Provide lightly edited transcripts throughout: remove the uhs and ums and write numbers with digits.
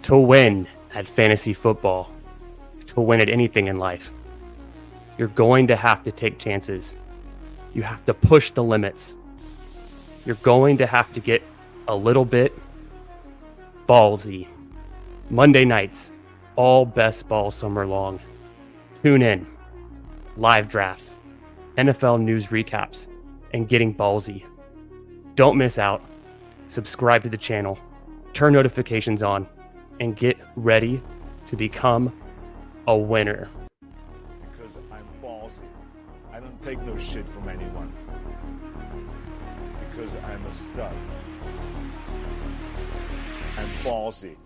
To win at fantasy football, to win at anything in life, you're going to have to take chances. You have to push the limits. You're going to have to get a little bit ballsy. Monday nights, all best ball summer long. Tune in, live drafts, NFL news recaps, and getting ballsy. Don't miss out. Subscribe to the channel, turn notifications on, and get ready to become a winner. Because I'm ballsy. I don't take no shit from anyone. Because I'm a stud. I'm ballsy.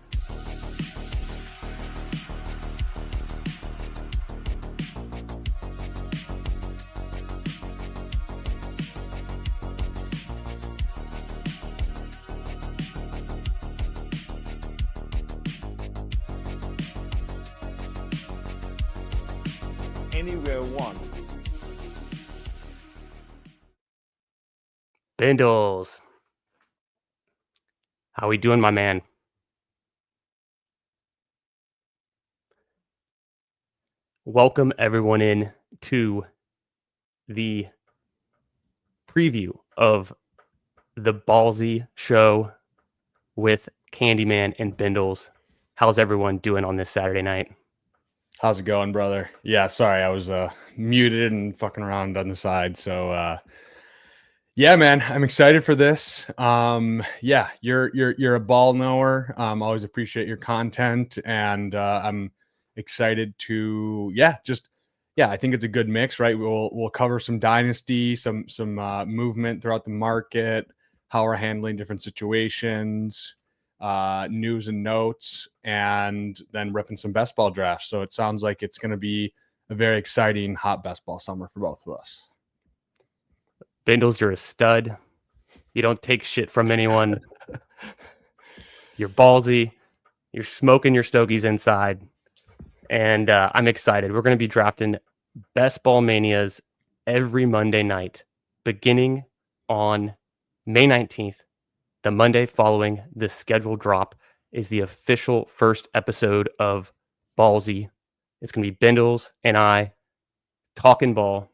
Anywhere I want. Bindles. How we doing, my man? Welcome everyone in to the preview of the Ballsy show with Candyman and Bindles. How's everyone doing on this Saturday night? How's it going, brother? Yeah, sorry, I was muted and fucking around on the side. So yeah, man, I'm excited for this. Yeah, you're a ball knower. Always appreciate your content, and I'm excited to I think it's a good mix, right? We'll cover some dynasty, some movement throughout the market, how we're handling different situations, news and notes, and then ripping some best ball drafts. So it sounds like it's going to be a very exciting hot best ball summer for both of us. Bindles, you're a stud. You don't take shit from anyone. You're ballsy. You're smoking your stogies inside. And I'm excited. We're going to be drafting best ball manias every Monday night, beginning on May 19th. The Monday following the schedule drop is the official first episode of Ballsy. It's going to be Bindles and I talking ball.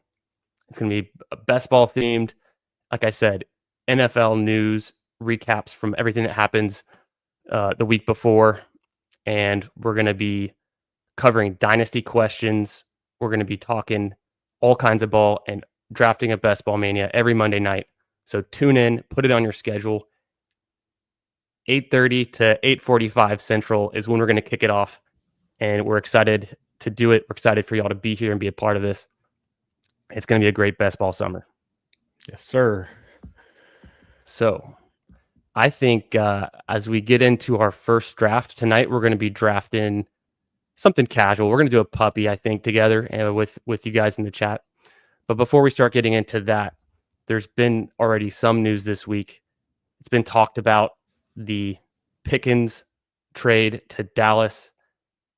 It's going to be best ball themed. Like I said, NFL news recaps from everything that happens the week before. And we're going to be covering dynasty questions. We're going to be talking all kinds of ball and drafting a best ball mania every Monday night. So tune in, put it on your schedule. 8:30 to 8:45 Central is when we're going to kick it off. And we're excited to do it. We're excited for y'all to be here and be a part of this. It's going to be a great best ball summer. Yes, sir. So I think as we get into our first draft tonight, we're going to be drafting something casual. We're going to do a puppy, I think, together with you guys in the chat. But before we start getting into that, there's been already some news this week. It's been talked about the Pickens trade to Dallas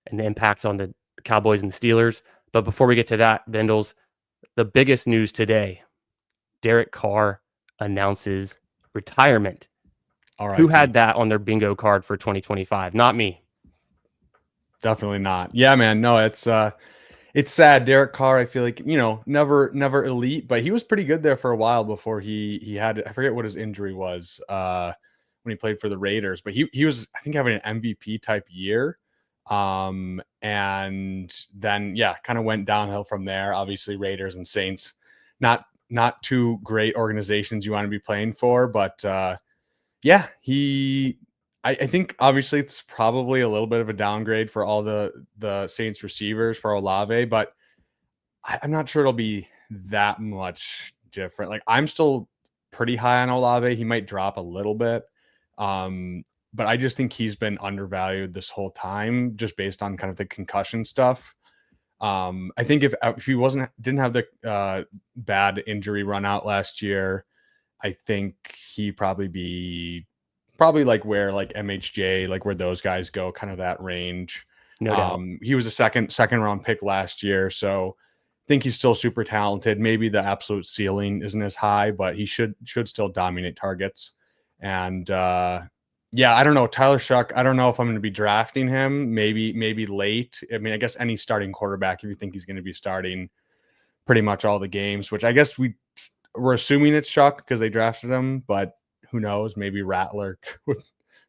and the impacts on the Cowboys and the Steelers. But before we get to that, Bindles, the biggest news today, Derek Carr announces retirement. All right. Who had that on their bingo card for 2025? Not me. Definitely not. Yeah, man. No, it's sad. Derek Carr, I feel like, never elite, but he was pretty good there for a while before he had, I forget what his injury was when he played for the Raiders, but he was, I think, having an MVP type year. And then, kind of went downhill from there. Obviously Raiders and Saints, not two great organizations you want to be playing for, but I think obviously it's probably a little bit of a downgrade for all the Saints receivers for Olave, but I'm not sure it'll be that much different. Like, I'm still pretty high on Olave. He might drop a little bit. But I just think he's been undervalued this whole time, just based on kind of the concussion stuff. I think if he didn't have the bad injury run out last year, I think he probably like where like MHJ, like where those guys go, kind of that range. No doubt. He was a second round pick last year, so I think he's still super talented. Maybe the absolute ceiling isn't as high, but he should still dominate targets. And Yeah, I don't know. Tyler Shuck, I don't know if I'm going to be drafting him. Maybe late. I mean, I guess any starting quarterback, if you think he's going to be starting pretty much all the games, which I guess we're assuming it's Shuck because they drafted him, but who knows? Maybe Rattler would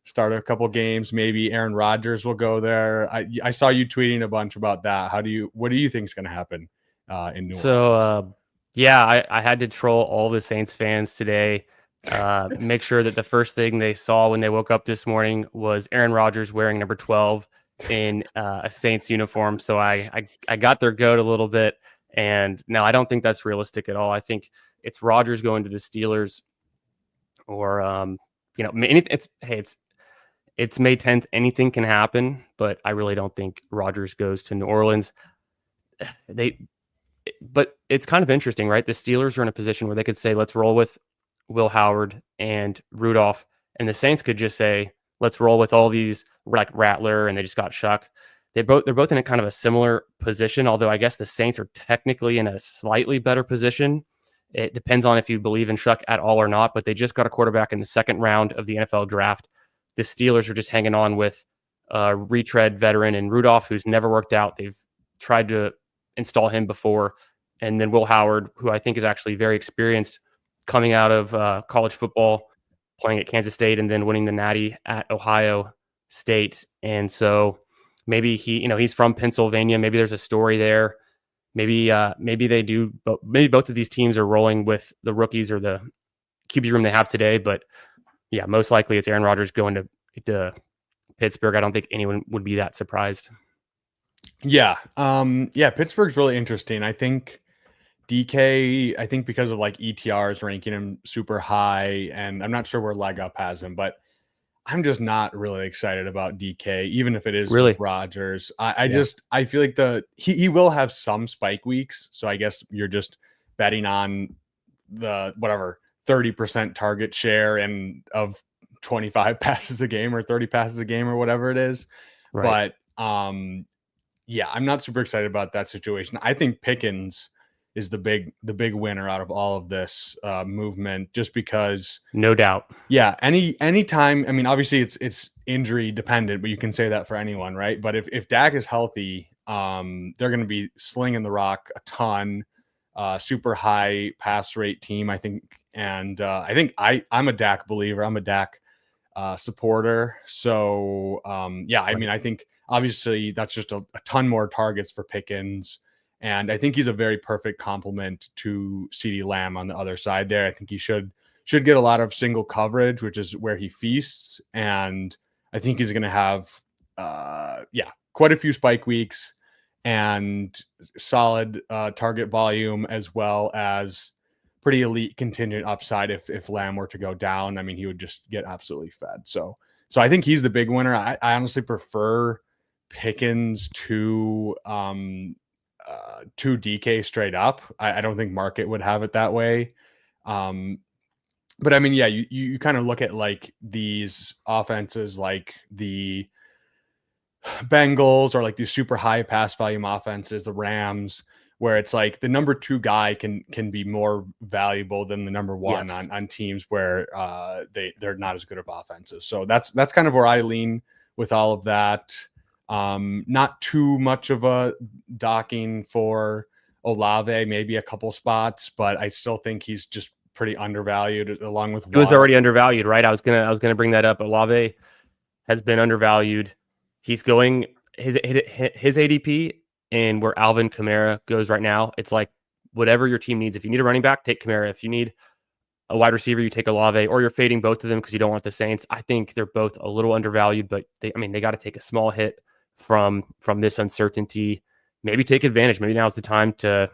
start a couple games. Maybe Aaron Rodgers will go there. I saw you tweeting a bunch about that. What do you think is going to happen in New Orleans? So, yeah, I had to troll all the Saints fans today. Make sure that the first thing they saw when they woke up this morning was Aaron Rodgers wearing number 12 in a Saints uniform. So I got their goat a little bit. And no, I don't think that's realistic at all. I think it's Rodgers going to the Steelers, or it's May 10th. Anything can happen, but I really don't think Rodgers goes to New Orleans. But it's kind of interesting, right? The Steelers are in a position where they could say, let's roll with Will Howard and Rudolph. And the Saints could just say, let's roll with all these, like Rattler, and they just got Shuck. They're both in a kind of a similar position, although I guess the Saints are technically in a slightly better position. It depends on if you believe in Shuck at all or not, but they just got a quarterback in the second round of the NFL draft. The Steelers are just hanging on with a retread veteran and Rudolph, who's never worked out. They've tried to install him before. And then Will Howard, who I think is actually very experienced coming out of college football, playing at Kansas State and then winning the Natty at Ohio State. And so maybe he's from Pennsylvania. Maybe there's a story there. Maybe they do. Maybe both of these teams are rolling with the rookies or the QB room they have today. But yeah, most likely it's Aaron Rodgers going to Pittsburgh. I don't think anyone would be that surprised. Yeah. Pittsburgh's really interesting. I think DK, because of like ETRs ranking him super high, and I'm not sure where Leg Up has him, but I'm just not really excited about DK, even if it is really Rodgers. I feel like he will have some spike weeks. So I guess you're just betting on the 30% target share and of 25 passes a game or 30 passes a game or whatever it is. Right. But I'm not super excited about that situation. I think Pickens is the big winner out of all of this movement, just because, no doubt. Yeah, anytime. I mean, obviously it's injury dependent, but you can say that for anyone, right? But if Dak is healthy, they're going to be slinging the rock a ton. Super high pass rate team, I think, and I think I'm a Dak believer. I'm a Dak supporter. So I mean, I think obviously that's just a ton more targets for Pickens. And I think he's a very perfect complement to CeeDee Lamb on the other side there. I think he should get a lot of single coverage, which is where he feasts. And I think he's going to have, quite a few spike weeks and solid target volume, as well as pretty elite contingent upside. If Lamb were to go down, I mean, he would just get absolutely fed. So I think he's the big winner. I honestly prefer Pickens to DK straight up. I don't think market would have it that way. But I mean, yeah, you kind of look at like these offenses, like the Bengals, or like these super high pass volume offenses, the Rams, where it's like the number 2 guy can be more valuable than the number 1 Yes. on teams where they're not as good of offenses. So that's kind of where I lean with all of that. Not too much of a docking for Olave, maybe a couple spots, but I still think he's just pretty undervalued along with He was already undervalued, right? I was gonna bring that up. Olave has been undervalued. He's going his ADP and where Alvin Kamara goes right now. It's like whatever your team needs. If you need a running back, take Kamara. If you need a wide receiver, you take Olave, or you're fading both of them because you don't want the Saints. I think they're both a little undervalued, but they got to take a small hit from this uncertainty. Maybe take advantage. Maybe now's the time to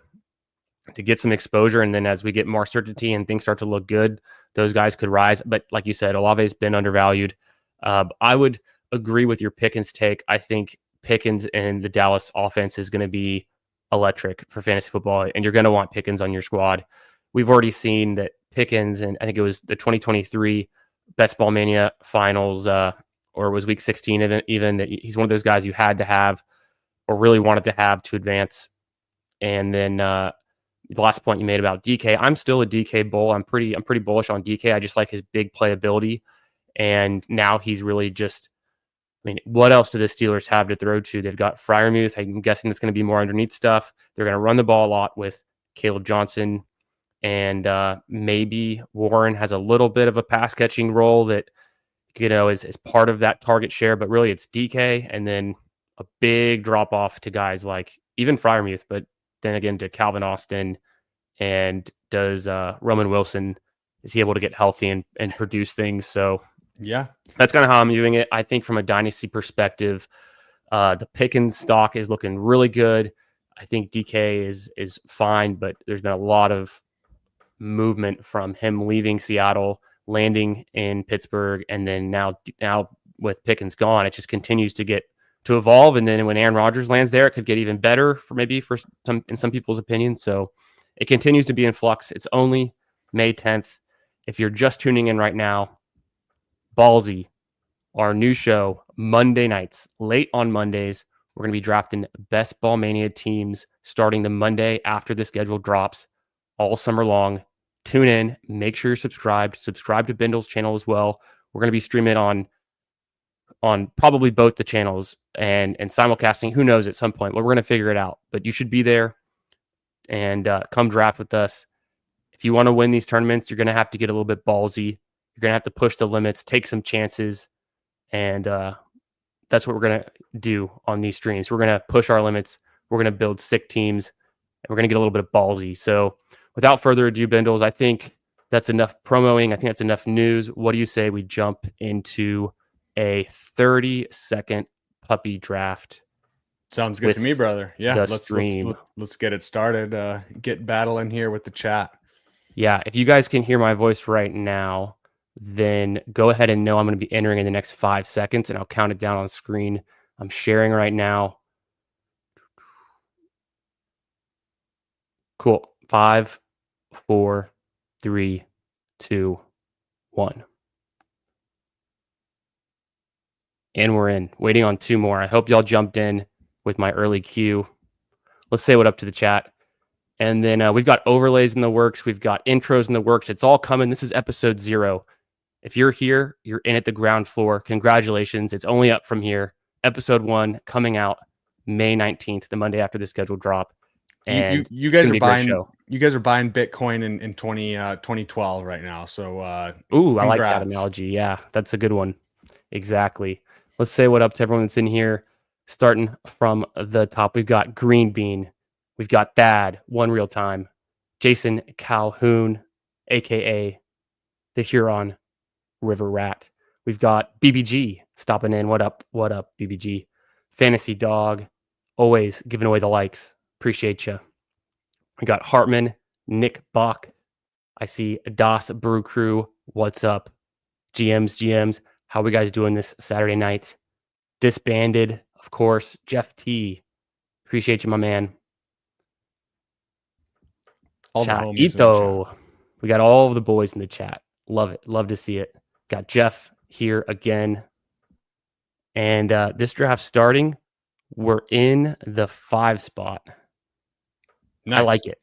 get some exposure, and then as we get more certainty and things start to look good, those guys could rise. But like you said, Olave's been undervalued. I would agree with your Pickens take. I think Pickens and the Dallas offense is going to be electric for fantasy football, and you're going to want Pickens on your squad. We've already seen that Pickens, and I think it was the 2023 Best Ball Mania finals, or it was week 16 even that he's one of those guys you had to have or really wanted to have to advance. And then the last point you made about DK, I'm still a DK bull. I'm pretty bullish on DK. I just like his big playability. And now he's really just, I mean, what else do the Steelers have to throw to? They've got Freiermuth. I'm guessing that's going to be more underneath stuff. They're going to run the ball a lot with Caleb Johnson. And maybe Warren has a little bit of a pass catching role that, is part of that target share. But really, it's DK and then a big drop off to guys like even Freiermuth, but then again to Calvin Austin. And does Roman Wilson, is he able to get healthy and produce things? So yeah, that's kind of how I'm viewing it. I think from a dynasty perspective, the Pickens stock is looking really good. I think DK is fine, but there's been a lot of movement from him leaving Seattle, landing in Pittsburgh, and then now with Pickens gone, it just continues to evolve. And then when Aaron Rodgers lands there, it could get even better for some people's opinions. So it continues to be in flux. It's only May 10th. If you're just tuning in right now, Ballsy, our new show, Monday nights, late on Mondays, we're going to be drafting Best Ball Mania teams starting the Monday after the schedule drops all summer long. Tune in, make sure you're subscribed. Subscribe to Bindle's channel as well. We're going to be streaming on probably both the channels and simulcasting. Who knows at some point? Well, we're going to figure it out. But you should be there and come draft with us. If you want to win these tournaments, you're going to have to get a little bit ballsy. You're going to have to push the limits, take some chances, and that's what we're going to do on these streams. We're going to push our limits. We're going to build sick teams, and we're going to get a little bit of ballsy. So without further ado, Bindles, I think that's enough promoing. I think that's enough news. What do you say we jump into a 30-second puppy draft? Sounds good to me, brother. Yeah, let's get it started. Get battling here with the chat. Yeah, if you guys can hear my voice right now, then go ahead and know I'm going to be entering in the next 5 seconds, and I'll count it down on screen. I'm sharing right now. Cool. 5, 4, 3, 2, 1. And we're in. Waiting on 2 more. I hope y'all jumped in with my early cue. Let's say what up to the chat. And then we've got overlays in the works. We've got intros in the works. It's all coming. This is episode 0. If you're here, you're in at the ground floor. Congratulations. It's only up from here. Episode 1 coming out May 19th, the Monday after the scheduled drop. And you guys are buying Bitcoin in 2012 right now. So I like that analogy. Yeah, that's a good one. Exactly. Let's say what up to everyone that's in here. Starting from the top, we've got Green Bean. We've got Thad, One Real Time, Jason Calhoun, aka the Huron River Rat. We've got BBG stopping in. What up, BBG? Fantasy Dog, always giving away the likes. Appreciate you. We got Hartman, Nick Bach. I see Das Brew Crew. What's up? GMs. How we guys doing this Saturday night? Disbanded, of course. Jeff T. Appreciate you, my man. All chat. the homies Ito. We got all of the boys in the chat. Love it. Love to see it. Got Jeff here again. And this draft starting, we're in the 5 spot. Nice. I like it.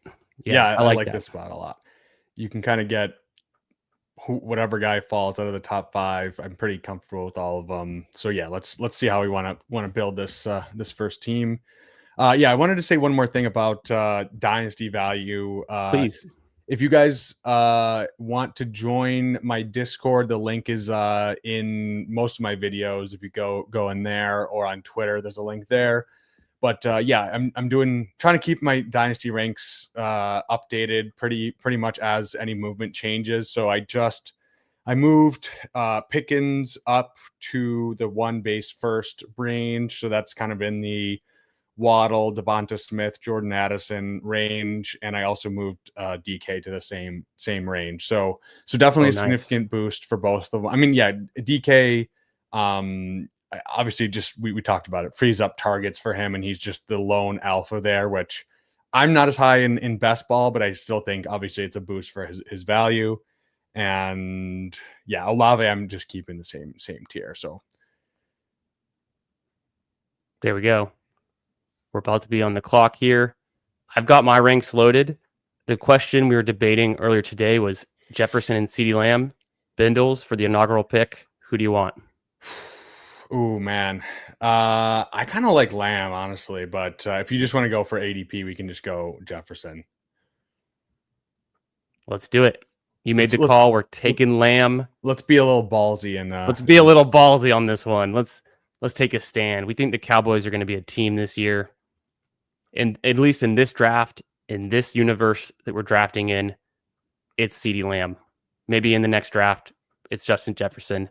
Yeah, I like this spot a lot. You can kind of get whatever guy falls out of the top 5. I'm pretty comfortable with all of them. So yeah, let's see how we want to build this this first team. I wanted to say one more thing about dynasty value. Please, if you guys want to join my Discord, the link is in most of my videos. If you go in there, or on Twitter, there's a link there. But I'm trying to keep my dynasty ranks updated pretty much as any movement changes. So I moved Pickens up to the 1 base first range. So that's kind of in the Waddle, Devonta Smith, Jordan Addison range, and I also moved DK to the same range. So definitely a significant boost for both of them. I mean, yeah, DK. Obviously, just we talked about it, frees up targets for him, and he's just the lone alpha there, which I'm not as high in best ball, but I still think obviously it's a boost for his value. And yeah, Olave, I'm just keeping the same tier. So there we go. We're about to be on the clock here. I've got my ranks loaded. The question we were debating earlier today was Jefferson and CeeDee Lamb, Bindles for the inaugural pick. Who do you want? Ooh, man. I kind of like Lamb, honestly, but if you just want to go for ADP, we can just go Jefferson. Let's do it. You made the Let's call. We're taking Lamb. let's be a little ballsy and Let's be a little ballsy on this one. Let's take a stand. We think the Cowboys are going to be a team this year. And at least in this draft, in this universe that we're drafting in, it's CeeDee Lamb. Maybe in the next draft, it's Justin Jefferson.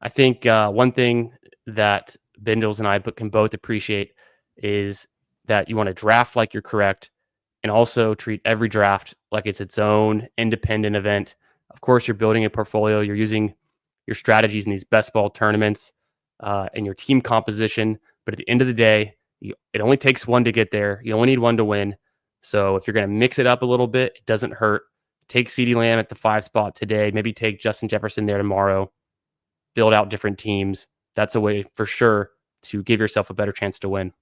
I think one thing that Bindles and I can both appreciate is that you want to draft like you're correct and also treat every draft like it's its own independent event. Of course, you're building a portfolio. You're using your strategies in these best ball tournaments and your team composition. But at the end of the day, it only takes one to get there. You only need one to win. So if you're going to mix it up a little bit, it doesn't hurt. Take CeeDee Lamb at the 5 spot today. Maybe take Justin Jefferson there tomorrow. Build out different teams. That's a way for sure to give yourself a better chance to win.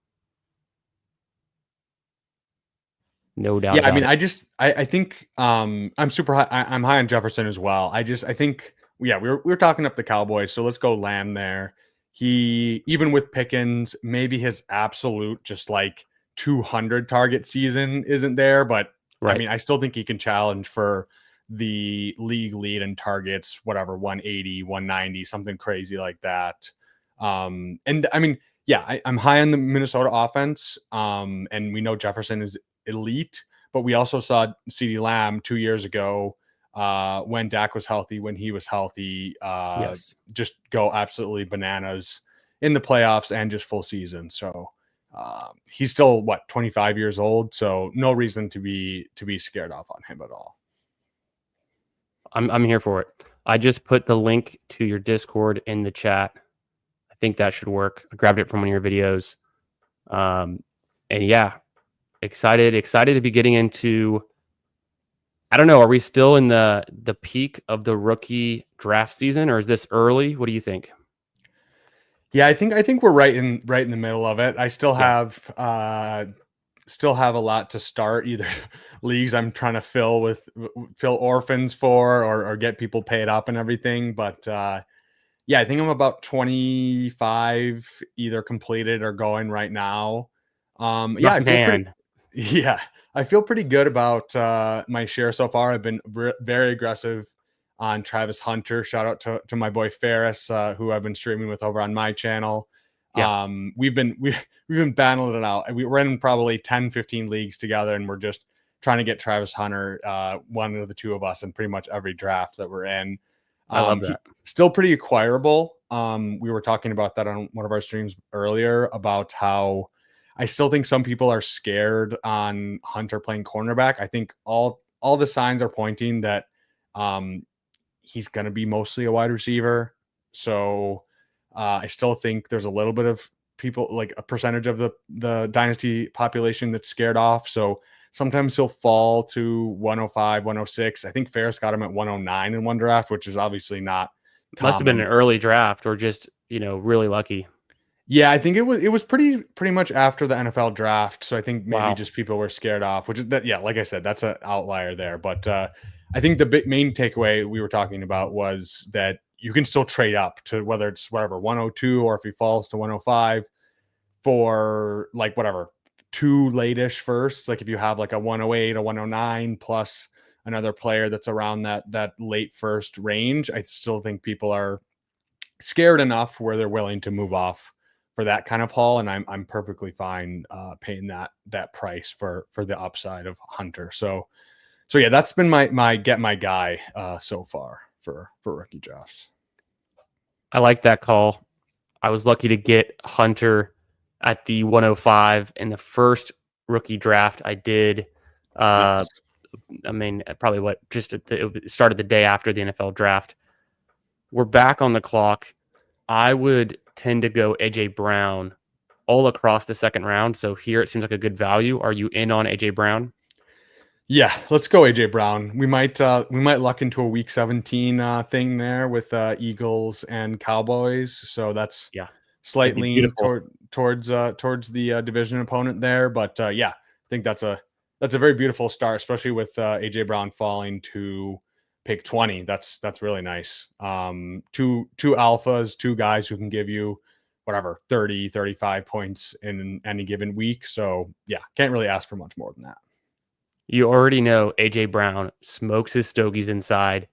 No doubt. Yeah, I mean, I think I'm super high. I'm high on Jefferson as well. I think we're talking up the Cowboys, so let's go Lamb there. He, even with Pickens, maybe his absolute just like 200 target season isn't there, but right. I mean, I still think he can challenge for the league lead in targets, whatever, 180, 190, something crazy like that. And I mean, yeah, I'm high on the Minnesota offense. And we know Jefferson is elite, but we also saw CeeDee Lamb 2 years ago when Dak was healthy, when he was healthy, Yes. just go absolutely bananas in the playoffs and just full season. So he's still 25 years old, so no reason to be scared off on him at all. I'm here for it. I just put the link to your Discord in the chat. I think that should work. I grabbed it from one of your videos. And yeah, excited to be getting into, I don't know, are we still in the peak of the rookie draft season, or is this early? What do you think? Yeah, I think we're right in the middle of it. I still have a lot to start, either leagues I'm trying to fill orphans for or get people paid up and everything. But yeah, I think I'm about 25 either completed or going right now. Yeah, I feel pretty good about my share so far. I've been very aggressive on Travis Hunter. Shout out to my boy Ferris, who I've been streaming with over on my channel. Yeah. We've been battling it out. We're in probably 10, 15 leagues together, and we're just trying to get Travis Hunter, one of the two of us, in pretty much every draft that we're in. I love that. Still pretty acquirable. We were talking about that on one of our streams earlier about how I still think some people are scared on Hunter playing cornerback. I think all the signs are pointing that he's going to be mostly a wide receiver. So I still think there's a little bit of people, like a percentage of the dynasty population that's scared off. So sometimes he'll fall to 105, 106. I think Ferris got him at 109 in one draft, which is obviously not common. Must have been an early draft or just, really lucky. Yeah, I think it was pretty much after the NFL draft. So I think maybe just people were scared off, which is that. Yeah, like I said, that's an outlier there. But I think the main takeaway we were talking about was that you can still trade up to whether it's 102 or if he falls to 105 for like whatever 2 late-ish firsts. Like if you have like a 108, a 109 plus another player that's around that late first range, I still think people are scared enough where they're willing to move off for that kind of haul, and I'm perfectly fine paying that price for the upside of Hunter. So yeah, that's been my get my guy so far for rookie drafts. I like that call. I was lucky to get Hunter at the 105 in the first rookie draft I did. Yes. I mean, probably it started the day after the NFL draft. We're back on the clock. I would tend to go AJ Brown all across the second round. So here it seems like a good value. Are you in on AJ Brown? Yeah, let's go AJ Brown. We might luck into a week 17 thing there with Eagles and Cowboys. So that's slight lean towards the division opponent there. But yeah, I think that's a very beautiful start, especially with AJ Brown falling to pick 20. That's really nice. Two alphas, two guys who can give you whatever 30, 35 points in any given week. So yeah, can't really ask for much more than that. You already know AJ Brown smokes his stogies inside,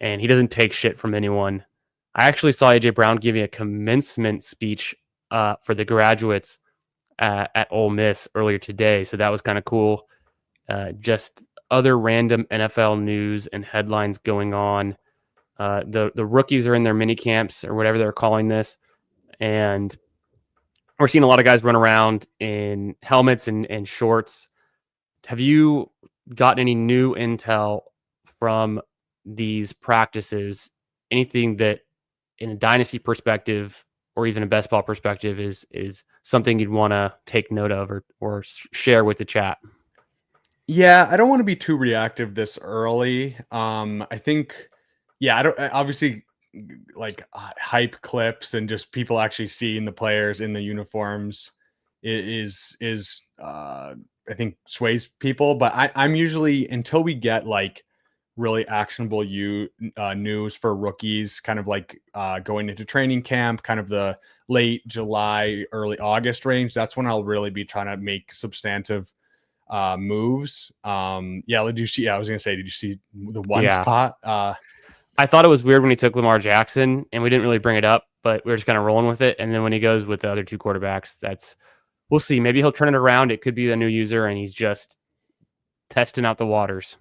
and he doesn't take shit from anyone. I actually saw AJ Brown giving a commencement speech for the graduates at Ole Miss earlier today, so that was kind of cool. Just other random NFL news and headlines going on. The rookies are in their mini camps or whatever they're calling this, and we're seeing a lot of guys run around in helmets and shorts. Have you gotten any new intel from these practices? Anything that, in a dynasty perspective or even a best ball perspective, is something you'd want to take note of or share with the chat? Yeah, I don't want to be too reactive this early. I think, yeah, I don't obviously like hype clips and just people actually seeing the players in the uniforms is I think sways people. But I'm usually, until we get like really actionable news for rookies, kind of like going into training camp, kind of the late July, early August range. That's when I'll really be trying to make substantive moves. Yeah, did you see? Yeah, I was gonna say, did you see the one spot? I thought it was weird when he took Lamar Jackson, and we didn't really bring it up, but we were just kind of rolling with it. And then when he goes with the other two quarterbacks, we'll see. Maybe he'll turn it around. It could be a new user, and he's just testing out the waters.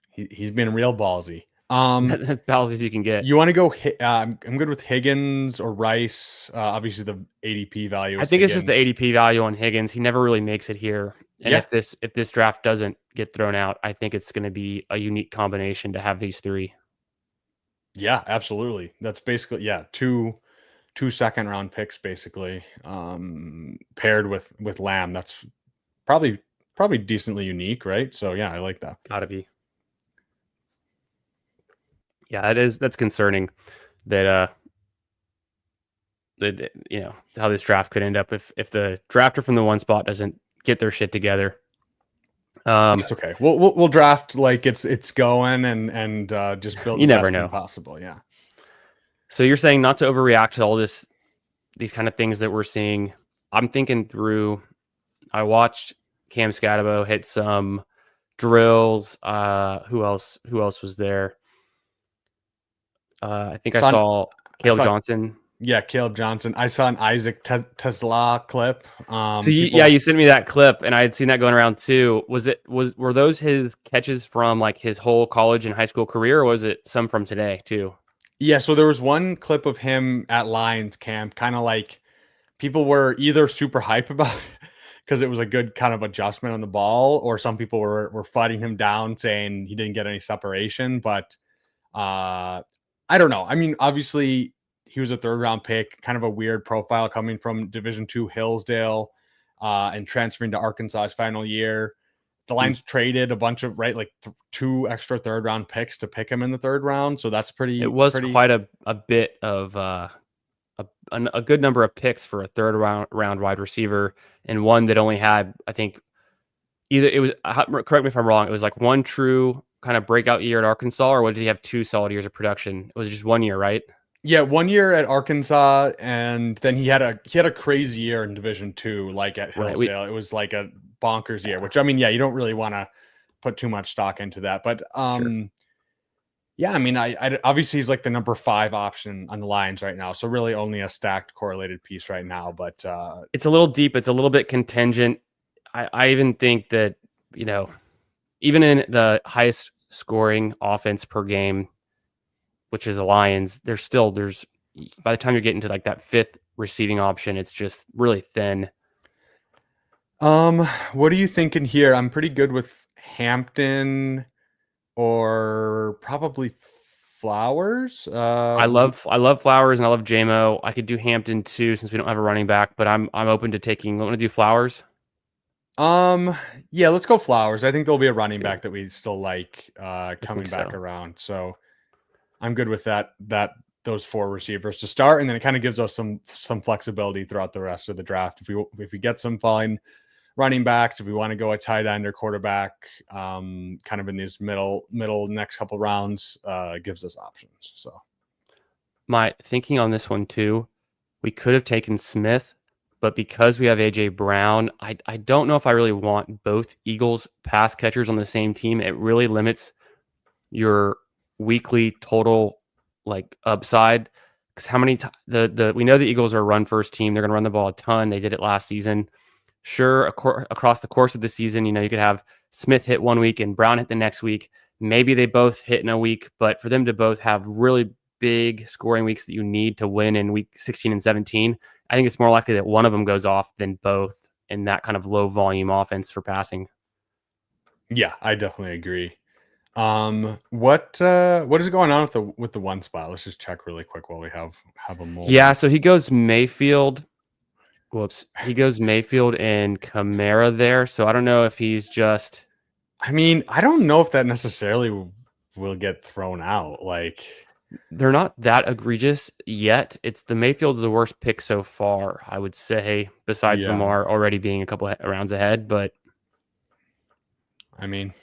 He's been real ballsy. As ballsy as you can get. You want to go? I'm good with Higgins or Rice. Obviously, the ADP value. I think it's just the ADP value on Higgins. He never really makes it here. And if this draft doesn't get thrown out, I think it's going to be a unique combination to have these three. Yeah, absolutely. That's basically two second round picks basically, paired with Lamb. That's probably decently unique, right? So yeah, I like that. Gotta be. Yeah, that's concerning that how this draft could end up if the drafter from the one spot doesn't get their shit together. It's okay. We'll draft like it's going and just build. You never know. Possible, yeah. So you're saying not to overreact to all these kind of things that we're seeing. I'm thinking through. I watched Cam Scatabo hit some drills. Who else was there? I think I saw Caleb Johnson. Yeah, Caleb Johnson. I saw an Isaac Tesla clip. You sent me that clip, and I had seen that going around too. Were those his catches from like his whole college and high school career, or was it some from today too? Yeah, so there was one clip of him at Lions camp, kind of like people were either super hype about it because it was a good kind of adjustment on the ball, or some people were fighting him down saying he didn't get any separation. But I don't know. I mean, obviously he was a third round pick, kind of a weird profile coming from Division II Hillsdale and transferring to Arkansas his final year. The Lions traded a bunch of two extra third round picks to pick him in the third round. So that's pretty. It was quite a bit of a good number of picks for a third round wide receiver, and one that only had, I think, correct me if I'm wrong, it was like one true kind of breakout year at Arkansas, or did he have 2 solid years of production? It was just 1 year, right? Yeah, 1 year at Arkansas, and then he had a crazy year in Division II, like at Hillsdale. It was like a bonkers year, which, I mean, yeah, you don't really want to put too much stock into that, but sure. Yeah, I mean, I obviously he's like the number 5 option on the Lions right now, so really only a stacked correlated piece right now. But it's a little deep. It's a little bit contingent. I even think that even in the highest scoring offense per game, which is the Lions, there's by the time you're getting to like that 5th receiving option, it's just really thin. What are you thinking here? I'm pretty good with Hampton or probably Flowers. I love Flowers and I love JMO. I could do Hampton too since we don't have a running back, but I'm open to taking. Want to do Flowers? Yeah, let's go Flowers. I think there'll be a running back that we still like coming back around. So I'm good with those 4 receivers to start, and then it kind of gives us some flexibility throughout the rest of the draft. If we get some fine running backs, if we want to go a tight end or quarterback, kind of in these middle next couple rounds, gives us options. So My thinking on this one too, we could have taken Smith, but because we have AJ Brown, I don't know if I really want both Eagles pass catchers on the same team. It really limits your weekly total like upside. Because how many the we know the Eagles are a run first team. They're going to run the ball a ton. They did it last season. Sure, across the course of the season, you could have Smith hit one week and Brown hit the next week. Maybe they both hit in a week, but for them to both have really big scoring weeks that you need to win in week 16 and 17, I think it's more likely that one of them goes off than both in that kind of low volume offense for passing. yeah, I definitely agree. What is going on with the one spot? Let's just check really quick while we have a moment. Yeah, so he goes Mayfield. He goes Mayfield and Kamara there. So I don't know if he's just. I mean, I don't know if that necessarily will get thrown out. Like, they're not that egregious yet. It's the Mayfield's the worst pick so far, I would say, besides Lamar already being a couple rounds ahead. But I mean,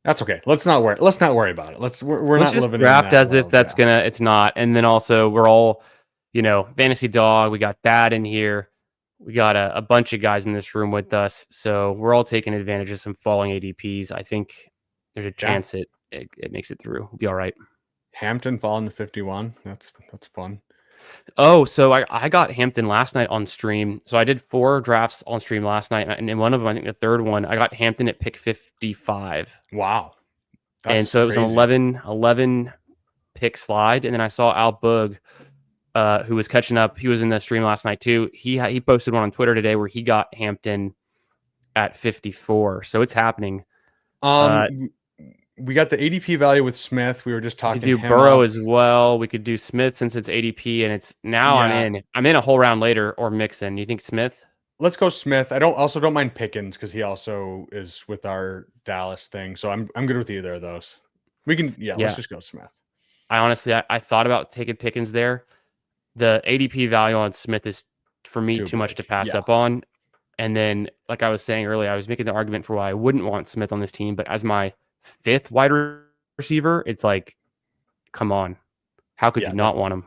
that's okay. Let's not worry about it. We're let's not just living draft in that as if world, that's gonna. It's not. And then also we're all, fantasy dog. We got that in here. We got a bunch of guys in this room with us, so we're all taking advantage of some falling ADPs. I think there's a chance it makes it through. We'll be all right. Hampton falling to 51. That's fun. Oh, so I got Hampton last night on stream. So I did 4 drafts on stream last night, and in one of them, I think the third one, I got Hampton at pick 55. Wow. And so it was an 11 pick slide, and then I saw Al Boog, who was catching up. He was in the stream last night too. He posted one on Twitter today where he got Hampton at 54. So it's happening. We got the ADP value with Smith. We were just talking. We could do Burrow as well. We could do Smith since it's ADP, and it's now I'm in a whole round later, or Mixon. You think Smith? Let's go Smith. I don't mind Pickens because he also is with our Dallas thing. So I'm good with either of those. We can let's just go Smith. I honestly I thought about taking Pickens there. The ADP value on Smith is for me too much to pass up on. And then, like I was saying earlier, I was making the argument for why I wouldn't want Smith on this team, but as my 5th wide receiver, it's like, come on, how could you not want him?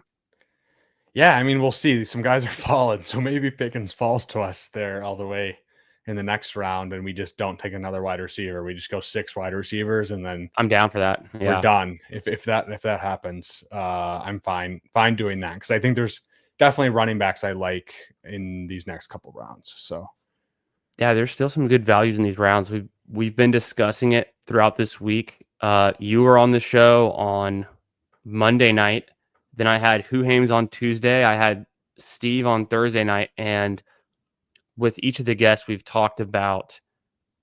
Yeah, I mean, we'll see. Some guys are falling, so maybe Pickens falls to us there all the way in the next round, and we just don't take another wide receiver. We just go 6 wide receivers, and then I'm down for that. We're done. If that happens, I'm fine doing that because I think there's definitely running backs I like in these next couple rounds. So yeah, there's still some good values in these rounds. We've been discussing it throughout this week. You were on the show on Monday night. Then I had Huhames on Tuesday. I had Steve on Thursday night. And with each of the guests, we've talked about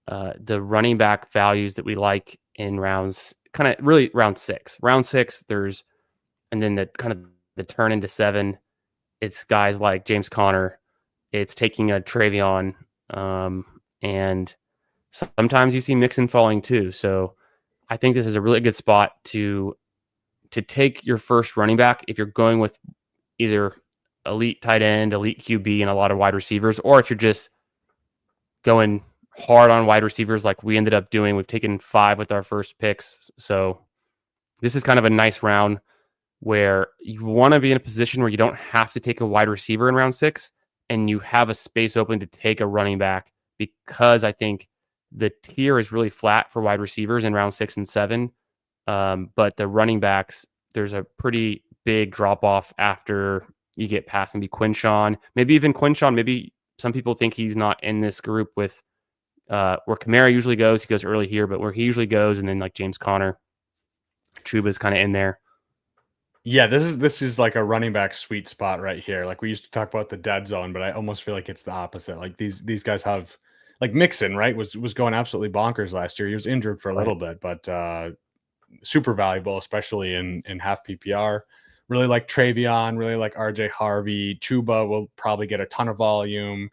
the running back values that we like in rounds, kind of really round 6. Round 6, and then the turn into 7. It's guys like James Conner. It's taking a Travion. And sometimes you see Mixon falling too. So I think this is a really good spot to take your first running back if you're going with either elite tight end, elite QB, and a lot of wide receivers, or if you're just going hard on wide receivers like we ended up doing. We've taken 5 with our first picks. So this is kind of a nice round where you want to be in a position where you don't have to take a wide receiver in round 6 and you have a space open to take a running back, because I think the tier is really flat for wide receivers in round 6 and 7. But the running backs, there's a pretty big drop off after you get past maybe Quinshawn, maybe even Quinshawn. Maybe some people think he's not in this group with where Kamara usually goes. He goes early here, but where he usually goes, and then like James Conner, Chuba's kind of in there. Yeah, this is like a running back sweet spot right here. Like we used to talk about the dead zone, but I almost feel like it's the opposite. Like these guys have, like Mixon, right, was going absolutely bonkers last year. He was injured for a little bit, but super valuable, especially in half PPR. Really like Travion, really like RJ Harvey. Chuba will probably get a ton of volume.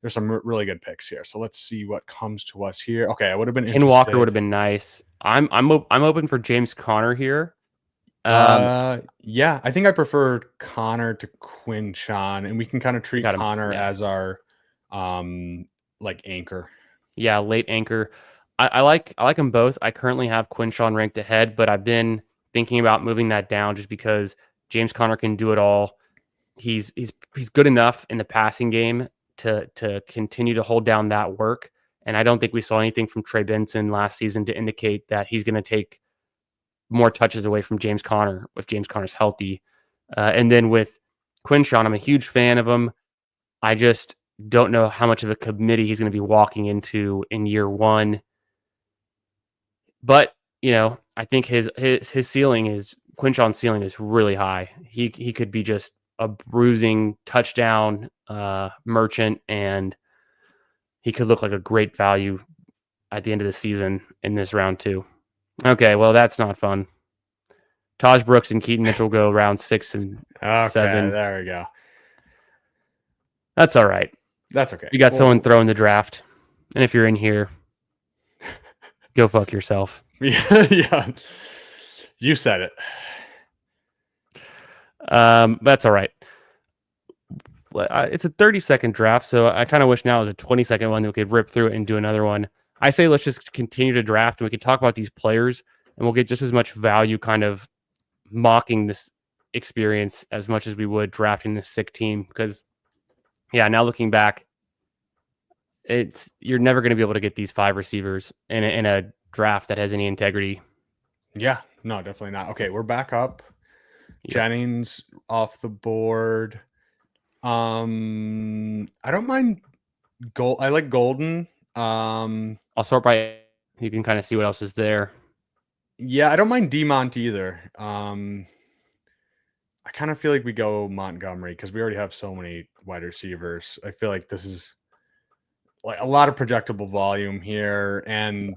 There's some really good picks here. So let's see what comes to us here. Okay, I would have been interested. Ken Walker would have been nice. I'm open for James Conner here. Yeah, I think I prefer Connor to Quinshawn, and we can kind of treat Connor as our like anchor. Yeah, late anchor. I like them both. I currently have Quinshawn ranked ahead, but I've been thinking about moving that down just because James Conner can do it all. He's good enough in the passing game to continue to hold down that work. And I don't think we saw anything from Trey Benson last season to indicate that he's going to take more touches away from James Conner if James Conner's healthy. And then with Quinshawn, I'm a huge fan of him. I just don't know how much of a committee he's going to be walking into in year one. But, I think his ceiling is Quinshawn's ceiling is really high. He could be just a bruising touchdown merchant, and he could look like a great value at the end of the season in this round too. Okay, well, that's not fun. Taj Brooks and Keaton Mitchell go round 6 and 7. There we go. That's all right. That's okay. You got someone throwing the draft. And if you're in here, go fuck yourself. Yeah. You said it. That's all right. It's a 30-second draft, so I kind of wish now it was a 20-second one that we could rip through it and do another one. I say let's just continue to draft, and we could talk about these players, and we'll get just as much value kind of mocking this experience as much as we would drafting this sick team. Because, yeah, now looking back, you're never going to be able to get these 5 receivers in a draft that has any integrity. Yeah, no, definitely not. Okay, we're back up. Yeah. Jennings off the board. I don't mind I like Golden. I'll sort by, you can kind of see what else is there. Yeah, I don't mind DeMont either. I kind of feel like we go Montgomery because we already have so many wide receivers. I feel like this is like a lot of projectable volume here, and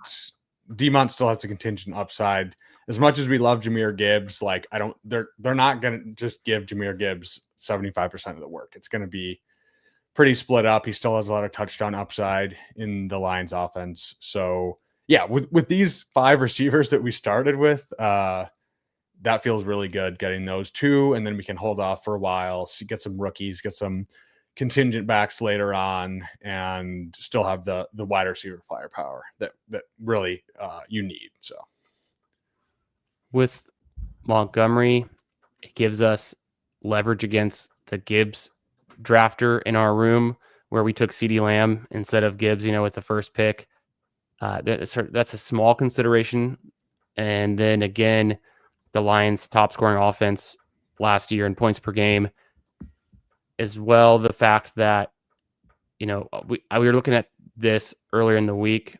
DeMont still has a contingent upside. As much as we love Jahmyr Gibbs, like they're not gonna just give Jahmyr Gibbs 75% of the work. It's gonna be pretty split up. He still has a lot of touchdown upside in the Lions offense. So yeah, with these 5 receivers that we started with, that feels really good getting those 2, and then we can hold off for a while, get some rookies, get some contingent backs later on, and still have the wide receiver firepower that really you need. So with Montgomery, it gives us leverage against the Gibbs drafter in our room where we took CeeDee Lamb instead of Gibbs, with the first pick. That's a small consideration. And then again, the Lions' top scoring offense last year in points per game, as well. The fact that, we were looking at this earlier in the week.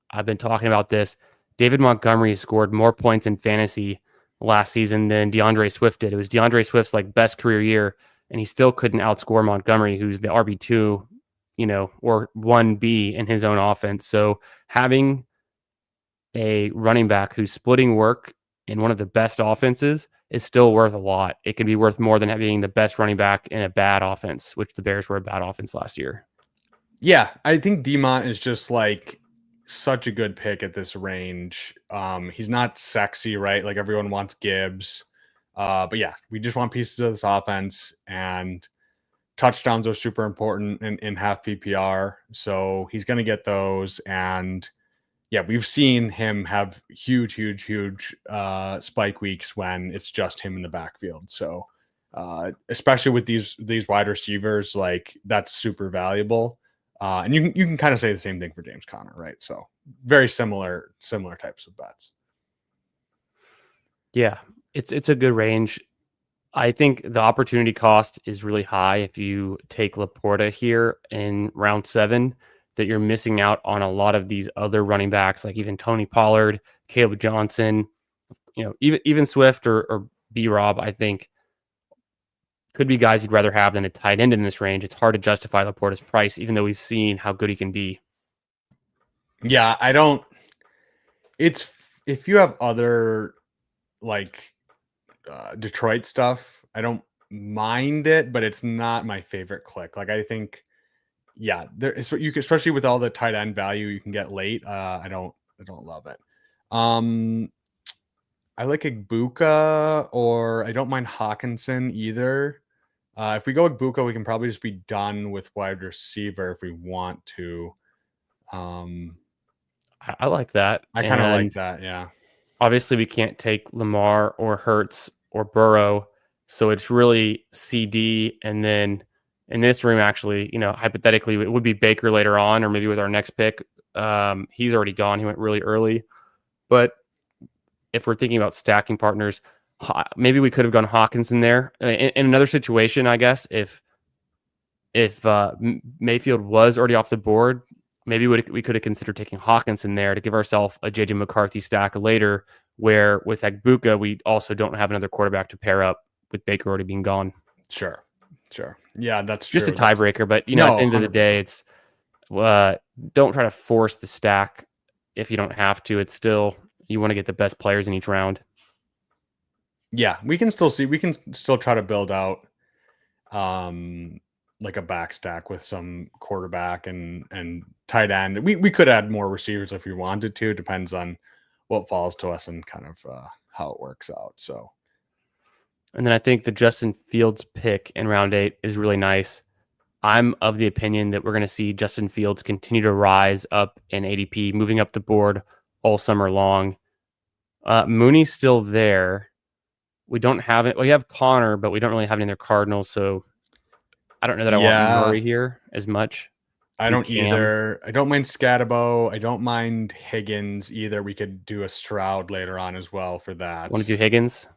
I've been talking about this. David Montgomery scored more points in fantasy last season than DeAndre Swift did. It was DeAndre Swift's best career year, and he still couldn't outscore Montgomery, who's the RB2, or 1B in his own offense. So having a running back who's splitting work in one of the best offenses is still worth a lot. It can be worth more than being the best running back in a bad offense, which the Bears were a bad offense last year. Yeah, I think DeMont is just such a good pick at this range. He's not sexy, right? Like everyone wants Gibbs. But yeah, we just want pieces of this offense, and touchdowns are super important in half PPR. So he's going to get those. And yeah, we've seen him have huge spike weeks when it's just him in the backfield. So especially with these wide receivers, that's super valuable. And you can kind of say the same thing for James Conner, right? So very similar types of bets. Yeah, it's a good range. I think the opportunity cost is really high if you take Laporta here in round 7, that you're missing out on a lot of these other running backs, like even Tony Pollard, Caleb Johnson, even Swift or B-Rob, I think could be guys you'd rather have than a tight end in this range. It's hard to justify Laporta's price, even though we've seen how good he can be. Yeah, if you have other Detroit stuff, I don't mind it, but it's not my favorite click. I think, yeah, especially with all the tight end value you can get late. I don't love it. I like Ibuka, or I don't mind Hawkinson either. If we go with Buka, we can probably just be done with wide receiver if we want to. I like that. I kind of like And that. Yeah. obviously, we can't take Lamar or Hurts or Burrow. So it's really CD. And then in this room, actually, hypothetically, it would be Baker later on, or maybe with our next pick. He's already gone. He went really early. But if we're thinking about stacking partners, maybe we could have gone Hawkins in there. In another situation, I guess, if Mayfield was already off the board, maybe we could have considered taking Hawkins in there to give ourselves a JJ McCarthy stack later, where with Agbuka, we also don't have another quarterback to pair up with Baker already being gone. Sure. Yeah, that's just true. a tiebreaker. But, at the end of the day, it's don't try to force the stack if you don't have to. It's still, you want to get the best players in each round. Yeah, we can still try to build out like a back stack with some quarterback and tight end. We could add more receivers if we wanted to. Depends on what falls to us and kind of how it works out. So, and then I think the Justin Fields pick in round 8 is really nice. I'm of the opinion that we're going to see Justin Fields continue to rise up in ADP, moving up the board all summer long. Mooney's still there. We don't have it. We have Connor, but we don't really have any other Cardinals. So I don't know that I want Murray here as much. I don't either. I don't mind Scatabo. I don't mind Higgins either. We could do a Stroud later on as well for that. Want to do Higgins?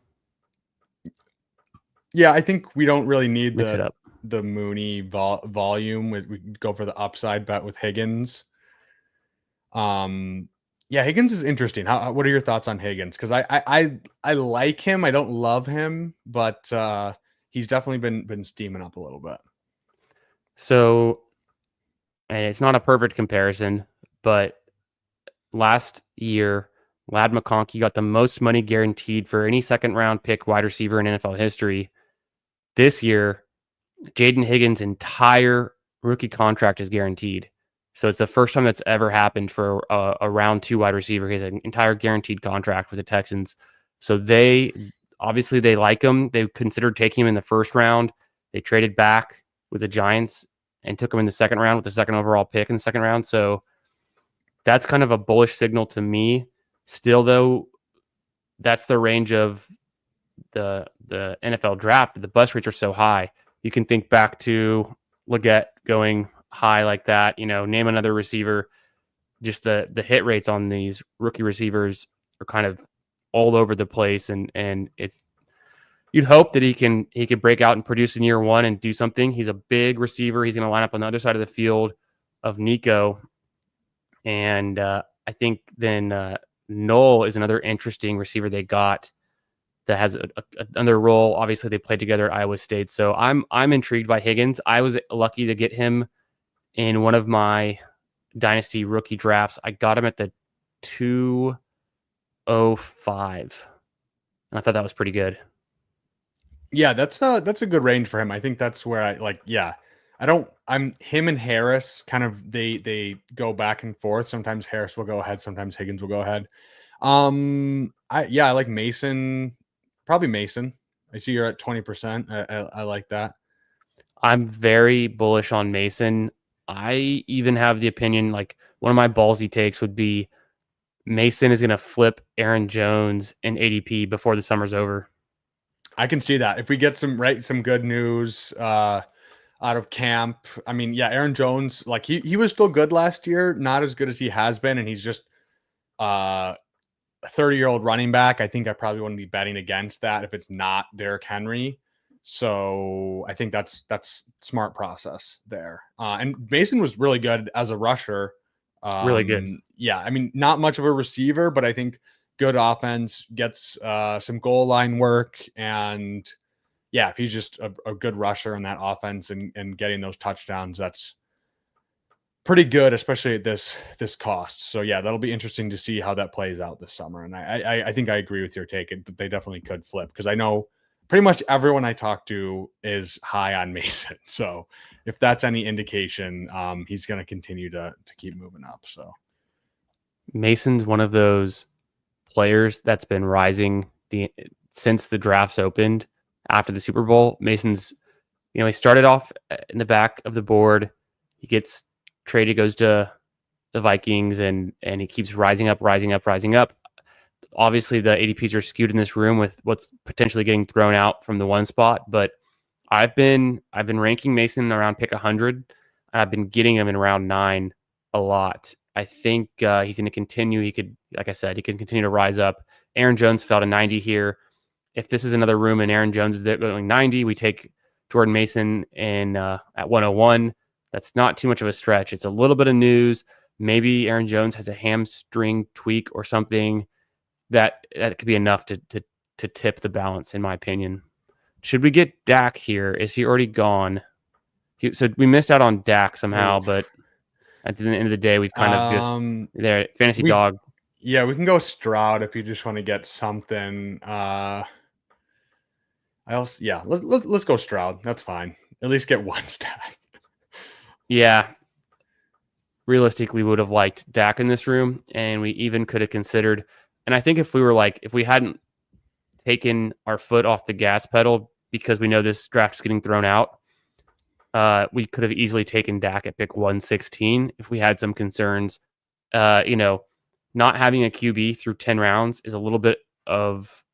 Yeah, I think we don't really need Mix it up. The Mooney volume. We go for the upside bet with Higgins. Yeah, Higgins is interesting. What are your thoughts on Higgins? Because I like him. I don't love him, but he's definitely been steaming up a little bit. So, and it's not a perfect comparison, but last year, Ladd McConkey got the most money guaranteed for any second round pick wide receiver in NFL history. This year, Jaden Higgins' entire rookie contract is guaranteed. So it's the first time that's ever happened for a round 2 wide receiver. He has an entire guaranteed contract with the Texans. So they like him. They considered taking him in the first round. They traded back with the Giants and took him in the second round with the second overall pick in the second round. So that's kind of a bullish signal to me. Still, though, that's the range of the NFL draft. The bust rates are so high. You can think back to Leggett going high like that, name another receiver. Just the hit rates on these rookie receivers are kind of all over the place, and it's, you'd hope that he could break out and produce in year 1 and do something. He's a big receiver. He's going to line up on the other side of the field of Nico, and I think then Knoll is another interesting receiver they got that has another role. Obviously, they played together at Iowa State, so I'm intrigued by Higgins. I was lucky to get him in one of my dynasty rookie drafts. I got him at the 205, and I thought that was pretty good. Yeah, that's a good range for him. I think that's where I like. Yeah, I'm him and Harris kind of they go back and forth. Sometimes Harris will go ahead. Sometimes Higgins will go ahead. I like Mason. Probably Mason. I see you're at 20%. I like that. I'm very bullish on Mason. I even have the opinion, like, one of my ballsy takes would be Mason is going to flip Aaron Jones in ADP before the summer's over. I can see that. If we get some good news out of camp. I mean, yeah, Aaron Jones, like he was still good last year, not as good as he has been, and he's just a 30-year-old running back. I think I probably wouldn't be betting against that if it's not Derrick Henry. So I think that's smart process there. And Mason was really good as a rusher. Really good. Yeah, I mean, not much of a receiver, but I think good offense, gets some goal line work, and yeah, if he's just a good rusher in that offense and getting those touchdowns, that's pretty good, especially at this cost. So yeah, that'll be interesting to see how that plays out this summer. And I think I agree with your take. They definitely could flip, because I know pretty much everyone I talk to is high on Mason. So if that's any indication, he's going to continue to keep moving up. So Mason's one of those players that's been rising since the drafts opened after the Super Bowl. Mason's He started off in the back of the board. He gets traded, goes to the Vikings, and he keeps rising up. Obviously, the ADPs are skewed in this room with what's potentially getting thrown out from the one spot, but I've been ranking Mason around pick 100, and I've been getting him in round 9 a lot. I think he's going to continue. He could, like I said, he can continue to rise up. Aaron Jones fell to 90 here. If this is another room and Aaron Jones is going 90, we take Jordan Mason in at 101. That's not too much of a stretch. It's a little bit of news. Maybe Aaron Jones has a hamstring tweak or something that could be enough to tip the balance, in my opinion. Should we get Dak here? Is he already gone? So we missed out on Dak somehow, but at the end of the day, we've kind of just there. Fantasy dog. Yeah, we can go Stroud if you just want to get something. Let's go Stroud. That's fine. At least get one stack. Yeah. Realistically, we would have liked Dak in this room, and we even could have considered. And I think if we hadn't taken our foot off the gas pedal because we know this draft's getting thrown out, we could have easily taken Dak at pick 116 if we had some concerns. Not having a QB through 10 rounds is a little bit of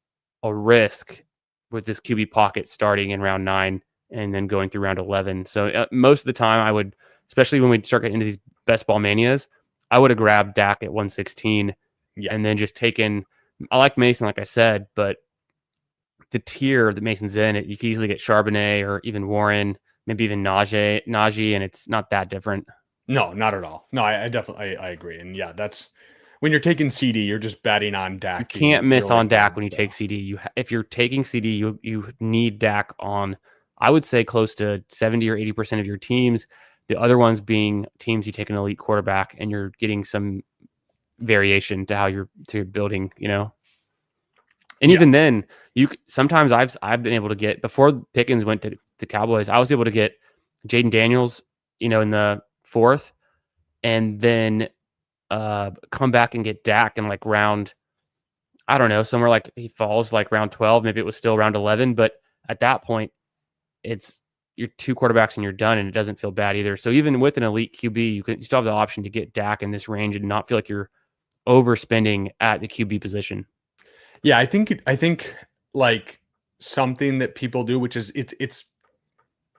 a risk with this QB pocket starting in round 9 and then going through round 11. So most of the time I would, especially when we start getting into these best ball manias, I would have grabbed Dak at 116 and then just taken, I like Mason, like I said, but the tier that Mason's in, you can easily get Charbonnet or even Warren, maybe even Najee, and it's not that different. No, not at all. No, I definitely I agree. And yeah, that's when you're taking CD, you're just betting on Dak. You can't miss on Dak when you take CD. If you're taking CD, you need Dak on, I would say, close to 70 or 80% of your teams. The other ones being teams you take an elite quarterback and you're getting some variation to how you're building, And even then, sometimes I've been able to get, before Pickens went to the Cowboys, I was able to get Jaden Daniels, in the 4th, and then come back and get Dak in like round, I don't know, somewhere like he falls like round 12, maybe it was still round 11, but at that point, it's you're 2 quarterbacks and you're done, and it doesn't feel bad either. So even with an elite QB, you still have the option to get Dak in this range and not feel like you're overspending at the QB position. Yeah, I think like something that people do, which is it's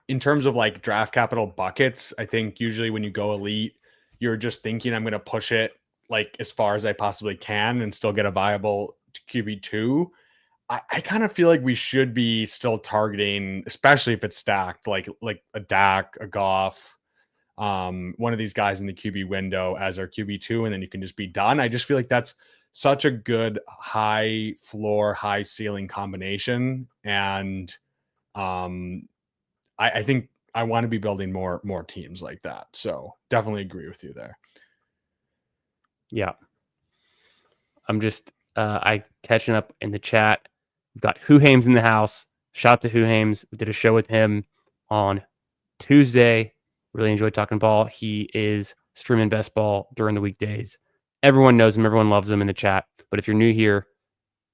in terms of like draft capital buckets, I think usually when you go elite, you're just thinking I'm going to push it like as far as I possibly can and still get a viable QB2. I kind of feel like we should be still targeting, especially if it's stacked, like a Dak, a Goff, one of these guys in the QB window as our QB2, and then you can just be done. I just feel like that's such a good high floor, high ceiling combination. And I think I want to be building more teams like that. So definitely agree with you there. Yeah. I'm just I catching up in the chat. We've got Who Hames in the house. Shout out to Who Hames. We did a show with him on Tuesday. Really enjoyed talking ball. He is streaming best ball during the weekdays. Everyone knows him. Everyone loves him in the chat. But if you're new here,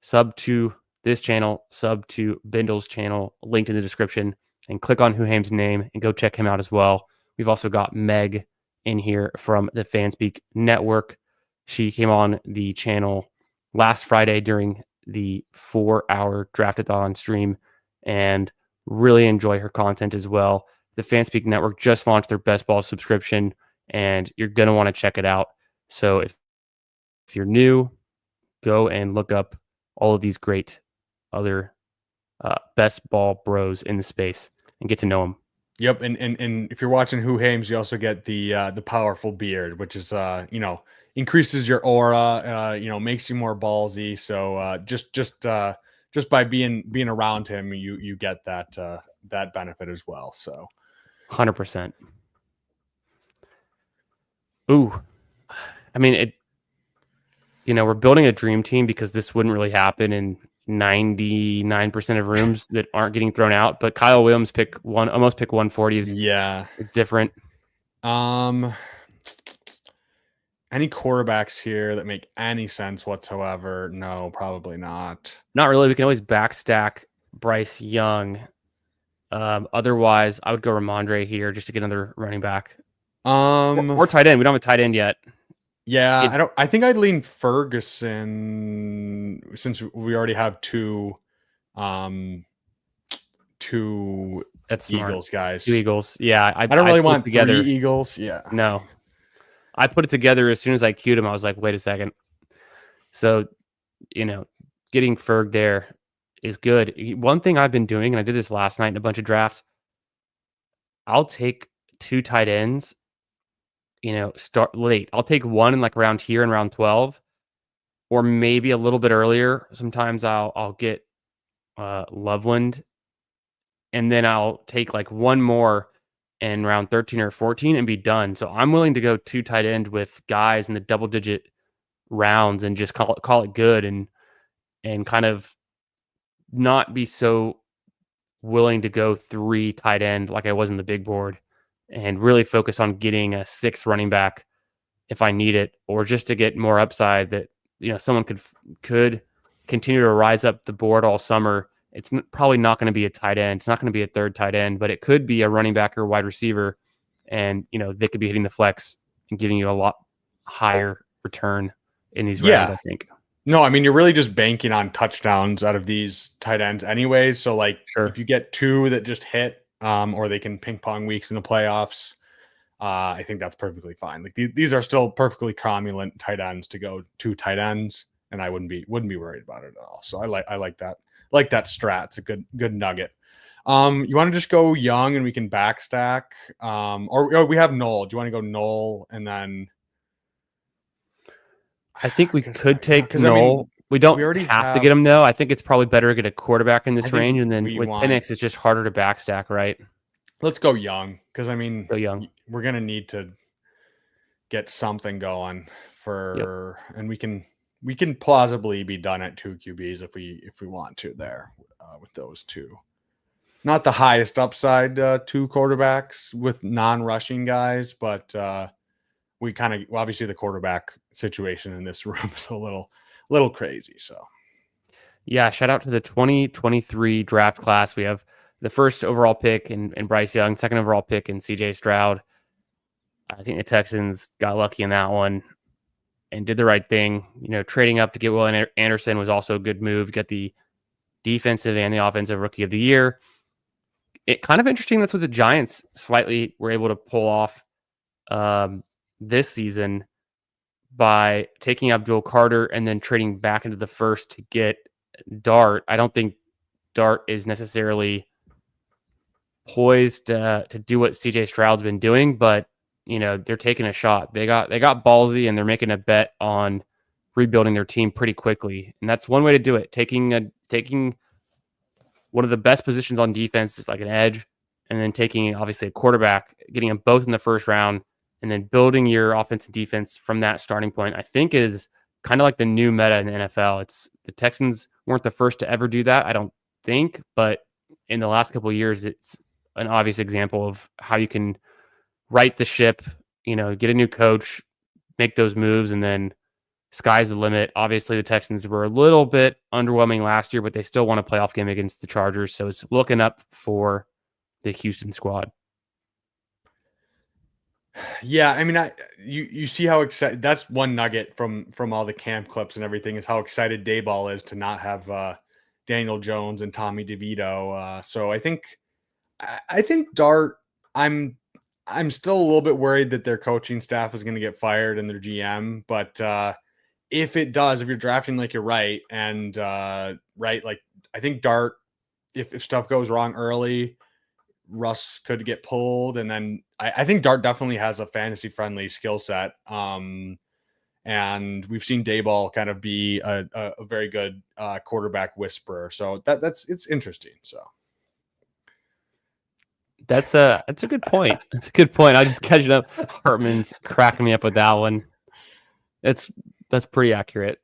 sub to this channel, sub to Bindle's channel, linked in the description, and click on Who Hames' name and go check him out as well. We've also got Meg in here from the Fanspeak Network. She came on the channel last Friday during the 4-hour Draftathon stream and really enjoy her content as well. The Fanspeak Network just launched their best ball subscription, and you're going to want to check it out. So if you're new, go and look up all of these great other best ball bros in the space and get to know them. Yep, and if you're watching Who Hames, you also get the powerful beard, which is increases your aura, makes you more ballsy. So just by being around him, you get that benefit as well. So 100%. Ooh, I mean we're building a dream team because this wouldn't really happen in 99% of rooms that aren't getting thrown out. But Kyle Williams almost pick 140 it's different. Any quarterbacks here that make any sense whatsoever? No, probably not. Not really. We can always backstack Bryce Young. Otherwise, I would go Ramondre here just to get another running back Um, or tight end. We don't have a tight end yet. yeah, It, I think I'd lean Ferguson since we already have um, two that's smart. Eagles 2 guys. Eagles. Yeah, I don't I really put it want 3 together. Eagles. Yeah. No, I put it together as soon as I queued him. I was like, wait a second. So, you know, getting Ferg there is good. One thing I've been doing, and I did this last night in a bunch of drafts, I'll take 2 tight ends, start late. I'll take one in like around here in round 12, or maybe a little bit earlier. Sometimes I'll get Loveland, and then I'll take like one more in round 13 or 14 and be done. So I'm willing to go 2 tight end with guys in the double digit rounds and just call it good, and kind of not be so willing to go 3 tight end like I was in the big board, and really focus on getting a 6 running back if I need it, or just to get more upside that, someone could continue to rise up the board all summer. It's probably not going to be a tight end. It's not going to be a third tight end, but it could be a running back or wide receiver. And, they could be hitting the flex and giving you a lot higher return in these rounds, Yeah. I think. No, I mean, you're really just banking on touchdowns out of these tight ends anyways. So like Sure. if you get 2 that just hit, or they can ping pong weeks in the playoffs, I think that's perfectly fine. Like these are still perfectly cromulent tight ends to go 2 tight ends, and I wouldn't be worried about it at all. So I like that. Like that strat. It's a good nugget. You want to just go young and we can backstack? Or we have Noel. Do you want to go Noel and then I think we could take Noel. I mean, we don't already have to get him, though. I think it's probably better to get a quarterback in I this think range. And then we with want- Penix, it's just harder to backstack, right? let's go young, because I mean, Go young. we're gonna need to get something going and we can plausibly be done at 2 QBs if we want to there, with those 2. Not the highest upside 2 quarterbacks with non-rushing guys, but we kind of obviously the quarterback situation in this room is a little crazy. So Yeah, shout out to the 2023 draft class. We have the first overall pick in Bryce Young, second overall pick in CJ Stroud. I think the Texans got lucky in that one and did the right thing. Trading up to get Will Anderson was also a good move. Get the defensive and the offensive rookie of the year. It kind of interesting. That's what the Giants slightly were able to pull off this season by taking Abdul Carter and then trading back into the first to get Dart. I don't think Dart is necessarily poised to do what CJ Stroud's been doing, but they're taking a shot. They got ballsy, and they're making a bet on rebuilding their team pretty quickly, and that's one way to do it. Taking one of the best positions on defense is like an edge, and then taking obviously a quarterback, getting them both in the first round, and then building your offense and defense from that starting point, I think is kind of like the new meta in the NFL. It's the Texans weren't the first to ever do that, I don't think, but in the last couple of years, it's an obvious example of how you can right the ship, get a new coach, make those moves, and then sky's the limit. Obviously, the Texans were a little bit underwhelming last year, but they still won a playoff game against the Chargers, so it's looking up for the Houston squad. Yeah, I mean, you see how excited. That's one nugget from all the camp clips and everything is how excited Dayball is to not have Daniel Jones and Tommy DeVito. So I think Dart. I'm still a little bit worried that their coaching staff is going to get fired and their GM. But if it does, if you're drafting like you're right, and like I think Dart, if stuff goes wrong early, Russ could get pulled, and then I think Dart definitely has a fantasy friendly skill set. And we've seen Dayball kind of be a very good quarterback whisperer. So it's interesting. So That's a good point. That's a good point. I just catching up. Hartman's cracking me up with that one. That's pretty accurate.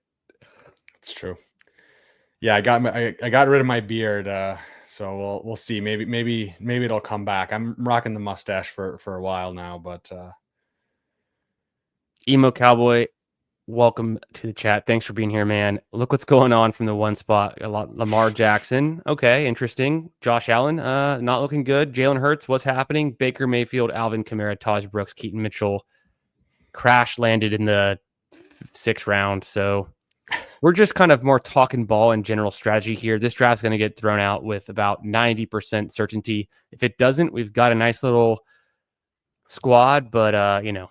It's true. Yeah, I got rid of my beard. So we'll see. Maybe it'll come back. I'm rocking the mustache for a while now, but Emo Cowboy Welcome to the chat. Thanks for being here, man. Look what's going on from the one spot. Lamar Jackson. Okay, interesting. Josh Allen, not looking good. Jalen Hurts, what's happening? Baker Mayfield, Alvin Kamara, Taj Brooks, Keaton Mitchell. Crash landed in the 6th round. So we're just kind of more talking ball and general strategy here. This draft's going to get thrown out with about 90% certainty. If it doesn't, we've got a nice little squad, but We're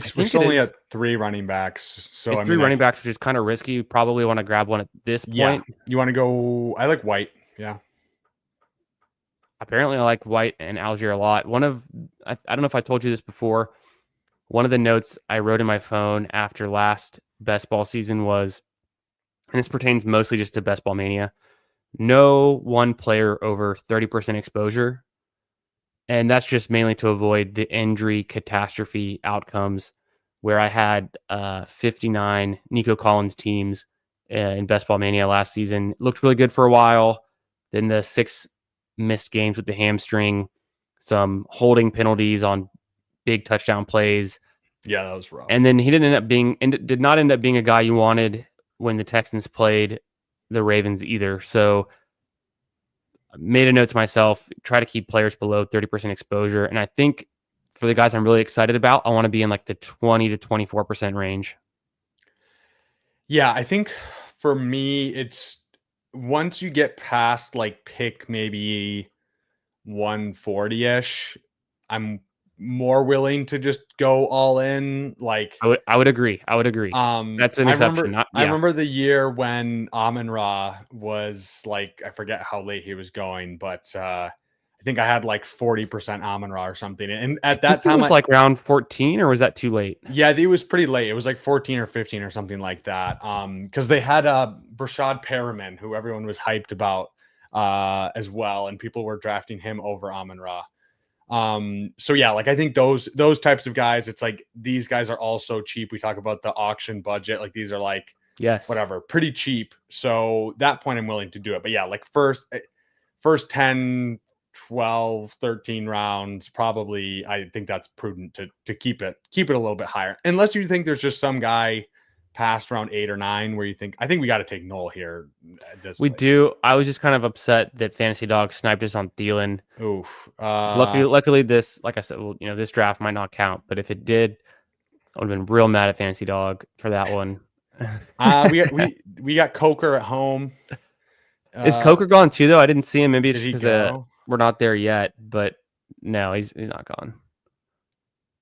still only at 3 running backs. So it's 3 running backs, which is kind of risky. You probably want to grab one at this point. Yeah, you want to go. I like White. Yeah. Apparently, I like White and Algier a lot. I don't know if I told you this before. One of the notes I wrote in my phone after last best ball season was, and this pertains mostly just to Best Ball Mania, no one player over 30% exposure. And that's just mainly to avoid the injury catastrophe outcomes where I had 59 Nico Collins teams in Best Ball Mania last season. It looked really good for a while. Then the 6 missed games with the hamstring, some holding penalties on big touchdown plays. Yeah, that was rough. And then he did not end up being a guy you wanted when the Texans played the Ravens either. So made a note to myself, try to keep players below 30% exposure. And I think for the guys I'm really excited about, I want to be in like the 20 to 24% range. Yeah, I think for me, it's once you get past like pick maybe 140-ish, I'm more willing to just go all in. Like I would agree. That's an exception. I remember the year when Amon-Ra was like, I forget how late he was going, but I think I had like 40% Amon-Ra or something. And at that time, it was like round 14, or was that too late? Yeah, it was pretty late. It was like 14 or 15 or something like that. Because they had Brashad Perriman, who everyone was hyped about as well, and people were drafting him over Amon-Ra. So yeah, like I think those types of guys, it's like these guys are all so cheap. We talk about the auction budget, like these are like whatever, pretty cheap. So that point I'm willing to do it. But yeah, like first 10, 12, 13 rounds, probably I think that's prudent to keep it a little bit higher. Unless you think there's just some guy past round 8 or 9 where you think, I think we got to take Noel here. We do. I was just kind of upset that Fantasy Dog sniped us on Thielen. Oof. Luckily this, like I said, well, this draft might not count, but if it did, I would have been real mad at Fantasy Dog for that one. We got Coker at home. Is Coker gone too, though? I didn't see him. Maybe it's because we're not there yet, but no, he's not gone.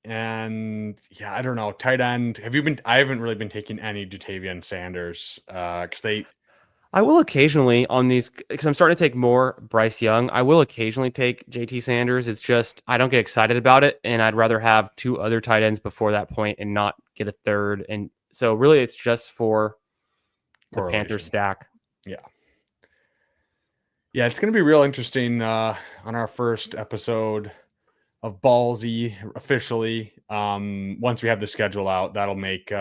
And yeah, I don't know. Tight end. I haven't really been taking any Jatavian Sanders because I will occasionally on these, because I'm starting to take more Bryce Young. I will occasionally take JT Sanders. It's just I don't get excited about it, and I'd rather have 2 other tight ends before that point and not get a third. And so really, it's just for the Panthers stack. Yeah. Yeah, it's going to be real interesting on our first episode of Ballsy officially. Once we have the schedule out, that'll make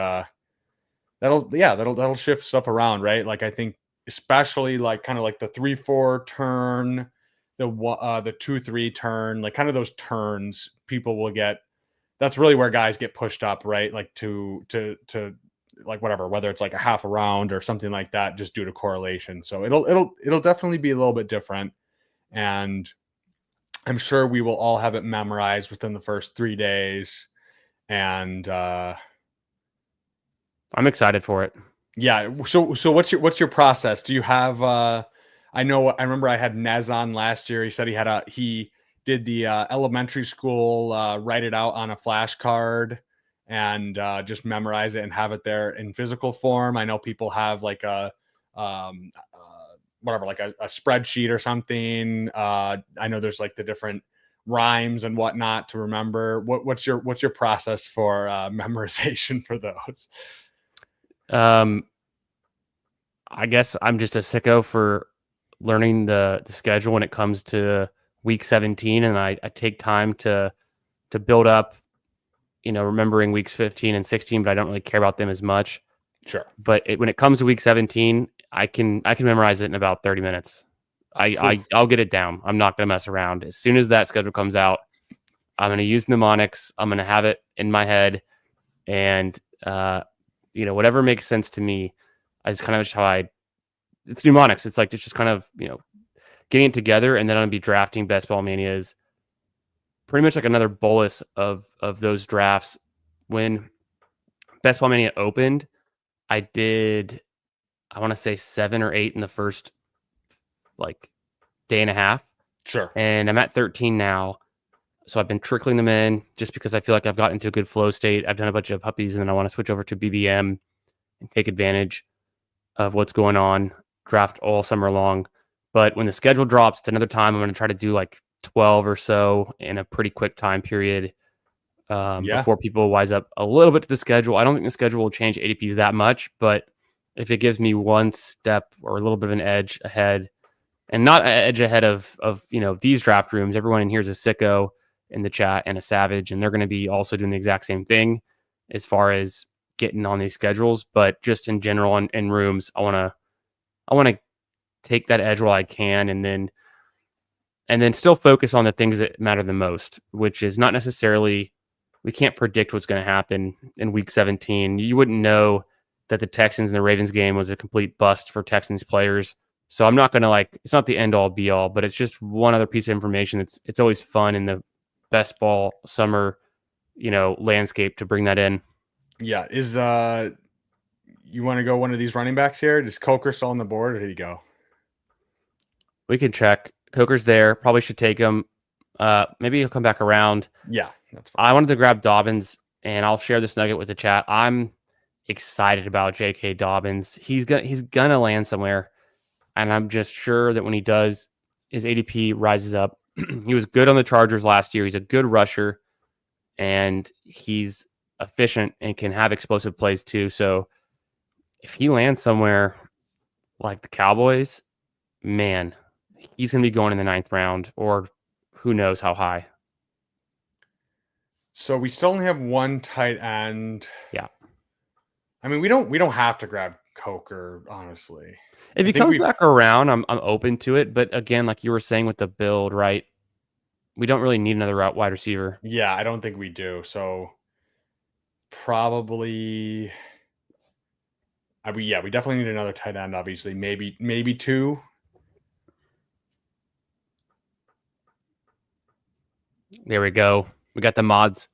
that'll shift stuff around, right? Like I think especially like kind of like the 3-4 turn, the 2-3 turn, like kind of those turns people will get. That's really where guys get pushed up, right? Like to like whatever, whether it's like a half a round or something like that, just due to correlation. So it'll definitely be a little bit different, and I'm sure we will all have it memorized within the first 3 days. And I'm excited for it. Yeah. So what's your process? Do you have I remember I had Nez on last year. He said he did the elementary school write it out on a flashcard and just memorize it and have it there in physical form. I know people have like a whatever, like a spreadsheet or something. I know there's like the different rhymes and whatnot to remember. What's your process for memorization for those? I guess I'm just a sicko for learning the schedule when it comes to week 17, and I take time to build up, remembering weeks 15 and 16, but I don't really care about them as much. Sure. But when it comes to week 17, I can memorize it in about 30 minutes. I'll get it down. I'm not going to mess around. As soon as that schedule comes out, I'm going to use mnemonics. I'm going to have it in my head, and whatever makes sense to me is kind of just how it's mnemonics. It's like it's just kind of getting it together, and then I'm going to be drafting Best Ball Manias. Pretty much like another bolus of those drafts. When Best Ball Mania opened, I did, I want to say 7 or 8 in the first like day and a half. Sure. And I'm at 13 now. So I've been trickling them in just because I feel like I've gotten into a good flow state. I've done a bunch of puppies, and then I want to switch over to BBM and take advantage of what's going on, draft all summer long. But when the schedule drops to another time, I'm going to try to do like 12 or so in a pretty quick time period before people wise up a little bit to the schedule. I don't think the schedule will change ADPs that much, but if it gives me one step or a little bit of an edge ahead, and not an edge ahead of these draft rooms, everyone in here is a sicko in the chat and a savage, and they're going to be also doing the exact same thing as far as getting on these schedules. But just in general, in rooms, I want to take that edge while I can, and then still focus on the things that matter the most, which is not necessarily, we can't predict what's going to happen in week 17. You wouldn't know that the Texans and the Ravens game was a complete bust for Texans players. So I'm not going to it's not the end all be all, but it's just one other piece of information. It's always fun in the best ball summer, landscape to bring that in. Yeah. Is you want to go one of these running backs here? Is Coker still on the board, or did he go? We can check. Coker's there. Probably should take him. Maybe he'll come back around. Yeah, that's fine. I wanted to grab Dobbins, and I'll share this nugget with the chat. I'm excited about J.K. Dobbins. He's gonna land somewhere, and I'm just sure that when he does, his ADP rises up. He was good on the Chargers last year. He's a good rusher, and he's efficient and can have explosive plays too. So if he lands somewhere like the Cowboys, man, he's going to be going in the 9th round, or who knows how high. So we still only have one tight end. Yeah. I mean, we don't have to grab Coker, honestly. If he comes back around, I'm open to it. But again, like you were saying with the build, right? We don't really need another wide receiver. Yeah, I don't think we do. So probably, we definitely need another tight end. Obviously, maybe 2. There we go. We got the mods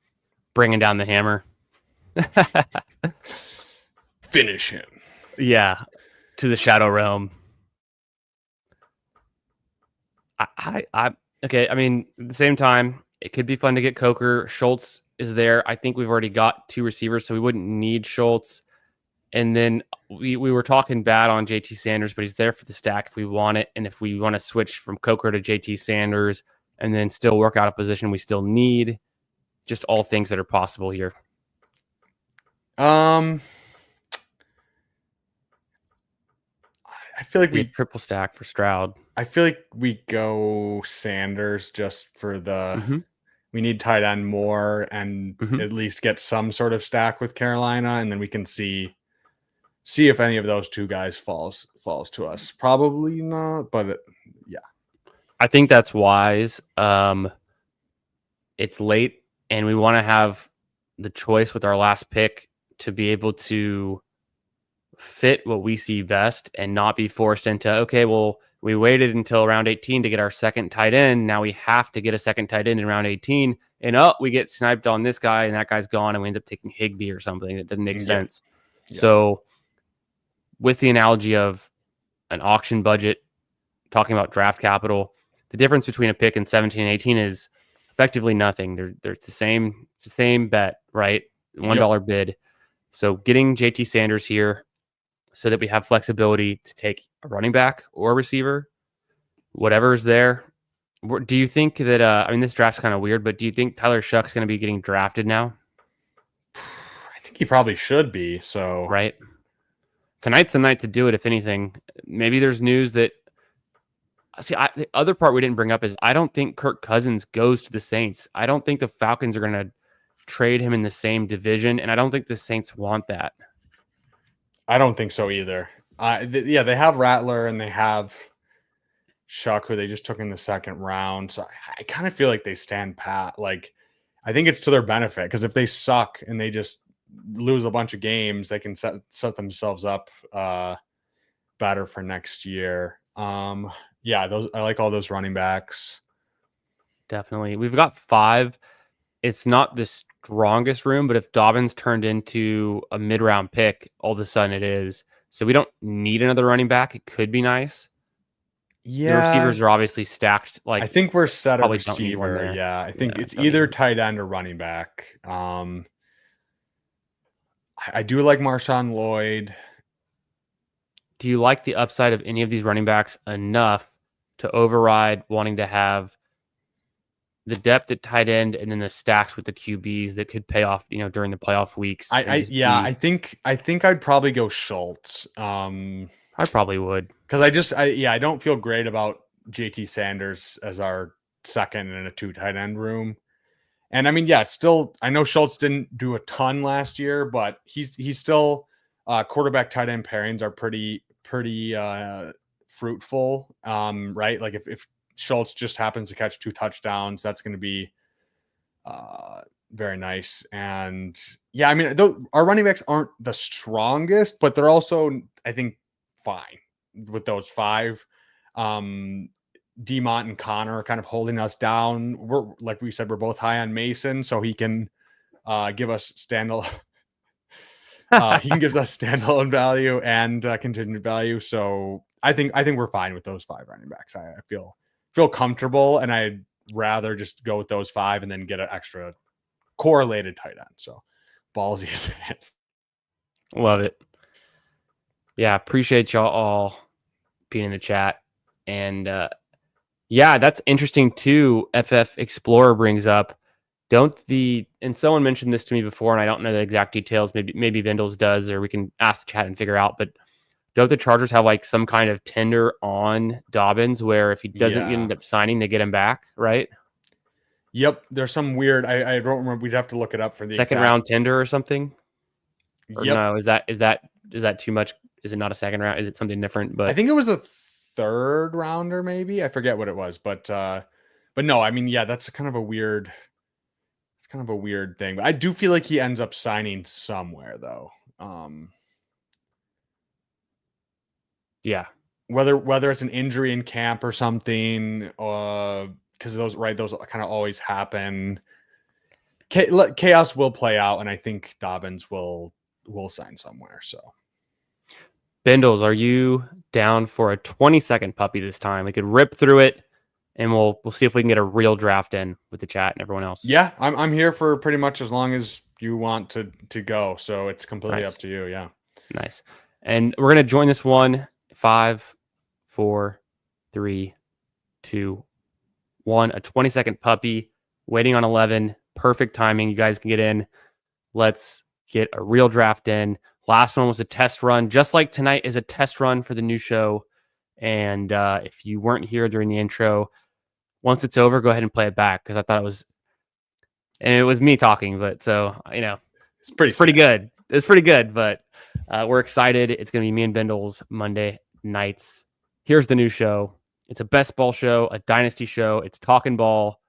bringing down the hammer. Finish him. Yeah, to the Shadow Realm. Okay. I mean, at the same time, it could be fun to get Coker. Schultz is there. I think we've already got 2 receivers, so we wouldn't need Schultz. And then we were talking bad on JT Sanders, but he's there for the stack if we want it. And if we want to switch from Coker to JT Sanders and then still work out a position we still need, just all things that are possible here. I feel like we triple stack for Stroud. I feel like we go Sanders just for the we need tight end more and at least get some sort of stack with Carolina, and then we can see if any of those 2 guys falls to us. Probably not, but yeah. I think that's wise. It's late, and we want to have the choice with our last pick to be able to fit what we see best and not be forced into, okay, well, we waited until round 18 to get our second tight end. Now we have to get a second tight end in round 18. And we get sniped on this guy, and that guy's gone, and we end up taking Higbee or something. That doesn't make sense. Yeah. So with the analogy of an auction budget, talking about draft capital, the difference between a pick in 17 and 18 is effectively nothing. They're the same bet, right? $1 bid. So getting JT Sanders here so that we have flexibility to take a running back or a receiver, whatever is there. Do you think that, I mean, this draft's kind of weird, but do you think Tyler Shuck's going to be getting drafted now? I think he probably should be. So, right. Tonight's the night to do it, if anything. Maybe there's news that, the other part we didn't bring up is I don't think Kirk Cousins goes to the Saints. I don't think the Falcons are going to trade him in the same division, and I don't think the Saints want that. I don't think so either. They have Rattler and they have Shuck, who they just took in the 2nd round. So I kind of feel like they stand pat. Like, I think it's to their benefit because if they suck and they just lose a bunch of games, they can set themselves up better for next year. Yeah, I like all those running backs. Definitely. We've got 5. It's not the strongest room, but if Dobbins turned into a mid-round pick, all of a sudden it is. So we don't need another running back. It could be nice. The Yeah, receivers are obviously stacked. I think we're set at probably don't need one receiver. there. Yeah, I think Yeah, it's don't need either one. tight end or running back. I do like Marshawn Lloyd. Do you like the upside of any of these running backs enough to override wanting to have the depth at tight end and then the stacks with the QBs that could pay off, during the playoff weeks? I think I'd probably go Schultz. I probably would. Because I don't feel great about JT Sanders as our second in a 2 tight end room. And I mean, yeah, it's still, I know Schultz didn't do a ton last year, but he's still quarterback tight end pairings are pretty fruitful. Right. Like if Schultz just happens to catch 2 touchdowns, that's going to be very nice. And yeah, I mean, our running backs aren't the strongest, but they're also, I think, fine with those 5. Demont and Connor are kind of holding us down. We're, like we said, we're both high on Mason, so he can give us standalone. He can give us standalone value and contingent value. So I think we're fine with those 5 running backs. I feel comfortable, and I'd rather just go with those 5 and then get an extra correlated tight end. So ballsy as it. Love it. Yeah, appreciate y'all all being in the chat. And yeah, that's interesting too. FF Explorer brings up, and someone mentioned this to me before, and I don't know the exact details. Maybe Bindles does, or we can ask the chat and figure out. But don't the Chargers have like some kind of tender on Dobbins where if he doesn't end up signing, they get him back, right? Yep, there's some weird. I don't remember. We'd have to look it up for the second round tender or something. Or yep. no, is that too much? Is it not a second round? Is it something different? But I think it was a 3rd rounder, maybe. I forget what it was, but no. I mean, yeah, that's kind of a weird. It's kind of a weird thing. But I do feel like he ends up signing somewhere, though. Yeah, whether it's an injury in camp or something, because those kind of always happen. Chaos will play out, and I think Dobbins will sign somewhere. So, Bindles, are you down for a 20-second puppy this time? We could rip through it, and we'll see if we can get a real draft in with the chat and everyone else. Yeah, I'm here for pretty much as long as you want to go. So it's completely up to you. Yeah, nice. And we're gonna join this one. 5, 4, 3, 2, 1. A 20-second puppy waiting on 11. Perfect timing. You guys can get in. Let's get a real draft in. Last one was a test run, just like tonight is a test run for the new show. And if you weren't here during the intro, once it's over, go ahead and play it back because I thought it was me talking, but so it's pretty good. It's pretty good, but we're excited. It's going to be me and Bindles Monday nights. Here's the new show. It's a best ball show, a dynasty show. It's talking ball,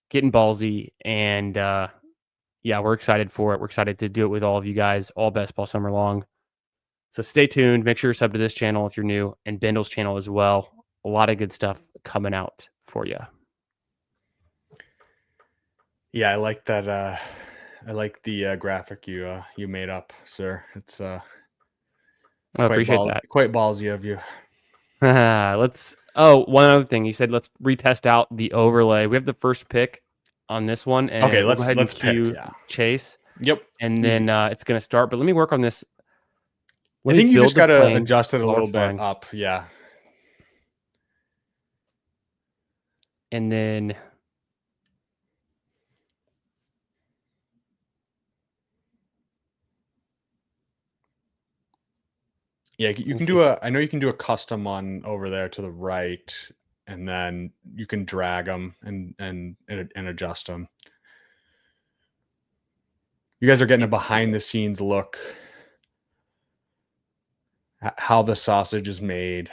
getting ballsy, and yeah, we're excited for it. We're excited to do it with all of you guys, all best ball summer long. So stay tuned. Make sure you're sub to this channel if you're new, and Bindles channel as well. A lot of good stuff coming out for you. Yeah, I like that. I like the graphic you made up, sir. It's I appreciate that. Quite ballsy of you. One other thing. You said let's retest out the overlay. We have the first pick on this one. And okay, let's go ahead and cue Chase. Yep. And then it's going to start. But let me work on this. I think you just got to adjust it a little bit up. Yeah. And then yeah, you can I know you can do a custom one over there to the right, and then you can drag them and adjust them. You guys are getting a behind the scenes look at how the sausage is made.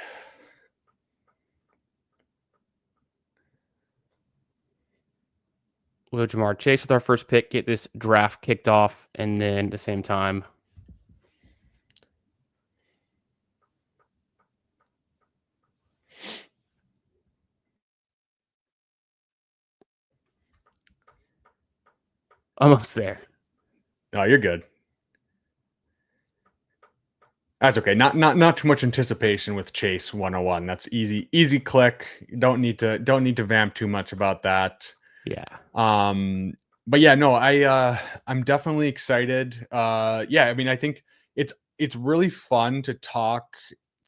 we'll Jamar Chase with our first pick, get this draft kicked off, and then at the same time, almost there. Oh, you're good. That's okay. Not too much anticipation with Chase 101. That's easy click. Don't need to vamp too much about that. Yeah. But yeah, no, I'm definitely excited. Yeah, I mean, I think it's really fun to talk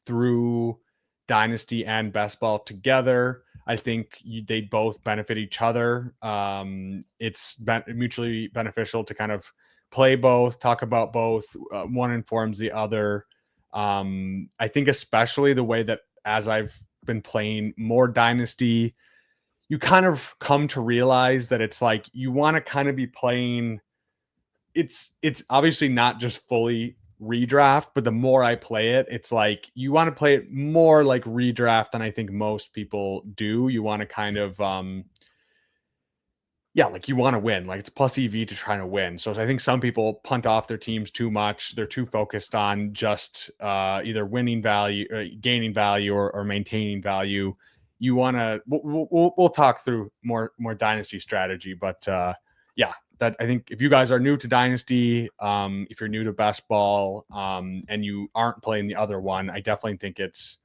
through Dynasty and Best Ball together. I think they both benefit each other. It's mutually beneficial to kind of play both, talk about both. One informs the other. I think especially the way that as I've been playing more Dynasty, you kind of come to realize that it's like you want to kind of be playing. It's obviously not just fully redraft, but the more I play it, it's like you want to play it more like redraft than I think most people do. You want to kind of yeah, like you want to win. Like it's plus EV to try to win. So I think some people punt off their teams too much. They're too focused on just either winning value, gaining value, or maintaining value. You want to. We'll talk through more dynasty strategy, but yeah, that I think if you guys are new to dynasty, if you're new to best ball, and you aren't playing the other one, I definitely think it's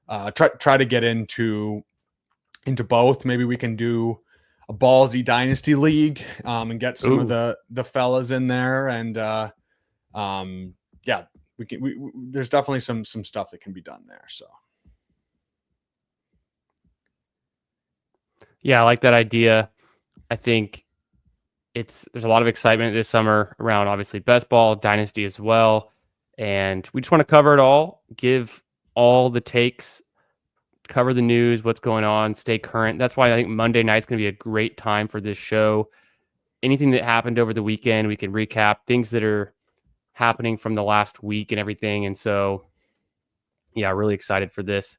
try to get into both. Maybe we can do a ballsy dynasty league and get some of the fellas in there, and yeah, we can. There's definitely some stuff that can be done there. So Yeah, I like that idea. I think there's a lot of excitement this summer around obviously best ball, dynasty as well. And we just want to cover it all, give all the takes, cover the news, what's going on, stay current. That's why I think Monday night's going to be a great time for this show. Anything that happened over the weekend, we can recap things that are happening from the last week and everything. And so, yeah, really excited for this.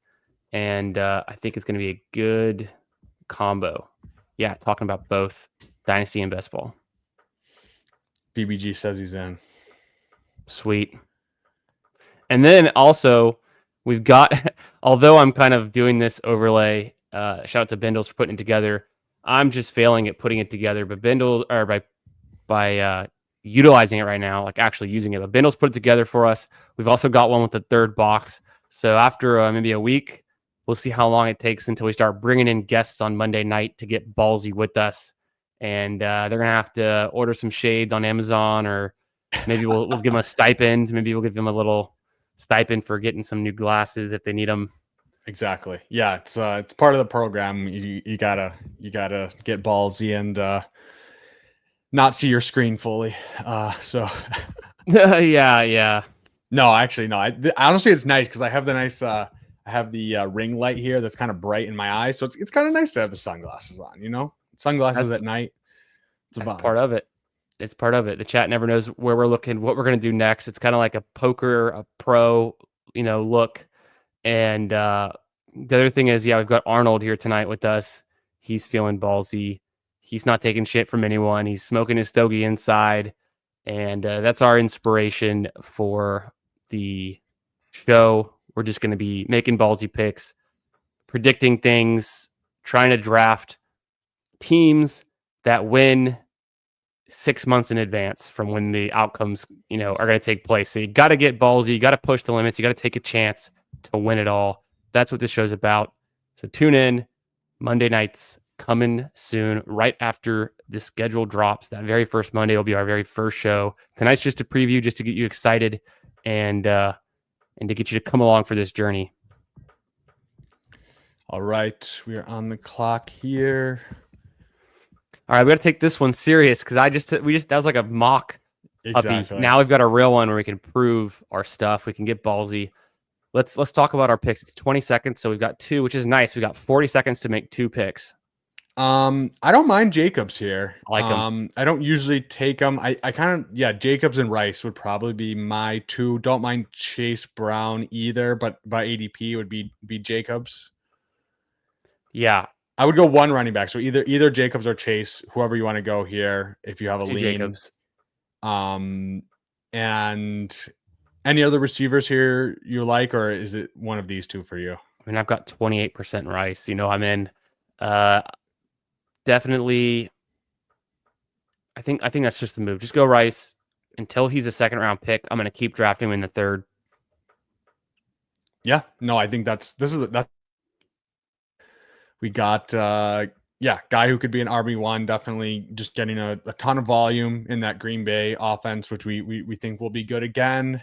And I think it's going to be a good combo. Yeah, talking about both dynasty and best ball. BBG says he's in. Sweet. And then also, we've got, although I'm kind of doing this overlay, shout out to Bindles for putting it together. I'm just failing at putting it together, but Bindles, or by utilizing it right now, like actually using it. But Bindles put it together for us. We've also got one with the third box. So after maybe a week, we'll see how long it takes until we start bringing in guests on Monday night to get ballsy with us. And they're going to have to order some shades on Amazon, or maybe we'll give them a stipend. Maybe we'll give them a little stipend for getting some new glasses if they need them. Exactly. Yeah, it's part of the program. You gotta get ballsy and not see your screen fully. So yeah. No, actually, no. Honestly, it's nice because I have the nice. I have the ring light here that's kind of bright in my eyes, so it's kind of nice to have the sunglasses on. You know, sunglasses at night. That's part of it. It's part of it. The chat never knows where we're looking, what we're going to do next. It's kind of like a poker, a pro, look. And the other thing is, yeah, we've got Arnold here tonight with us. He's feeling ballsy. He's not taking shit from anyone. He's smoking his stogie inside. And that's our inspiration for the show. We're just going to be making ballsy picks, predicting things, trying to draft teams that win 6 months in advance from when the outcomes, are going to take place. So you got to get ballsy. You got to push the limits. You got to take a chance to win it all. That's what this show's about. So tune in. Monday nights coming soon, right after the schedule drops. That very first Monday will be our very first show. Tonight's just a preview, just to get you excited and to get you to come along for this journey. All right, we are on the clock here. All right, we got to take this one serious because that was like a mock Exactly. puppy. Now we've got a real one where we can prove our stuff. We can get ballsy. Let's talk about our picks. It's 20 seconds, so we've got two, which is nice. We got 40 seconds to make two picks. I don't mind Jacobs here. I like him. I don't usually take them. I kind of Jacobs and Rice would probably be my two. Don't mind Chase Brown either, but by ADP would be Jacobs. Yeah, I would go one running back. So either Jacobs or Chase, whoever you want to go here. If you have a Let's do lean, Jacobs. And any other receivers here you like, or is it one of these two for you? I mean, I've got 28% Rice. I'm in. Definitely. I think that's just the move. Just go Rice until he's a second round pick. I'm going to keep drafting him in the third. Yeah, no, I think that we got guy who could be an RB1, definitely just getting a ton of volume in that Green Bay offense, which we think will be good again.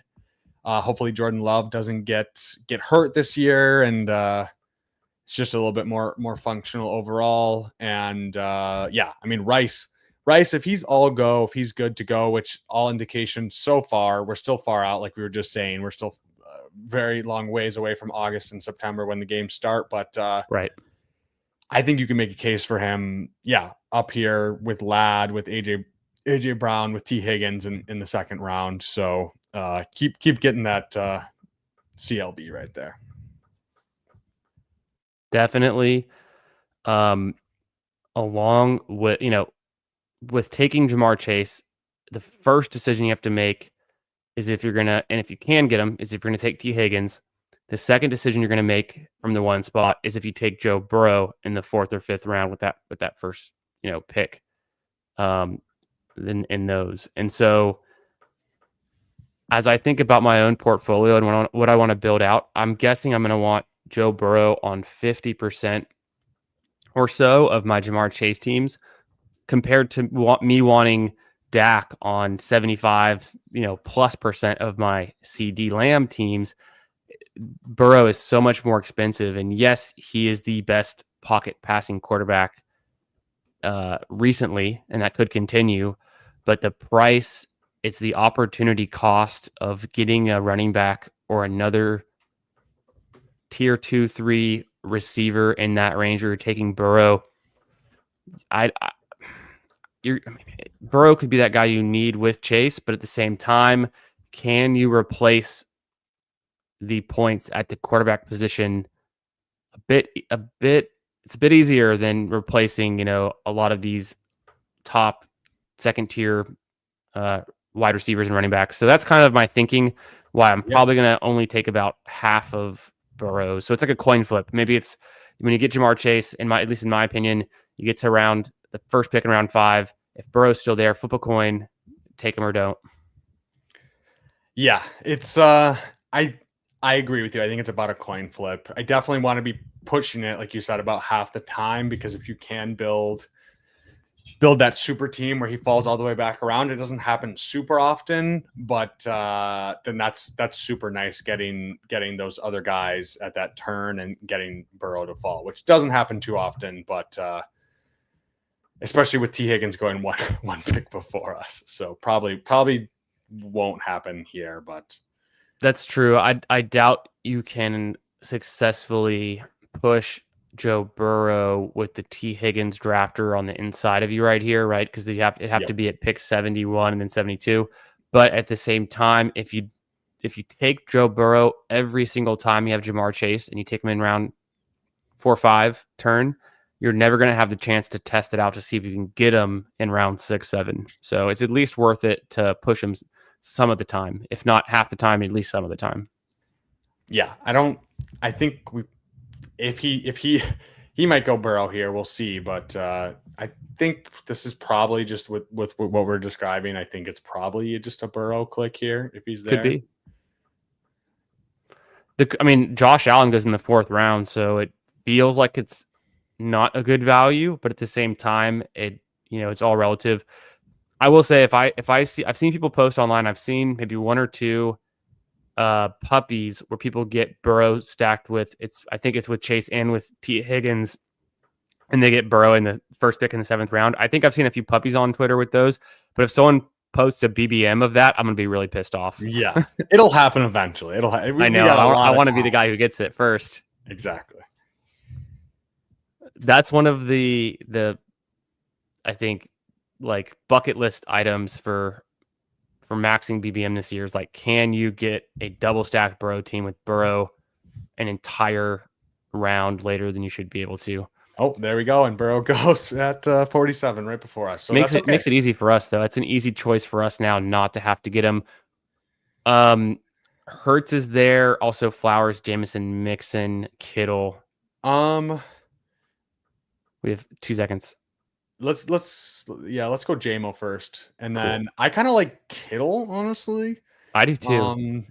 Hopefully Jordan Love doesn't get hurt this year, and it's just a little bit more functional overall. And I mean Rice, if he's all go, if he's good to go, which all indications so far, we're still far out. Like we were just saying, we're still very long ways away from August and September when the games start. But right, I think you can make a case for him. Yeah, up here with Ladd, with AJ Brown, with T Higgins in the second round. So keep getting that CLB right there. Definitely. Along with with taking Jamar Chase, the first decision you have to make is if you're gonna, and if you can get him, is if you're gonna take T Higgins. The second decision you're gonna make from the one spot is if you take Joe Burrow in the 4th or 5th round with that first pick. In those, and so as I think about my own portfolio and what I want to build out, I'm guessing I'm going to want Joe Burrow on 50% or so of my Jamar Chase teams, compared to me wanting Dak on 75, plus % of my CD Lamb teams. Burrow is so much more expensive, and yes, he is the best pocket passing quarterback recently, and that could continue. But the price, it's the opportunity cost of getting a running back or another tier 2, 3 receiver in that range. Or you're taking Burrow. Burrow could be that guy you need with Chase, but at the same time, can you replace the points at the quarterback position a bit? It's a bit easier than replacing, a lot of these top second tier wide receivers and running backs. So that's kind of my thinking why I'm probably going to only take about half of Burrow. So it's like a coin flip. Maybe it's when you get Jamar Chase, at least in my opinion, you get to around the first pick in round 5. If Burrow's still there, flip a coin, take him or don't. Yeah, it's I agree with you. I think it's about a coin flip. I definitely want to be pushing it, like you said, about half the time, because if you can build that super team where he falls all the way back around, it doesn't happen super often, but then that's super nice getting those other guys at that turn and getting Burrow to fall, which doesn't happen too often, but especially with T Higgins going one pick before us. So probably won't happen here, but that's true. I doubt you can successfully push Joe Burrow with the T Higgins drafter on the inside of you right here, right? Because it'd have to be at pick 71 and then 72. But at the same time, if you take Joe Burrow every single time you have Jamar Chase and you take him in round 4 or 5 turn, you're never going to have the chance to test it out to see if you can get him in round 6, 7. So it's at least worth it to push him some of the time, if not half the time, at least some of the time. Yeah, I think if he might go Burrow here, we'll see. But I think this is probably just with what we're describing. I think it's probably just a Burrow click here if he's there. Could be. Josh Allen goes in the 4th round, so it feels like it's not a good value, but at the same time, it's all relative. I will say I've seen people post online, I've seen maybe 1 or 2 puppies where people get Burrow stacked with I think it's with Chase and with T Higgins, and they get Burrow in the first pick in the 7th round. I think I've seen a few puppies on Twitter with those, but if someone posts a BBM of that, I'm gonna be really pissed off. Yeah, it'll happen eventually. I know. I want to be the guy who gets it first. Exactly. That's one of the I think, like, bucket list items for maxing BBM this year is, like, can you get a double stacked Burrow team with Burrow an entire round later than you should be able to? Oh, there we go. And Burrow goes at 47 right before us. So that's okay. Makes it easy for us though. It's an easy choice for us now not to have to get him. Hurts is there. Also Flowers, Jameson, Mixon, Kittle. We have 2 seconds. Let's go JMO first, and Cool. then I kind of like Kittle, honestly. I do too.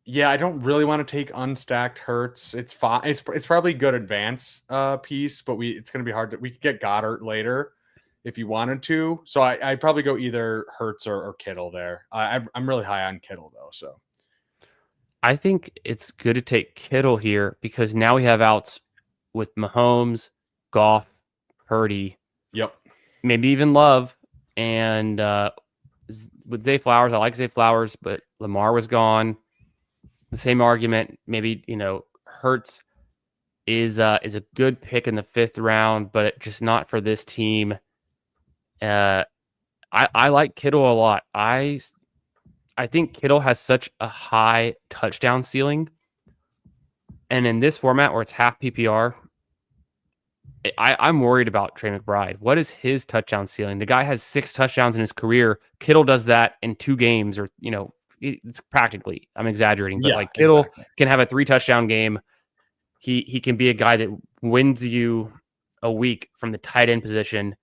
Yeah, I don't really want to take unstacked Hurts. It's fine. It's probably a good advance piece, but it's going to be hard to. We could get Goddard later if you wanted to. So I'd probably go either Hurts or Kittle there. I'm really high on Kittle though. So I think it's good to take Kittle here because now we have outs with Mahomes, Goff, Purdy, yep. maybe even Love, and with Zay Flowers. I like Zay Flowers, but Lamar was gone. The same argument. Maybe Hurts is a good pick in the 5th round, but just not for this team. I like Kittle a lot. I think Kittle has such a high touchdown ceiling. And in this format where it's half PPR, I'm worried about Trey McBride. What is his touchdown ceiling? The guy has 6 touchdowns in his career. Kittle does that in 2 games, or it's practically. I'm exaggerating, but Kittle can have a 3 touchdown game. He can be a guy that wins you a week from the tight end position.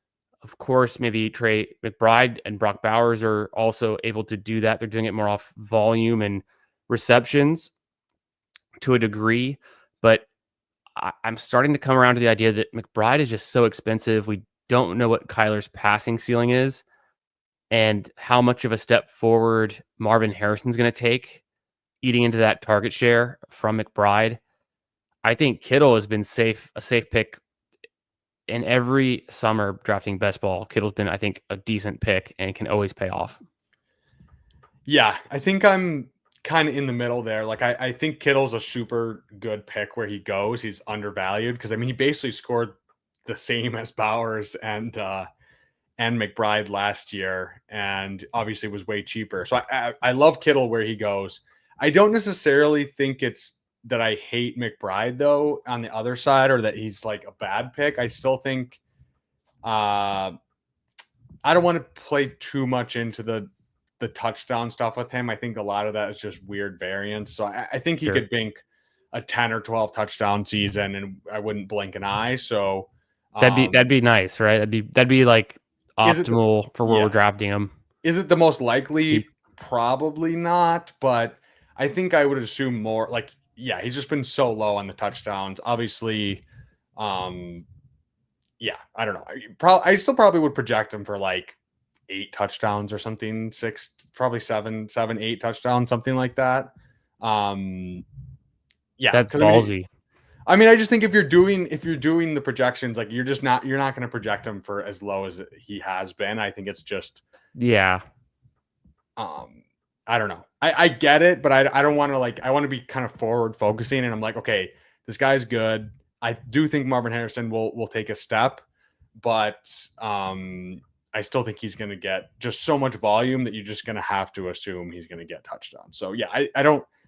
Of course, maybe Trey McBride and Brock Bowers are also able to do that. They're doing it more off volume and receptions to a degree, but I'm starting to come around to the idea that McBride is just so expensive. We don't know what Kyler's passing ceiling is and how much of a step forward Marvin Harrison's going to take eating into that target share from McBride. I think Kittle has been a safe pick in every summer drafting best ball. Kittle's been, I think, a decent pick and can always pay off. Yeah, I think I'm kind of in the middle there. Like I think Kittle's a super good pick where he goes. He's undervalued because he basically scored the same as Bowers and McBride last year, and obviously was way cheaper. So I love Kittle where he goes. I don't necessarily think it's that I hate McBride though on the other side, or that he's like a bad pick. I still think I don't want to play too much into the touchdown stuff with him. I think a lot of that is just weird variance. So I think he could bank a 10 or 12 touchdown season and I wouldn't blink an eye. So that'd be nice, right? That'd be like optimal for where we're drafting him. Is it the most likely? Probably not, but I think I would assume more he's just been so low on the touchdowns. Obviously, I don't know. I still probably would project him for 8 touchdowns or something, 6, probably 7, 8 touchdowns, something like that. That's ballsy. I just think if you're doing the projections, you're not going to project him for as low as he has been. I think it's just, I don't know. I get it, but I don't want to I want to be kind of forward focusing, and I'm like, okay, this guy's good. I do think Marvin Harrison will take a step, but I still think he's going to get just so much volume that you're just going to have to assume he's going to get touchdowns. So yeah,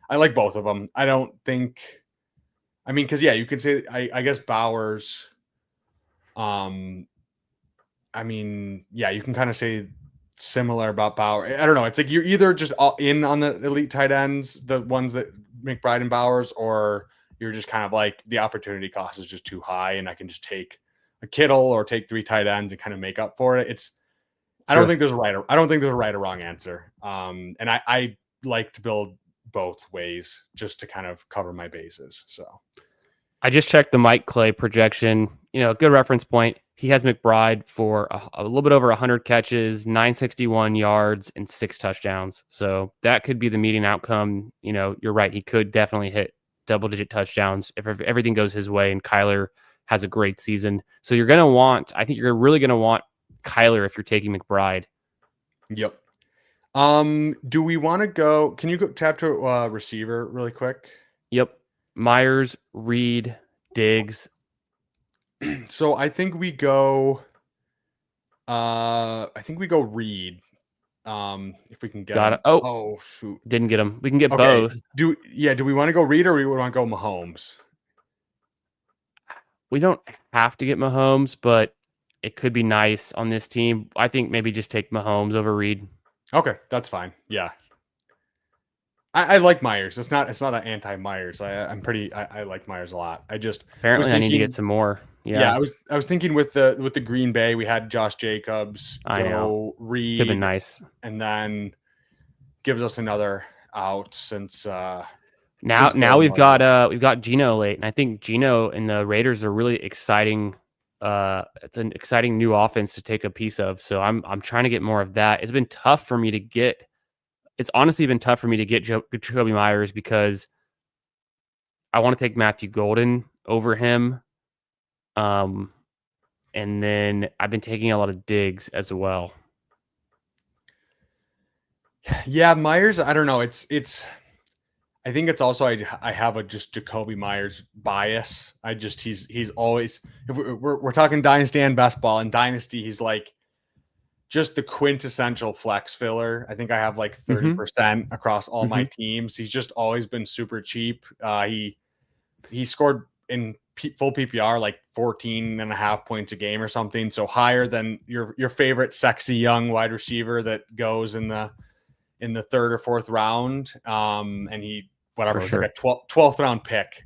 I like both of them. I don't think, because you could say, I guess Bowers, you can kind of say similar about Bauer. I don't know. It's you're either just all in on the elite tight ends, the ones that McBride and Bowers, or you're just kind of the opportunity cost is just too high and I can just take a Kittle or take 3 tight ends and kind of make up for it. I don't think there's a right or wrong answer. And I like to build both ways just to kind of cover my bases. So I just checked the Mike Clay projection, a good reference point. He has McBride for a little bit over 100 catches, 961 yards, and 6 touchdowns. So that could be the median outcome. You're right. He could definitely hit double-digit touchdowns if everything goes his way and Kyler has a great season. So I think you're really going to want Kyler if you're taking McBride. Yep. Do we want to go? Can you go tap to receiver really quick? Yep. Myers, Reed, Diggs. So I think we go. Reed. If we can get. Got it. Oh shoot! Didn't get him. We can get both. Do we want to go Reed or we want to go Mahomes? we don't have to get Mahomes, but it could be nice on this team. I think maybe just take Mahomes over Reed. Okay, that's fine. Yeah. I like Myers. It's not an anti Myers. I like Myers a lot. I was Apparently, I need to get thinking, some more. yeah, Yeah, I was thinking with the Green Bay, we had Josh Jacobs I know. go Could have been Reed, nice. and then gives us another out since Now Caleb we've got Geno late, and I think Geno and the Raiders are really exciting. It's an exciting new offense to take a piece of. So I'm trying to get more of that. It's been tough for me to get. It's honestly been tough for me to get Jacoby Myers because I want to take Matthew Golden over him. And then I've been taking a lot of Diggs as well. Yeah, Myers. I don't know. I think it's also I have a just Jacoby Myers bias. He's always, if we're talking dynasty and best ball. In dynasty, he's like just the quintessential flex filler. I think I have like 30% across all my teams. He's just always been super cheap. He scored in full PPR like 14 and a half points a game or something, so higher than your favorite sexy young wide receiver that goes in the third or fourth round. And he whatever was like a 12th round pick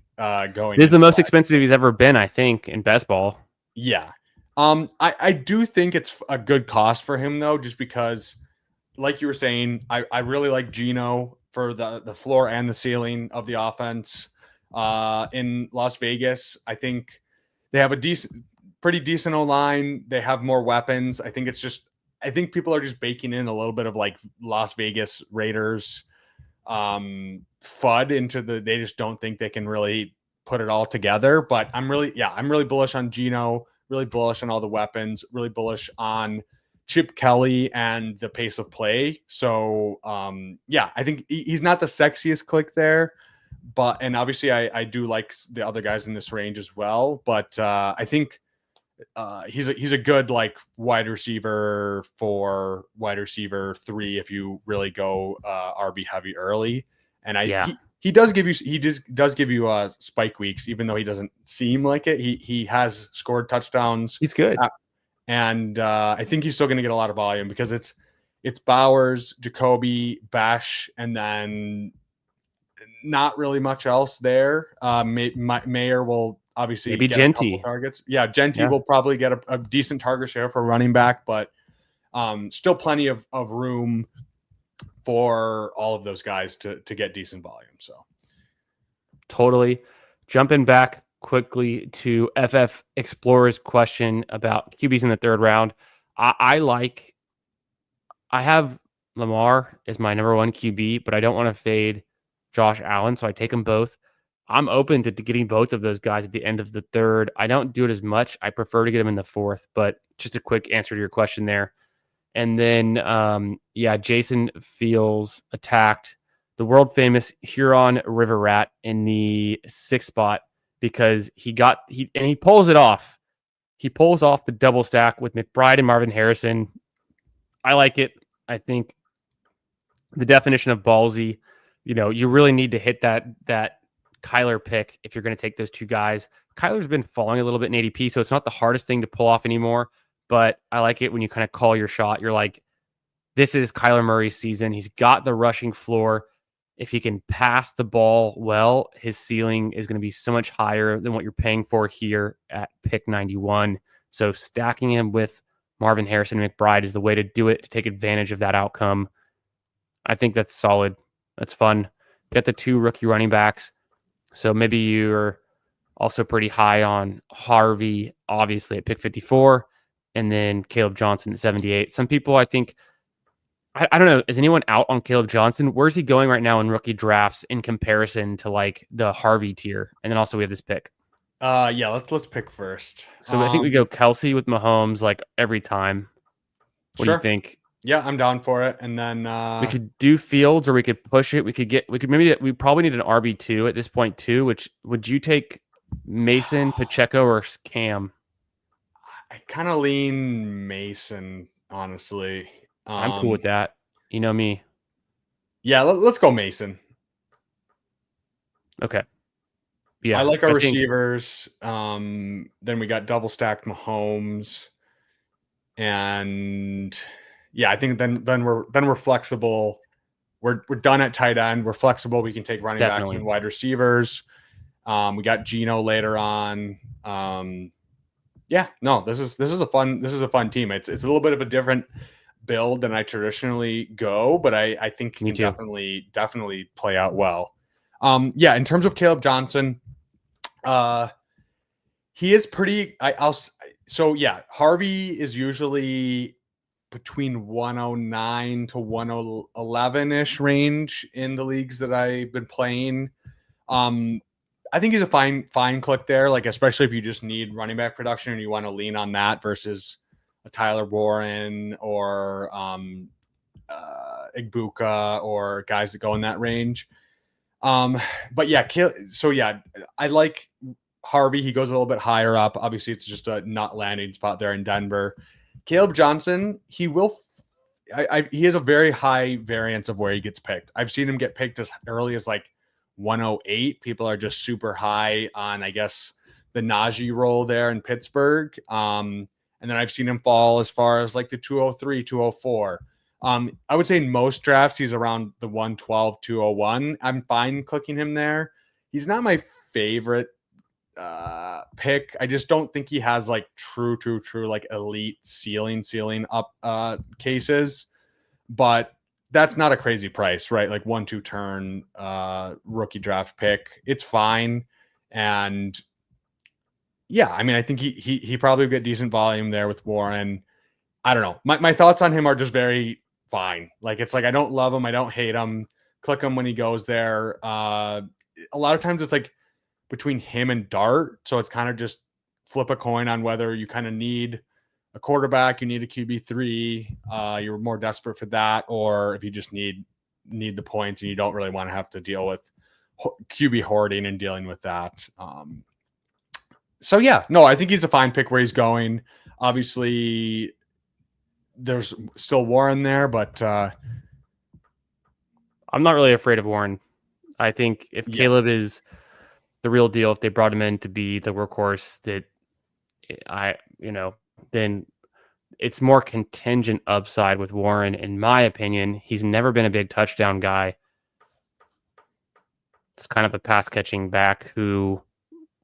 going. This is the most expensive he's ever been, I think, in best ball. Yeah. I do think it's a good cost for him though, just because, like you were saying, I really like Geno for the floor and the ceiling of the offense. In Las Vegas, I think they have a pretty decent O-line. They have more weapons. I think people are just baking in a little bit of like Las Vegas Raiders FUD into they just don't think they can really put it all together. But I'm really bullish on Geno, really bullish on all the weapons, really bullish on Chip Kelly and the pace of play. So I think he's not the sexiest click there, and obviously I do like the other guys in this range as well. But I think he's a good like wide receiver 4, wide receiver 3 if you really go RB heavy early. And he does give you spike weeks, even though he doesn't seem like it. He has scored touchdowns. He's good. And I think he's still going to get a lot of volume because it's Bowers, Jacoby, Bash, and then not really much else there. Mayer will obviously maybe get Genty a couple targets. Yeah, Genty will probably get a decent target share for running back, but still plenty of room for all of those guys to get decent volume. So totally. Jumping back quickly to FF Explorer's question about QBs in the third round. I have Lamar as my number 1 QB, but I don't want to fade Josh Allen, so I take them both. I'm open to getting both of those guys at the end of the third. I don't do it as much. I prefer to get them in the fourth, but just a quick answer to your question there. And then, Jason feels attacked. The world famous Huron River Rat in the 6th spot because he pulls it off. He pulls off the double stack with McBride and Marvin Harrison. I like it. I think the definition of ballsy, you really need to hit that Kyler pick if you're going to take those two guys. Kyler's been falling a little bit in ADP, so it's not the hardest thing to pull off anymore, but I like it when you kind of call your shot. You're like, this is Kyler Murray's season. He's got the rushing floor. If he can pass the ball well, his ceiling is going to be so much higher than what you're paying for here at pick 91. So stacking him with Marvin Harrison and McBride is the way to do it, to take advantage of that outcome. I think that's solid. That's fun. Got the 2 rookie running backs. So maybe you're also pretty high on Harvey, obviously, at pick 54, and then Caleb Johnson at 78. Some people, I think, I don't know, is anyone out on Caleb Johnson? Where's he going right now in rookie drafts in comparison to like the Harvey tier? And then also we have this pick. Let's pick first. So I think we go Kelsey with Mahomes like every time. What do you think? Yeah, I'm down for it. And then we could do Fields, or we could push it. We probably need an RB2 at this point too. Which would you take, Mason, Pacheco, or Cam? I kind of lean Mason, honestly. I'm cool with that. You know me. Yeah, let's go Mason. Okay. I like our I think receivers. Then we got double stacked Mahomes, and yeah, I think then we're flexible. We're done at tight end. We're flexible. We can take running backs definitely. and wide receivers. We got Geno later on. Yeah, no, this is a fun team. It's a little bit of a different build than I traditionally go, but I think Me can too. definitely play out well. Yeah, in terms of Caleb Johnson, he is pretty. So yeah, Harvey is usually between 109 to 111 ish range in the leagues that I've been playing. I think he's a fine click there, like especially if you just need running back production and you want to lean on that versus a Tyler Warren or Igbuka or guys that go in that range. But yeah, so yeah, I like Harvey. He goes a little bit higher up. Obviously, it's just a not landing spot there in Denver. Caleb Johnson, he has a very high variance of where he gets picked. I've seen him get picked as early as like 108. People are just super high on, I guess, the Najee role there in Pittsburgh. And then I've seen him fall as far as like the 203, 204. I would say in most drafts, he's around the 112, 201. I'm fine clicking him there. He's not my favorite pick. I just don't think he has like true like elite ceiling up cases, but that's not a crazy price, right? Like 1-2 turn rookie draft pick. It's fine. And yeah, I mean, I think he probably get decent volume there with Warren. I don't know. My thoughts on him are just very fine. Like, it's like, I don't love him. I don't hate him. Click him when he goes there. A lot of times it's like between him and Dart. So it's kind of just flip a coin on whether you kind of need a quarterback, you need a QB3, you're more desperate for that, or if you just need the points and you don't really want to have to deal with QB hoarding and dealing with that. So yeah, no, I think he's a fine pick where he's going. Obviously, there's still Warren there, but I'm not really afraid of Warren. I think if Caleb is the real deal, if they brought him in to be the workhorse, then it's more contingent upside with Warren. In my opinion, he's never been a big touchdown guy. It's kind of a pass catching back who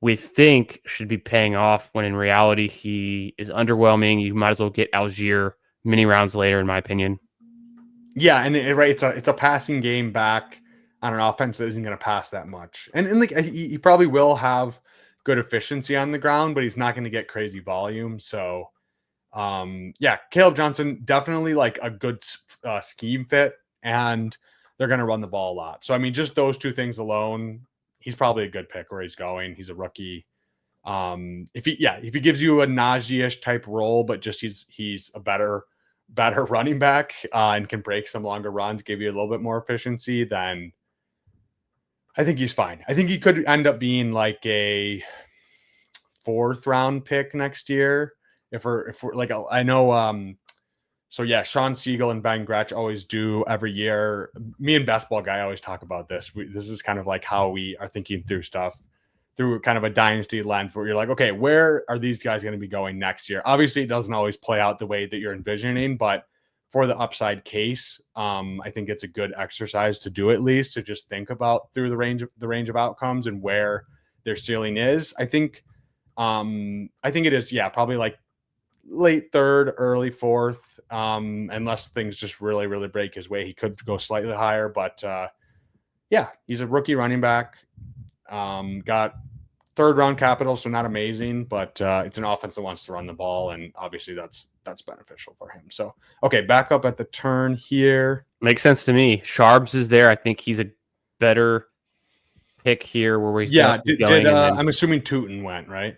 we think should be paying off when in reality he is underwhelming. You might as well get Algier many rounds later, in my opinion. Yeah, and right, it's a passing game back on an offense that isn't going to pass that much, and like he probably will have good efficiency on the ground, but he's not going to get crazy volume. So, yeah, Caleb Johnson definitely like a good scheme fit, and they're going to run the ball a lot. So, I mean, just those two things alone, he's probably a good pick where he's going. He's a rookie. If he gives you a Najee-ish type role, but just he's a better running back and can break some longer runs, give you a little bit more efficiency, then I think he's fine. I think he could end up being like a 4th round pick next year. If we're like, I know, so yeah, Sean Siegel and Ben Gretsch always do every year. Me and Best Ball Guy always talk about this. This is kind of like how we are thinking through stuff through kind of a dynasty lens where you're like, okay, where are these guys going to be going next year? Obviously, it doesn't always play out the way that you're envisioning, but for the upside case, I think it's a good exercise to do at least to just think about through the range of outcomes and where their ceiling is. I think it is, yeah, probably like late 3rd, early 4th, unless things just really, really break his way. He could go slightly higher, but yeah, he's a rookie running back. Got 3rd round capital, so not amazing, but it's an offense that wants to run the ball, and obviously that's beneficial for him. So, okay, back up at the turn here. Makes sense to me. Sharps is there. I think he's a better pick here where we're going. I'm assuming Tootin went, right?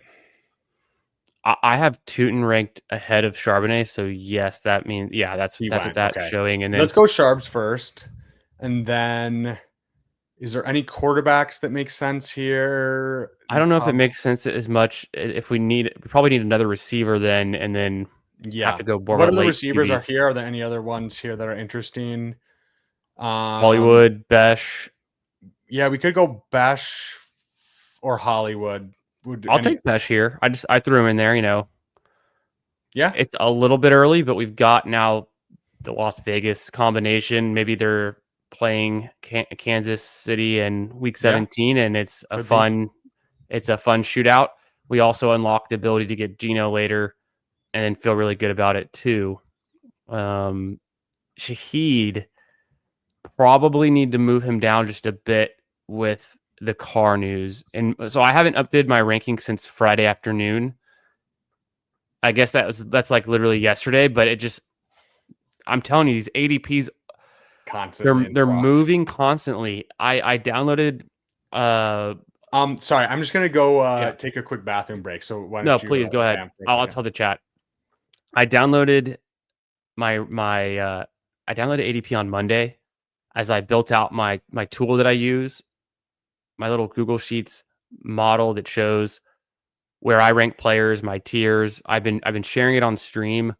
I have Tootin ranked ahead of Charbonnet, so yes, that means that's what that's showing. And then let's go Sharps first, and then is there any quarterbacks that make sense here? I don't know if it makes sense as much. If we probably need another receiver then, and then have to go more. What other receivers are here? Are there any other ones here that are interesting? Hollywood, Besh. Yeah, we could go Besh or Hollywood. I'll take Besh here. I threw him in there. Yeah, It's a little bit early, but we've got now the Las Vegas combination. Maybe they're playing Kansas City in Week 17, and it's a fun shootout. We also unlock the ability to get Geno later, and then feel really good about it too. Shaheed, probably need to move him down just a bit with the Carr news, and so I haven't updated my ranking since Friday afternoon. I guess that's like literally yesterday, but I'm telling you, these ADPs constantly. they're moving constantly. I downloaded sorry, I'm just gonna go take a quick bathroom break. So why don't you please go ahead. I'll tell the chat. I downloaded I downloaded ADP on Monday as I built out my tool that I use, my little Google Sheets model that shows where I rank players, my tiers. I've been sharing it on stream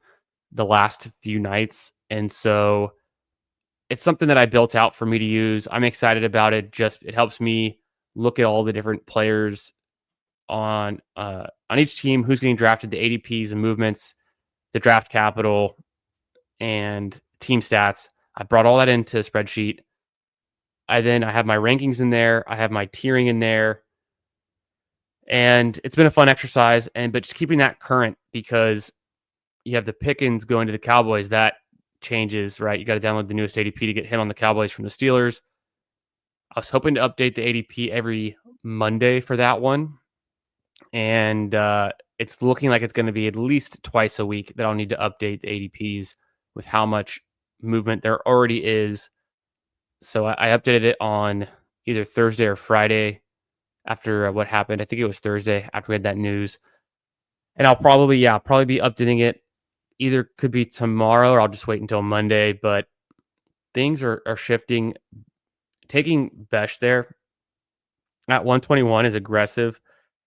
the last few nights, and so it's something that I built out for me to use. I'm excited about it. It helps me look at all the different players on each team, who's getting drafted, the ADPs and movements, the draft capital, and team stats. I brought all that into a spreadsheet. I have my rankings in there. I have my tiering in there. And it's been a fun exercise, but just keeping that current, because you have the Pickens going to the Cowboys. That changes, right? You got to download the newest ADP to get him on the Cowboys from the Steelers. I was hoping to update the ADP every Monday for that one. And it's looking like it's going to be at least twice a week that I'll need to update the ADPs with how much movement there already is. So I updated it on either Thursday or Friday after what happened. I think it was Thursday after we had that news. And I'll probably be updating it. Either could be tomorrow or I'll just wait until Monday. But things are shifting. Taking Besh there at 121 is aggressive.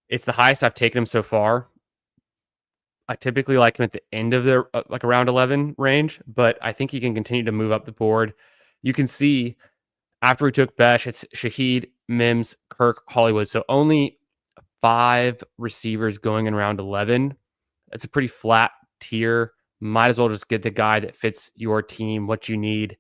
It's the highest I've taken him so far. I typically like him at the end of the like around 11 range, but I think he can continue to move up the board. You can see after we took Besh, it's Shaheed, Mims, Kirk, Hollywood. So only 5 receivers going in round 11. It's a pretty flat tier. Might as well just get the guy that fits your team, what you need.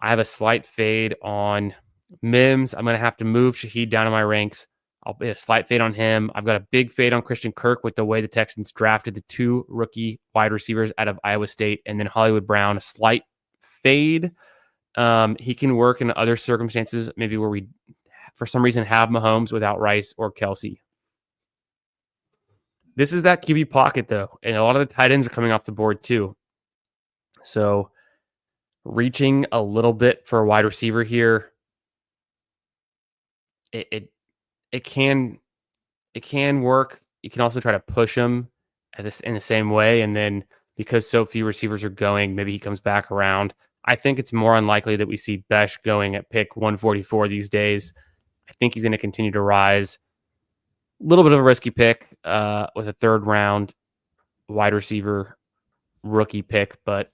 I have a slight fade on Mims. I'm going to have to move Shaheed down in my ranks. I'll be a slight fade on him. I've got a big fade on Christian Kirk with the way the Texans drafted the 2 rookie wide receivers out of Iowa State, and then Hollywood Brown, a slight fade. He can work in other circumstances, maybe where we, for some reason, have Mahomes without Rice or Kelsey. This is that QB pocket, though, and a lot of the tight ends are coming off the board, too. So reaching a little bit for a wide receiver here, it can work. You can also try to push him in the same way, and then because so few receivers are going, maybe he comes back around. I think it's more unlikely that we see Besh going at pick 144 these days. I think he's going to continue to rise. A little bit of a risky pick with a 3rd round wide receiver rookie pick, but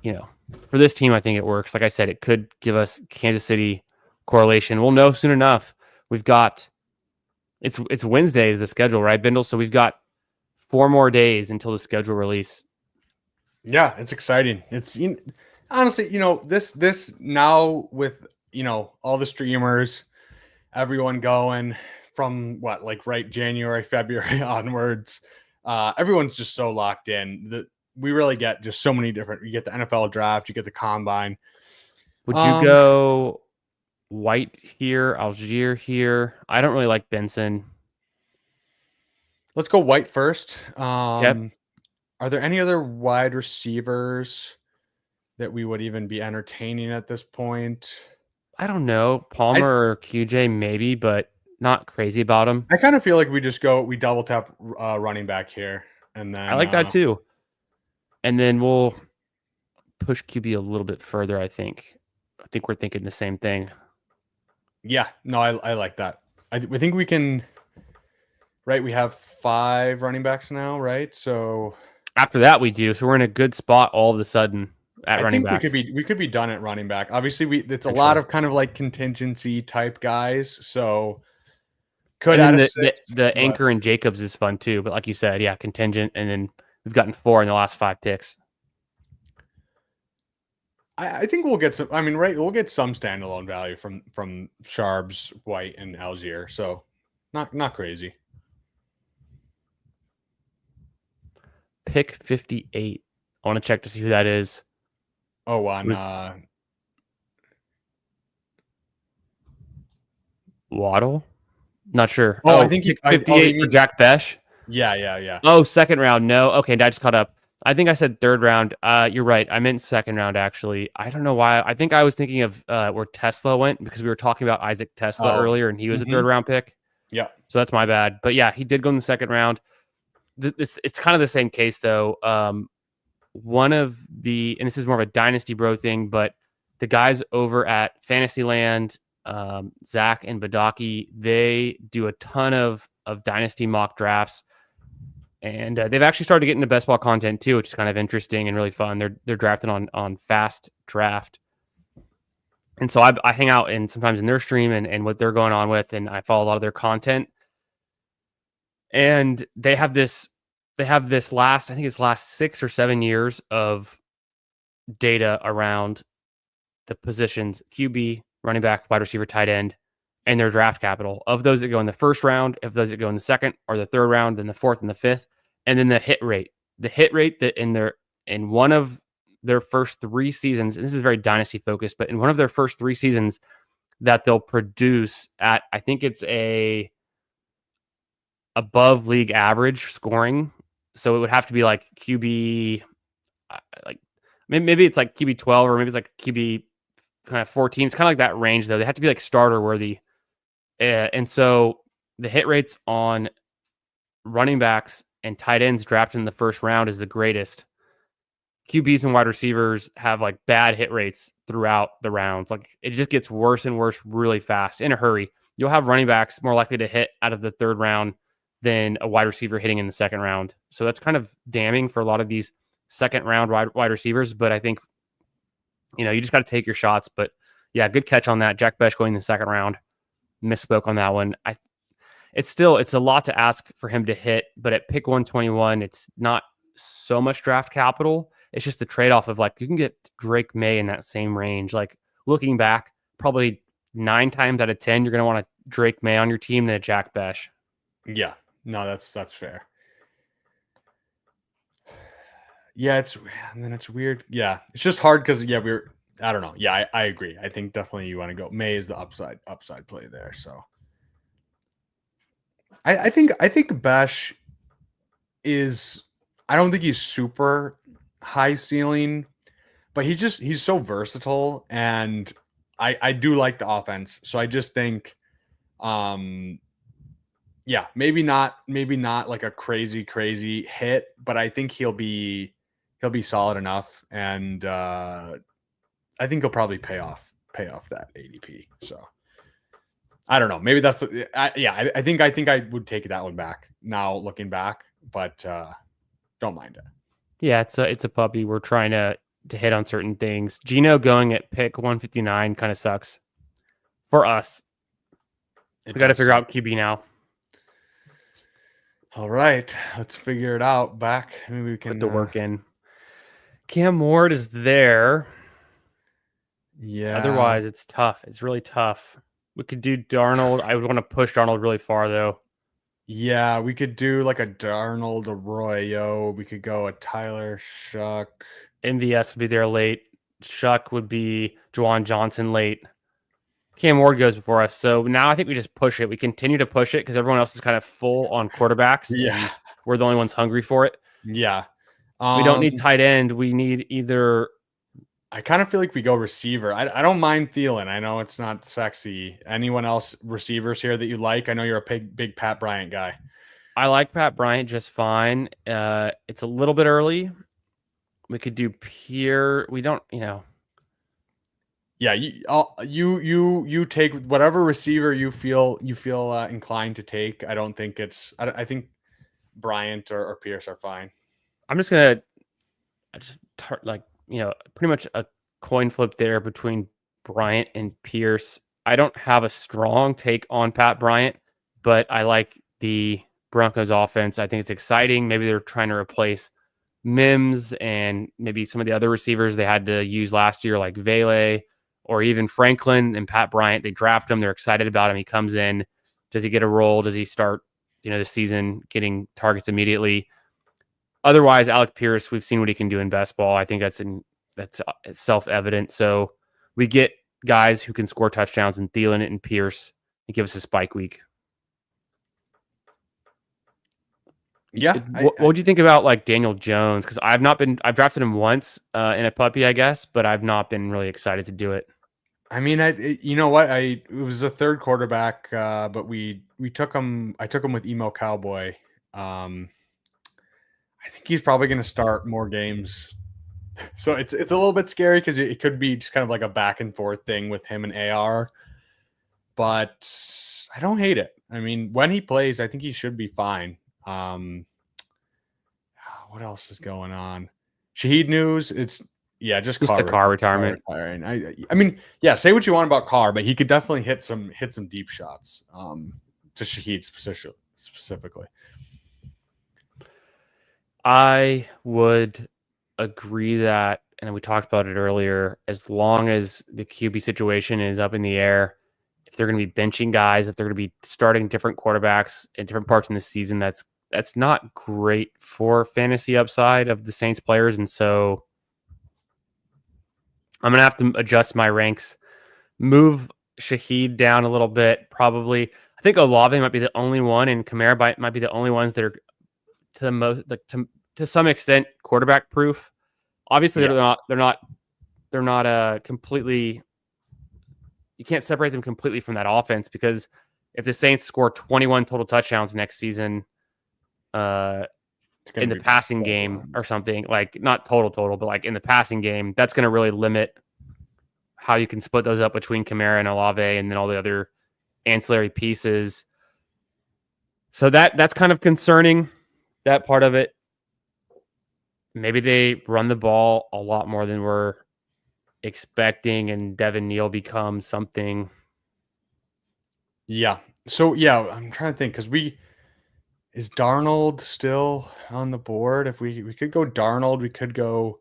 for this team, I think it works. Like I said, it could give us Kansas City correlation. We'll know soon enough. We've got it's Wednesday is the schedule, right, Bindle? So we've got 4 more days until the schedule release. Yeah, it's exciting. It's honestly, this now with all the streamers, everyone going from right January, February onwards. Everyone's just so locked in. We really get just so many different. You get the NFL draft, you get the combine. Would you go White here, Algier here? I don't really like Benson. Let's go White first. Yep. Are there any other wide receivers that we would even be entertaining at this point? I don't know. Palmer or QJ maybe, but not crazy about him. I kind of feel like we double tap running back here. And then I like that too. And then we'll push QB a little bit further, I think. I think we're thinking the same thing. Yeah, no, I like that. We think we can, right? We have 5 running backs now, right? So after that we do. So we're in a good spot all of a sudden at running back. We could be done at running back. Obviously, it's a lot of kind of like contingency type guys. So Could And add then a the, the, sixth. the but- Anchor and Jacobs is fun too. But like you said, yeah, contingent. And then we've gotten 4 in the last 5 picks. I think we'll get some. I mean, right? We'll get some standalone value from Sharps, White, and Algier. So not crazy. Pick 58. I want to check to see who that is. Oh, on Was- Waddle? Not sure. Oh, I think pick you 58 for mean- Jack Besh. yeah. Oh, second round. No. Okay, I just caught up. I think I said third round. You're right. I meant second round, actually. I don't know why. I think I was thinking of where Tesla went because we were talking about Isaac Tesla Oh, earlier, and he was a third round pick. Yeah. So that's my bad. But yeah, he did go in the second round. It's kind of the same case, though. One of the, and this is more of a Dynasty Bro thing, but the guys over at Fantasyland, Zach and Badaki, they do a ton of Dynasty mock drafts. And they've actually started getting into best ball content too, which is kind of interesting and really fun. They're drafting on Fast Draft, and so I hang out and sometimes in their stream and what they're going on with, and I follow a lot of their content. And they have this last, I think it's last 6 or 7 years of data around the positions QB, running back, wide receiver, tight end, and their draft capital of those that go in the first round, of those that go in the second or the third round, then the fourth and the fifth. And then the hit rate that in one of their first 3 seasons, and this is very dynasty focused, but in one of their first 3 seasons that they'll produce at, I think it's a above league average scoring. So it would have to be like QB, like maybe it's like QB 12 or maybe it's like QB kind of 14. It's kind of like that range though. They have to be like starter worthy. And so the hit rates on running backs and tight ends drafted in the first round is the greatest. QBs and wide receivers have like bad hit rates throughout the rounds. Like it just gets worse and worse really fast in a hurry. You'll have running backs more likely to hit out of the third round than a wide receiver hitting in the second round. So that's kind of damning for a lot of these second round wide receivers. But I think, you just got to take your shots. But yeah, good catch on that. Jack Besh going in the second round. Misspoke on that one. It's a lot to ask for him to hit, but at pick 121, it's not so much draft capital. It's just the trade-off of like, you can get Drake May in that same range. Like looking back, probably 9 times out of 10, you're going to want a Drake May on your team than a Jack Besh. Yeah. No, that's fair. Yeah, it's weird. Yeah. It's just hard because I don't know. Yeah, I agree. I think definitely you want to go. May is the upside play there. So I think Besh is, I don't think he's super high ceiling, but he's so versatile, and I do like the offense. So I just think yeah, maybe not like a crazy hit, but I think he'll be solid enough, and I think he'll probably pay off that ADP. So I don't know. Maybe that's I think I would take that one back now looking back, but don't mind it. Yeah, it's a puppy. We're trying to hit on certain things. Gino going at pick 159 kind of sucks for us. We got to figure out QB now. All right, let's figure it out. Back, maybe we can Put the work in. Cam Ward is there. Yeah. Otherwise, it's tough. It's really tough. We could do Darnold. I would want to push Darnold really far, though. Yeah, we could do like a Darnold, Arroyo. We could go a Tyler Shuck. MVS would be there late. Shuck would be Juwan Johnson late. Cam Ward goes before us. So now I think we just push it. We continue to push it because everyone else is kind of full on quarterbacks. Yeah. We're the only ones hungry for it. Yeah. We don't need tight end. We need either. I kind of feel like we go receiver. I don't mind Thielen. I know it's not sexy. Anyone else receivers here that you like? I know you're a big Pat Bryant guy. I like Pat Bryant just fine. It's a little bit early. We could do Pierre. We don't, Yeah, you take whatever receiver you feel inclined to take. I don't think I think Bryant or Pierce are fine. I'm just gonna pretty much a coin flip there between Bryant and Pierce. I don't have a strong take on Pat Bryant but I like the Broncos offense. I think it's exciting. Maybe they're trying to replace Mims and maybe some of the other receivers they had to use last year, like Vele or even Franklin and Pat Bryant. They draft him. They're excited about him. He comes in. Does he get a role? Does he start, the season getting targets immediately? Otherwise, Alec Pierce, we've seen what he can do in best ball. I think that's self-evident. So we get guys who can score touchdowns and Thielen and Pierce and give us a spike week. Yeah. What do you think about like Daniel Jones? Because I've drafted him once in a puppy, I guess, but I've not been really excited to do it. I mean, you know what? It was a third quarterback, but we took him. I took him with Emo Cowboy. I think he's probably going to start more games. So it's a little bit scary because it could be just kind of like a back and forth thing with him and AR. But I don't hate it. I mean, when he plays, I think he should be fine. What else is going on? Shaheed news. It's just the Carr retirement. I mean, say what you want about Carr, but he could definitely hit some deep shots. To Shaheed specifically. I would agree that, and we talked about it earlier, as long as the QB situation is up in the air, if they're going to be benching guys, if they're going to be starting different quarterbacks in different parts in the season, that's not great for fantasy upside of the Saints players. And so I'm going to have to adjust my ranks, move Shaheed down a little bit, probably. I think Olave might be the only one, and Kamara might be the only ones that are to some extent quarterback proof. Obviously, they're not completely. You can't separate them completely from that offense, because if the Saints score 21 total touchdowns next season, in the passing game or something, like not total, but like in the passing game, that's going to really limit how you can split those up between Kamara and Olave, and then all the other ancillary pieces. So that's kind of concerning, that part of it. Maybe they run the ball a lot more than we're expecting, and Devin Neal becomes something. Yeah. So I'm trying to think, because is Darnold still on the board? If we could go Darnold, we could go.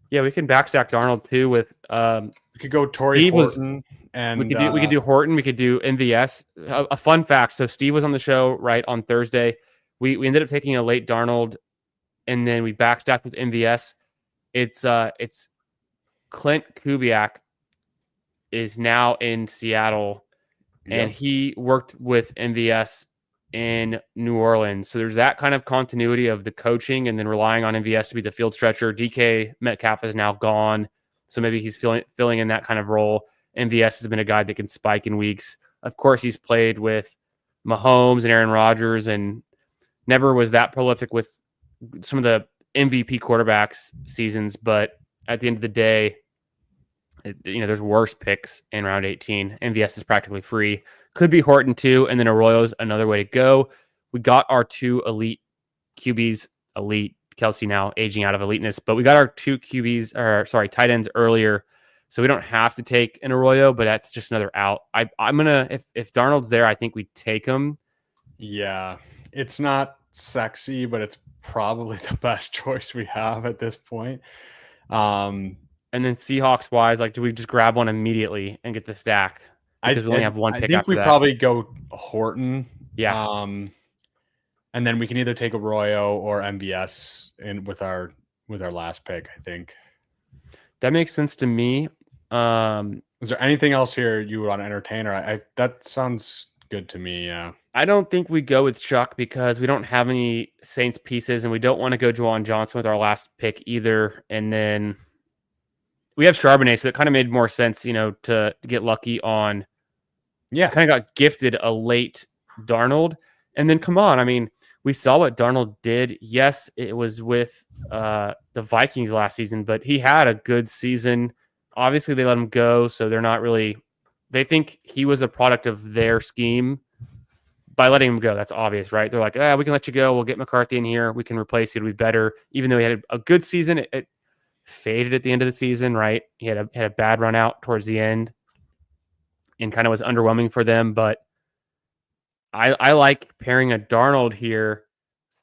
Yeah, we can backstack Darnold too with. We could go Torrey Horton, and we could do Horton. We could do MVS. A fun fact: so Steve was on the show right on Thursday. We ended up taking a late Darnold, and then we backstacked with MVS. It's Clint Kubiak is now in Seattle, and he worked with MVS in New Orleans. So there's that kind of continuity of the coaching, and then relying on MVS to be the field stretcher. DK Metcalf is now gone, so maybe he's filling in that kind of role. MVS has been a guy that can spike in weeks. Of course, he's played with Mahomes and Aaron Rodgers, and never was that prolific with some of the MVP quarterbacks seasons. But at the end of the day, there's worse picks in round 18. MVS is practically free. Could be Horton too, and then Arroyo's another way to go. We got our two elite QBs, Kelsey now aging out of eliteness, but we got our two tight ends earlier, so we don't have to take an Arroyo, but that's just another out. I'm gonna, if Darnold's there, I think we take him. Yeah, it's not sexy, but it's probably the best choice we have at this point. And then Seahawks wise, like, do we just grab one immediately and get the stack? Because we only have one pick. I think we probably go Horton. Yeah. And then we can either take Arroyo or MVS with our last pick, I think. That makes sense to me. Is there anything else here you want to entertain? Or that sounds good to me, yeah. I don't think we go with Chuck because we don't have any Saints pieces, and we don't want to go Juwan Johnson with our last pick either. And then we have Charbonnet, so it kind of made more sense, to get lucky on. Yeah, kind of got gifted a late Darnold. And then, come on, I mean, we saw what Darnold did. Yes, it was with the Vikings last season, but he had a good season. Obviously, they let him go, so they're not really – they think he was a product of their scheme by letting him go. That's obvious, right? They're like, we can let you go. We'll get McCarthy in here. We can replace you. It'll be better. Even though he had a good season, it faded at the end of the season, right? He had a bad run out towards the end and kind of was underwhelming for them. But I like pairing a Darnold here,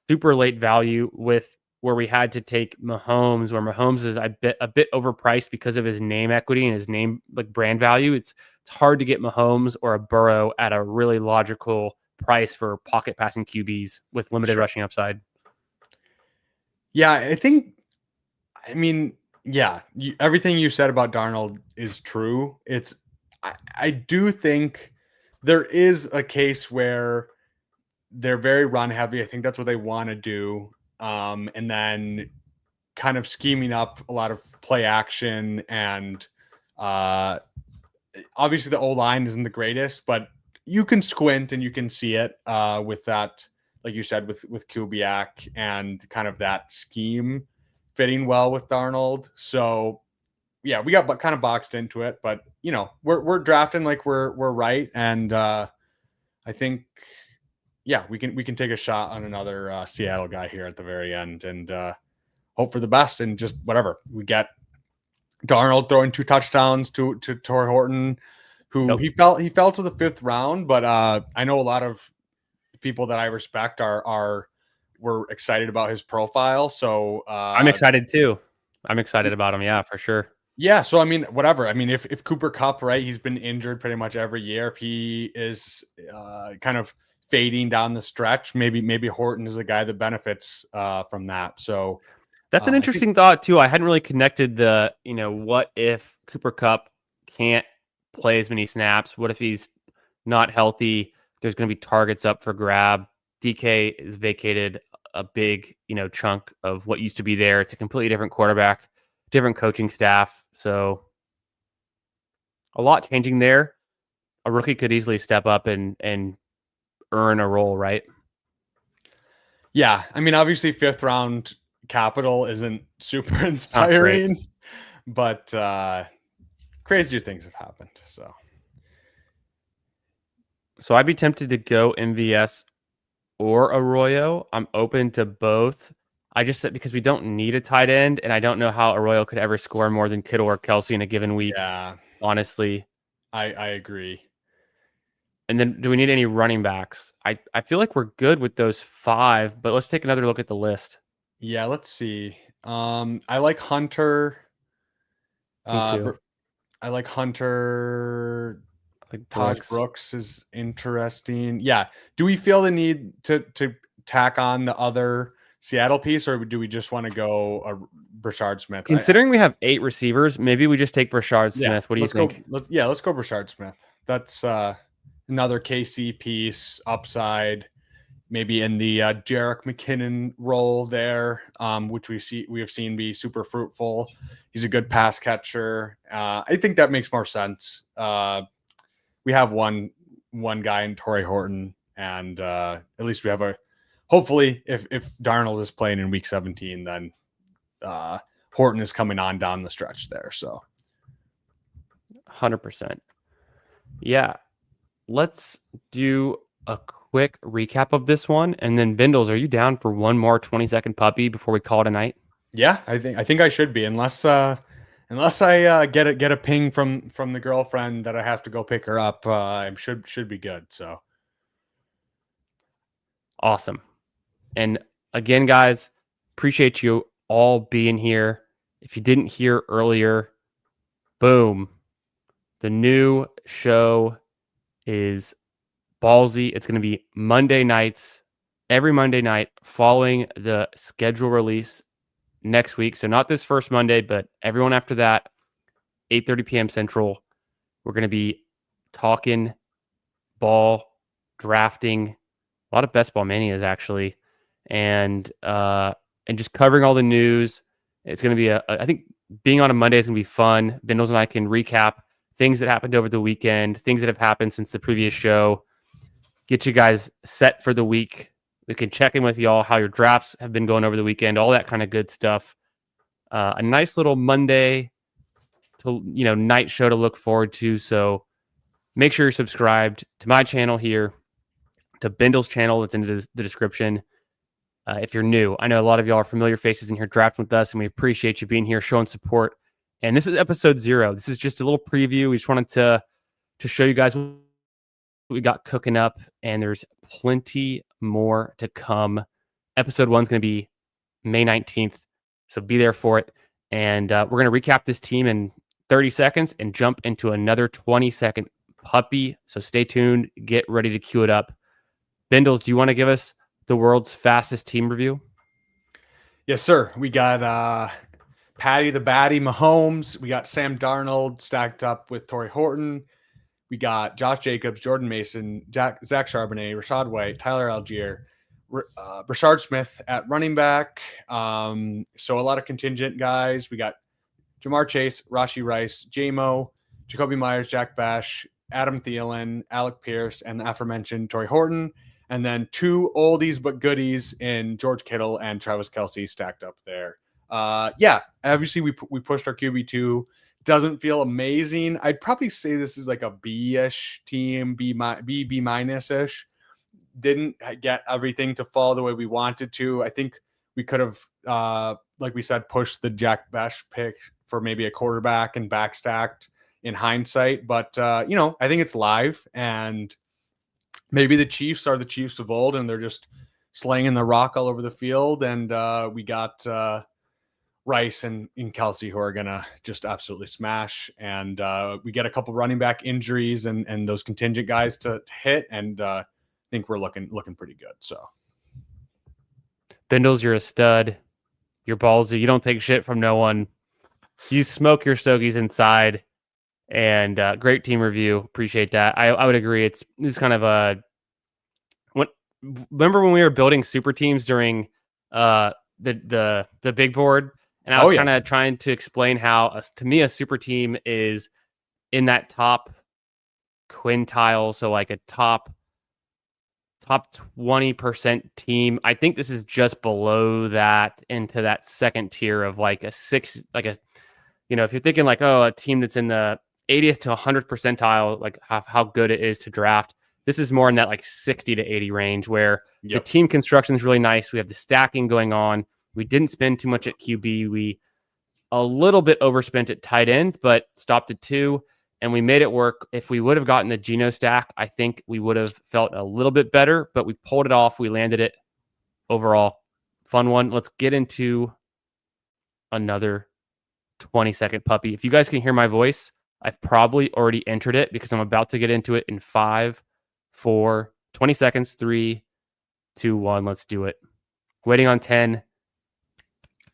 super late value with where we had to take Mahomes, where Mahomes is a bit overpriced because of his name equity and his name like brand value. It's hard to get Mahomes or a Burrow at a really logical price for pocket passing QBs with limited rushing upside. Yeah, I mean, yeah, everything you said about Darnold is true. I do think there is a case where they're very run heavy. I think that's what they want to do. And then kind of scheming up a lot of play action and obviously the O-line isn't the greatest, but you can squint and you can see it with that, like you said, with Kubiak and kind of that scheme fitting well with Darnold. So yeah, we got kind of boxed into it, but you know, we're drafting like we're right. And I think, yeah, we can take a shot on another Seattle guy here at the very end and hope for the best and just whatever we get. Darnold throwing 2 touchdowns to Torrey Horton, who he fell to the 5th round, but I know a lot of people that I respect were excited about his profile. So I'm excited too. I'm excited about him. Yeah, for sure. Yeah. So, I mean, whatever. I mean, if Cooper Kupp, right, he's been injured pretty much every year. If he is kind of fading down the stretch, maybe Horton is the guy that benefits from that. So that's an interesting thought too. I hadn't really connected the, what if Cooper Kupp can't play as many snaps? What if he's not healthy? There's going to be targets up for grab. DK is vacated a big, chunk of what used to be there. It's a completely different quarterback, different coaching staff. So a lot changing there. A rookie could easily step up and earn a role, right? Yeah. I mean, obviously 5th round capital isn't super inspiring, but crazier things have happened. So I'd be tempted to go MVS or Arroyo. I'm open to both. I just said because we don't need a tight end, and I don't know how Arroyo could ever score more than Kittle or Kelsey in a given week. Yeah, honestly, I agree. And then, do we need any running backs? I feel like we're good with those 5, but let's take another look at the list. Yeah, let's see. I like Hunter. Me too. I like Hunter. Like Taj Brooks is interesting. Yeah. Do we feel the need to tack on the other Seattle piece, or do we just want to go Brashard Smith? Considering we have 8 receivers, maybe we just take Brashard Smith. What do you think? Let's go Brashard Smith. That's another KC piece, upside, maybe in the Jerick McKinnon role there, which we have seen be super fruitful. He's a good pass catcher. I think that makes more sense. We have one guy in Torrey Horton, and at least we have hopefully if Darnold is playing in week 17, then Horton is coming on down the stretch there. So 100%. Yeah. Let's do a quick recap of this one, and then Bindles, are you down for one more 20-second puppy before we call it a night? Yeah, I think I should be, unless I get a ping from the girlfriend that I have to go pick her up. I should be good. So awesome. And again, guys, appreciate you all being here. If you didn't hear earlier, boom, the new show is ballsy. It's going to be Monday nights, every Monday night following the schedule release next week. So not this first Monday, but everyone after that, 8:30 p.m. Central. We're going to be talking ball, drafting, a lot of best ball manias actually, and just covering all the news. It's going to be I think being on a Monday is going to be fun. Bindles and I can recap things that happened over the weekend, things that have happened since the previous show, get you guys set for the week. We can check in with y'all how your drafts have been going over the weekend, all that kind of good stuff. A nice little Monday to night show to look forward to. So make sure you're subscribed to my channel here, to Bindle's channel. It's in the description. If you're new, I know a lot of y'all are familiar faces in here drafting with us, and we appreciate you being here, showing support. And this is episode 0. This is just a little preview. We just wanted to show you guys what we got cooking up, and there's plenty more to come. Episode 1 is going to be May 19th, so be there for it. And we're going to recap this team in 30 seconds and jump into another 20-second puppy. So stay tuned. Get ready to cue it up. Bindles, do you want to give us the world's fastest team review? Yes, sir. We got Patty the Batty Mahomes. We got Sam Darnold stacked up with Torrey Horton. We got Josh Jacobs, Jordan Mason, Zach Charbonnet, Rashad White, Tyler Algier, Rashard Smith at running back. So a lot of contingent guys. We got Jamar Chase, Rashi Rice, J-Mo, Jacoby Myers, Jack Bash, Adam Thielen, Alec Pierce, and the aforementioned Torrey Horton. And then 2 oldies but goodies in George Kittle and Travis Kelce stacked up there. Obviously we pushed our QB2. Doesn't feel amazing. I'd probably say this is like a B-ish team, B minus-ish. Didn't get everything to fall the way we wanted to. I think we could have, like we said, pushed the Jack Bash pick for maybe a quarterback and backstacked in hindsight. But, I think it's live, and maybe the Chiefs are the Chiefs of old, and they're just slinging the rock all over the field. And we got Rice and Kelce, who are going to just absolutely smash. And we get a couple running back injuries and those contingent guys to hit. And I think we're looking pretty good. So, Bindles, you're a stud. You're ballsy. You don't take shit from no one. You smoke your stogies inside. And great team review. Appreciate that. I would agree. It's kind of a... Remember when we were building super teams during the big board? And I was kind of trying to explain how, to me, a super team is in that top quintile. So like a top 20% team. I think this is just below that, into that second tier of like a 6, like a, if you're thinking like, a team that's in the 80th to 100th percentile, like how good it is to draft. This is more in that like 60 to 80 range, where the team construction is really nice. We have the stacking going on. We didn't spend too much at QB. We a little bit overspent at tight end, but stopped at 2, and we made it work. If we would have gotten the Geno stack, I think we would have felt a little bit better, but we pulled it off. We landed it. Overall, fun one. Let's get into another 20-second puppy. If you guys can hear my voice, I've probably already entered it because I'm about to get into it in 5, 4, 20 seconds, 3, 2, 1. Let's do it. Waiting on 10.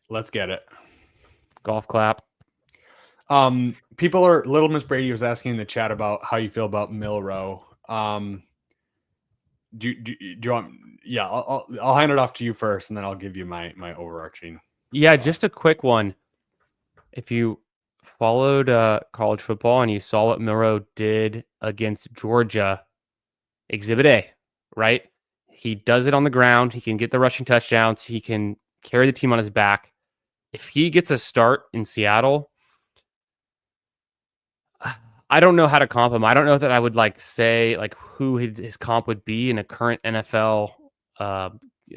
Let's get it. Golf clap. People are... Little Miss Brady was asking in the chat about how you feel about Milrow. Do you want... Yeah, I'll hand it off to you first, and then I'll give you my overarching. Yeah, just a quick one. If you followed college football and you saw what Milrow did against Georgia, Exhibit A, right? He does it on the ground. He can get the rushing touchdowns. He can carry the team on his back. If he gets a start in Seattle, I don't know how to comp him. I don't know that I would say who his comp would be in a current NFL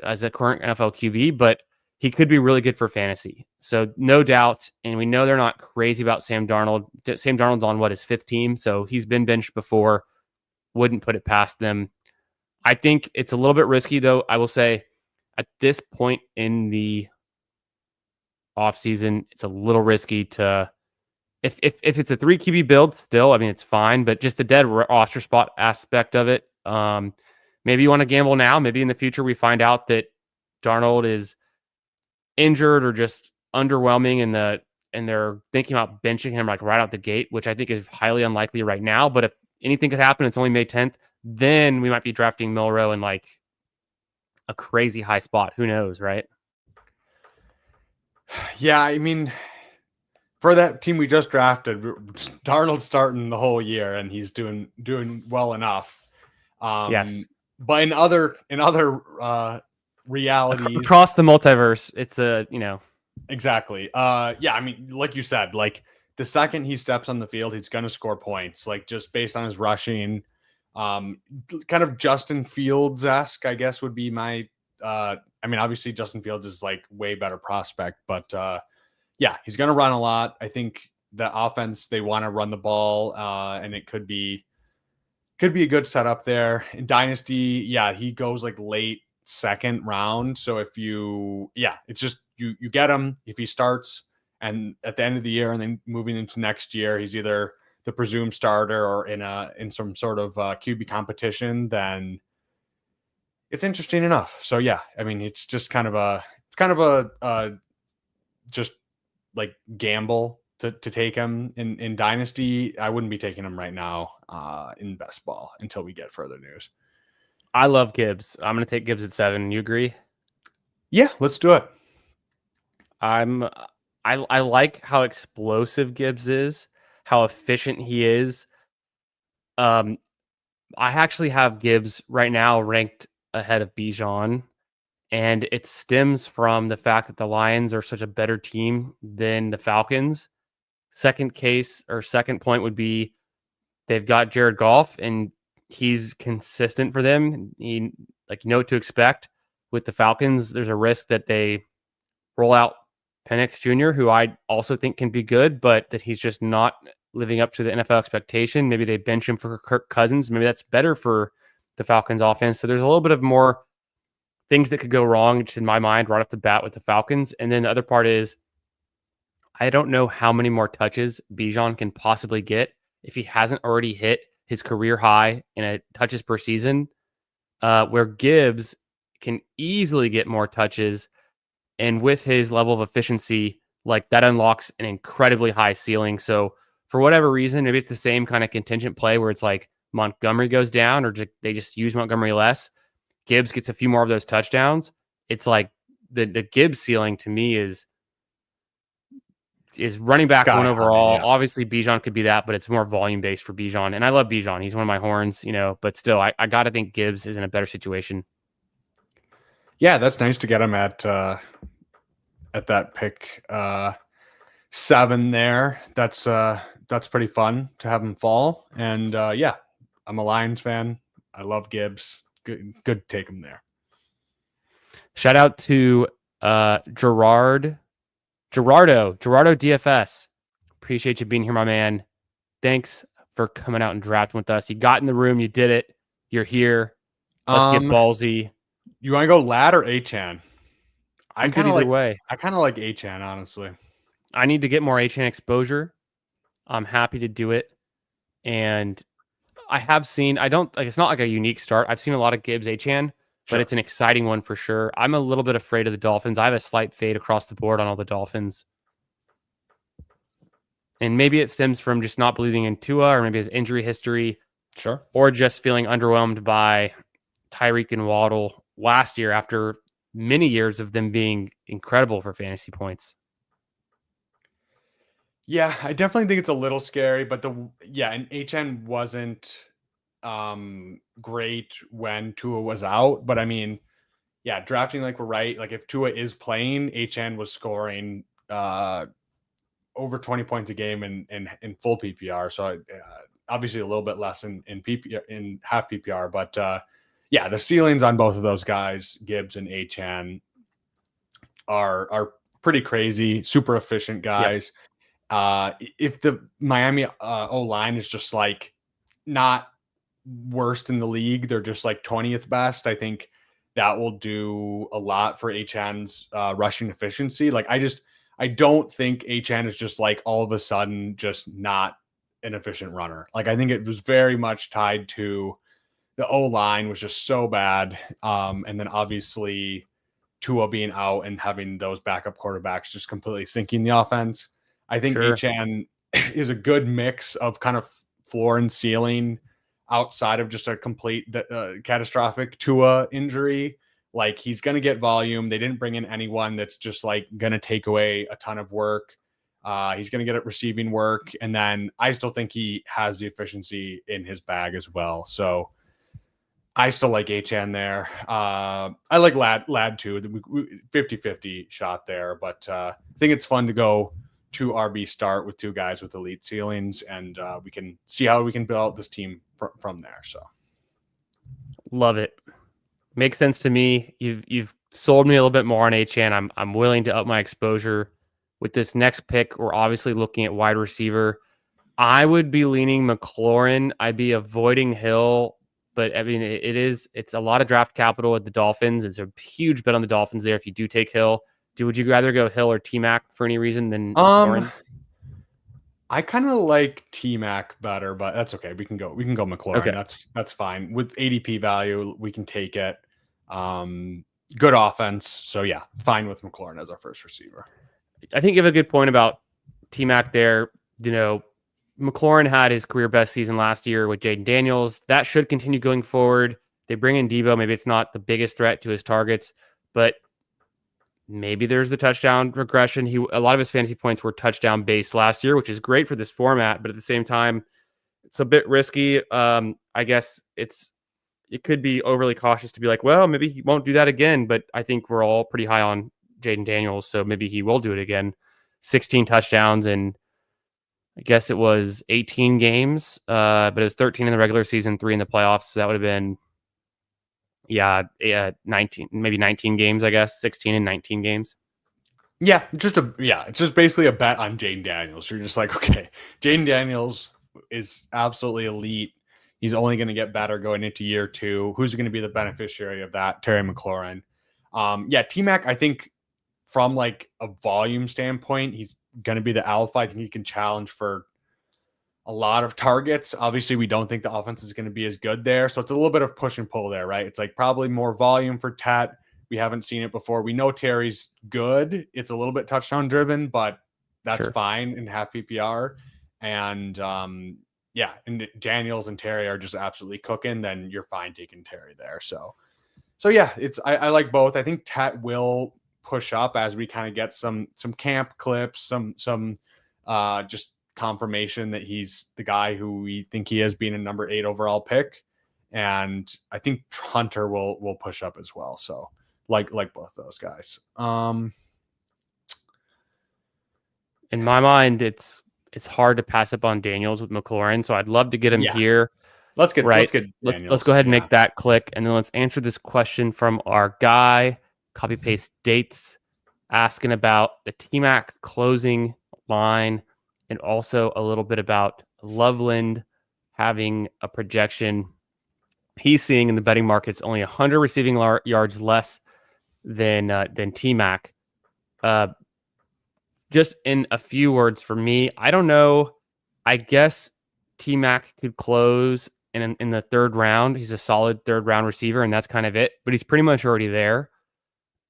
as a current NFL QB, but he could be really good for fantasy. So no doubt. And we know they're not crazy about Sam Darnold. Sam Darnold's on his 5th team. So he's been benched before. Wouldn't put it past them. I think it's a little bit risky, though. I will say at this point in the offseason, it's a little risky to, if it's a 3 QB build still, I mean, it's fine, but just the dead roster spot aspect of it. Maybe you want to gamble now. Maybe in the future we find out that Darnold is injured or just underwhelming and they're thinking about benching him right out the gate, which I think is highly unlikely right now. But if anything could happen, it's only May 10th, then we might be drafting Milrow in a crazy high spot. Who knows, right? Yeah, I mean, for that team we just drafted, Darnold's starting the whole year and he's doing well enough. Yes. But in other realities across the multiverse, it's exactly. Yeah, I mean, like you said, the second he steps on the field, he's going to score points, just based on his rushing. Kind of Justin Fields-esque, I guess, would be my I mean, obviously Justin Fields is way better prospect, but yeah, he's going to run a lot. I think the offense, they want to run the ball, and it could be could be a good setup there. In Dynasty, yeah, he goes like late second round. So if it's just you get him if he starts, and at the end of the year and then moving into next year, he's either the presumed starter or in some sort of QB competition, then it's interesting enough. So yeah, I mean, it's kind of a just like gamble to take him in Dynasty. I wouldn't be taking him right now in best ball until we get further news. I love Gibbs. I'm going to take Gibbs at 7. You agree? Yeah, let's do it. I like how explosive Gibbs is, how efficient he is. I actually have Gibbs right now ranked ahead of Bijan, and it stems from the fact that the Lions are such a better team than the Falcons. Second point would be they've got Jared Goff, and he's consistent for them. He know what to expect. With the Falcons, there's a risk that they roll out Penix Jr., who I also think can be good, but that he's just not living up to the NFL expectation. Maybe they bench him for Kirk Cousins. Maybe that's better for the Falcons offense. So there's a little bit of more things that could go wrong just in my mind right off the bat with the Falcons. And then the other part is I don't know how many more touches Bijan can possibly get if he hasn't already hit his career high in touches per season, where Gibbs can easily get more touches. And with his level of efficiency, that unlocks an incredibly high ceiling. So for whatever reason, maybe it's the same kind of contingent play where it's like Montgomery goes down or they just use Montgomery less. Gibbs gets a few more of those touchdowns. It's like the Gibbs ceiling to me is running back one overall. Yeah. Obviously, Bijan could be that, but it's more volume based for Bijan. And I love Bijan. He's one of my horns, but still, I got to think Gibbs is in a better situation. Yeah, that's nice to get him at that pick 7 there. That's pretty fun to have him fall. And yeah, I'm a Lions fan. I love Gibbs. Good to take him there. Shout out to Gerardo DFS. Appreciate you being here, my man. Thanks for coming out and drafting with us. You got in the room, you did it. You're here. Let's get ballsy. You want to go Lad or Achane? I kind of way. I kind of like Achane, honestly. I need to get more Achane exposure. I'm happy to do it. And I have seen, it's not like a unique start. I've seen a lot of Gibbs Achane, but it's an exciting one for sure. I'm a little bit afraid of the Dolphins. I have a slight fade across the board on all the Dolphins. And maybe it stems from just not believing in Tua or maybe his injury history. Sure. Or just feeling underwhelmed by Tyreek and Waddle last year after many years of them being incredible for fantasy points. Yeah, I definitely think it's a little scary, but and Achane wasn't great when Tua was out. But I mean, yeah, drafting we're right. If Tua is playing, Achane was scoring over 20 points a game in full PPR. So obviously a little bit less in PPR, in half PPR, but yeah, the ceilings on both of those guys, Gibbs and Achane, are pretty crazy. Super efficient guys. Yep. If the Miami O-line is just not worst in the league, they're just 20th best, I think that will do a lot for Achane's rushing efficiency. I don't think Achane is just all of a sudden just not an efficient runner. I think it was very much tied to the O-line was just so bad. And then obviously Tua being out and having those backup quarterbacks just completely sinking the offense. I think Achane is a good mix of kind of floor and ceiling outside of just a complete catastrophic Tua injury. He's going to get volume. They didn't bring in anyone that's just going to take away a ton of work. He's going to get it receiving work. And then I still think he has the efficiency in his bag as well. So I still like Achane there. I like Lad too. 50-50 shot there, but I think it's fun to go 2 RB start with 2 guys with elite ceilings, and we can see how we can build out this team from there. So love it. Makes sense to me. You've sold me a little bit more on Achane. I'm willing to up my exposure with this next pick. We're obviously looking at wide receiver. I would be leaning McLaurin. I'd be avoiding Hill, but I mean, it's a lot of draft capital with the Dolphins. It's a huge bet on the Dolphins there if you do take Hill. Would you rather go Hill or T-Mac for any reason than McLaurin? I kind of like T-Mac better, but that's okay. We can go McLaurin. Okay. That's fine. With ADP value, we can take it. Good offense. So yeah, fine with McLaurin as our first receiver. I think you have a good point about T-Mac there. You know, McLaurin had his career best season last year with Jaden Daniels. That should continue going forward. They bring in Debo. Maybe it's not the biggest threat to his targets, but maybe there's the touchdown regression. A lot of his fantasy points were touchdown based last year, which is great for this format, but at the same time, it's a bit risky. I guess it could be overly cautious to be like, well, maybe he won't do that again. But I think we're all pretty high on Jaden Daniels, so maybe he will do it again. 16 touchdowns and I guess it was 18 games, but it was 13 in the regular season, 3 in the playoffs. So that would have been, 19, maybe 19 games, I guess, 16 and 19 games. Yeah, it's just basically a bet on Jaden Daniels. You're just like, okay, Jaden Daniels is absolutely elite. He's only going to get better going into year 2. Who's going to be the beneficiary of that? Terry McLaurin. T-Mac, I think from like a volume standpoint, he's going to be the alpha. I think he can challenge for a lot of targets. Obviously, we don't think the offense is going to be as good there. So it's a little bit of push and pull there, right? It's like probably more volume for Tat. We haven't seen it before. We know Terry's good. It's a little bit touchdown driven, but that's fine in half PPR. And and Daniels and Terry are just absolutely cooking, then you're fine taking Terry there. So yeah, I like both. I think Tat will push up as we kind of get some camp clips, some just confirmation that he's the guy who we think he is, being a number 8 overall pick. And I think Hunter will push up as well. So like both those guys. In my mind, it's hard to pass up on Daniels with McLaurin, so I'd love to get him here. Let's go ahead and make that click, and then let's answer this question from our guy, copy paste dates, asking about the T-Mac closing line and also a little bit about Loveland having a projection he's seeing in the betting markets only 100 receiving yards less than T-Mac. Just in a few words for me, I don't know. I guess T-Mac could close in the 3rd round. He's a solid 3rd round receiver, and that's kind of it. But he's pretty much already there.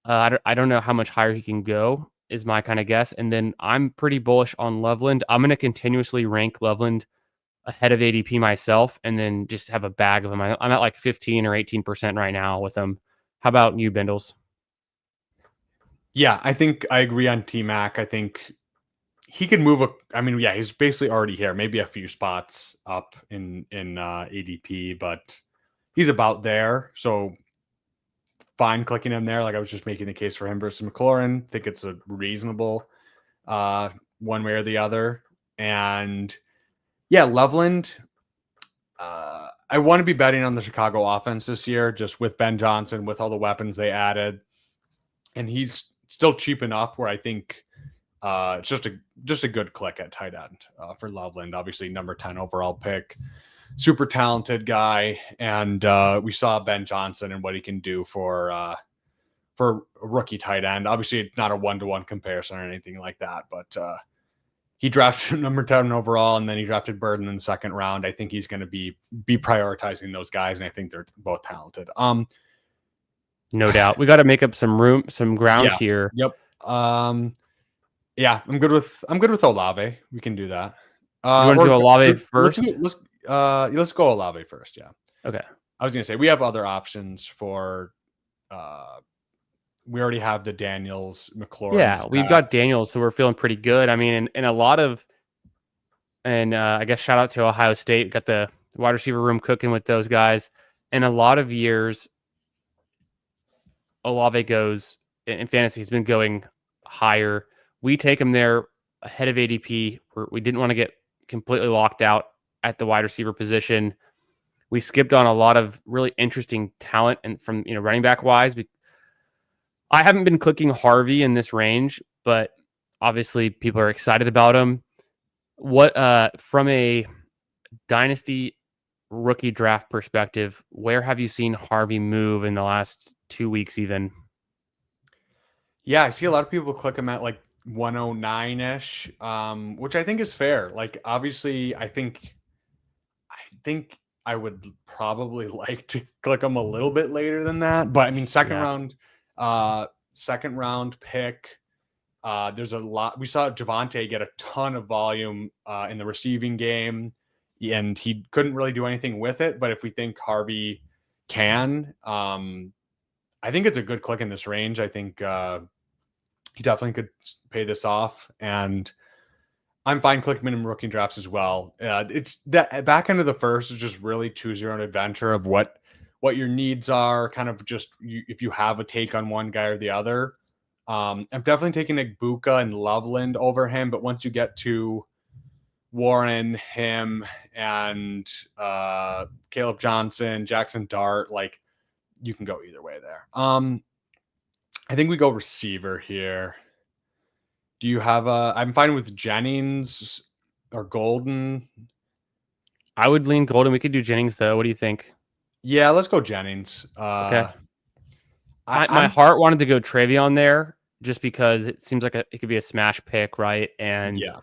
I don't know how much higher he can go, is my kind of guess. And then I'm pretty bullish on Loveland. I'm going to continuously rank Loveland ahead of ADP myself, and then just have a bag of them. I'm at like 15 or 18% right now with them. How about you, Bindles? Yeah, I think I agree on T-Mac. I think he could move he's basically already here, maybe a few spots up in ADP, but he's about there. So fine clicking him there. Like I was just making the case for him versus McLaurin. I think it's a reasonable one way or the other. And yeah, Loveland, I want to be betting on the Chicago offense this year, just with Ben Johnson, with all the weapons they added. And he's still cheap enough where I think it's just a good click at tight end for Loveland. Obviously, number 10 overall pick, super talented guy, and we saw Ben Johnson and what he can do for a rookie tight end. Obviously, not a 1-to-1 comparison or anything like that, but he drafted number 10 overall, and then he drafted Burden in the 2nd round. I think he's going to be prioritizing those guys, and I think they're both talented. No doubt. We got to make up some ground here. Yep. I'm good with Olave. We can do that. You want to do Olave first? Let's go Olave first. Yeah. Okay. I was going to say we have other options for. We already have the Daniels, McLaurin. Yeah, we've got Daniels, so we're feeling pretty good. I mean, in a lot of, and I guess shout out to Ohio State. Got the wide receiver room cooking with those guys. In a lot of years, Olave goes in fantasy. He's been going higher. We take him there ahead of ADP. We didn't want to get completely locked out at the wide receiver position. We skipped on a lot of really interesting talent and from running back wise. I haven't been clicking Harvey in this range, but obviously people are excited about him. What from a dynasty rookie draft perspective, where have you seen Harvey move in the last 2 weeks even? Yeah, I see a lot of people click him at like 109-ish, which I think is fair. Like, obviously, I think I would probably like to click him a little bit later than that. But I mean, Yeah. second round pick. There's a lot. We saw Javante get a ton of volume in the receiving game, and he couldn't really do anything with it. But if we think Harvey can, I think it's a good click in this range. I think he definitely could pay this off, and I'm fine clicking him in rookie drafts as well. It's that back end of the first is just really choose your own adventure of what your needs are. Kind of just if you have a take on one guy or the other. I'm definitely taking Igbuka and Loveland over him, but once you get to Warren, him, and Caleb Johnson, Jackson Dart, like you can go either way there. I think we go receiver here. Do you have I'm fine with Jennings or Golden. I would lean Golden. We could do Jennings though. What do you think? Yeah, let's go Jennings. Okay. My I'm heart wanted to go Travion there just because it seems like it could be a smash pick, right? yeah,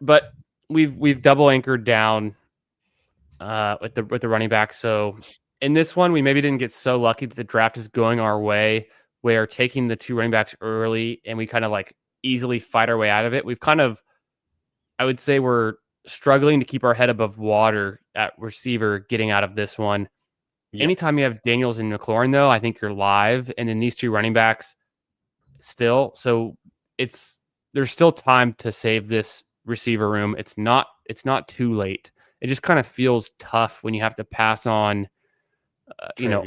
But we've double anchored down with the running back. So in this one, we maybe didn't get so lucky that the draft is going our way, where taking the two running backs early and we kind of like easily fight our way out of it. We've kind of, I would say, we're struggling to keep our head above water at receiver getting out of this one. yeah, Anytime you have Daniels and McLaurin, though, I think you're live. And then these two running backs still. So there's still time to save this receiver room. It's not too late. It just kind of feels tough when you have to pass on,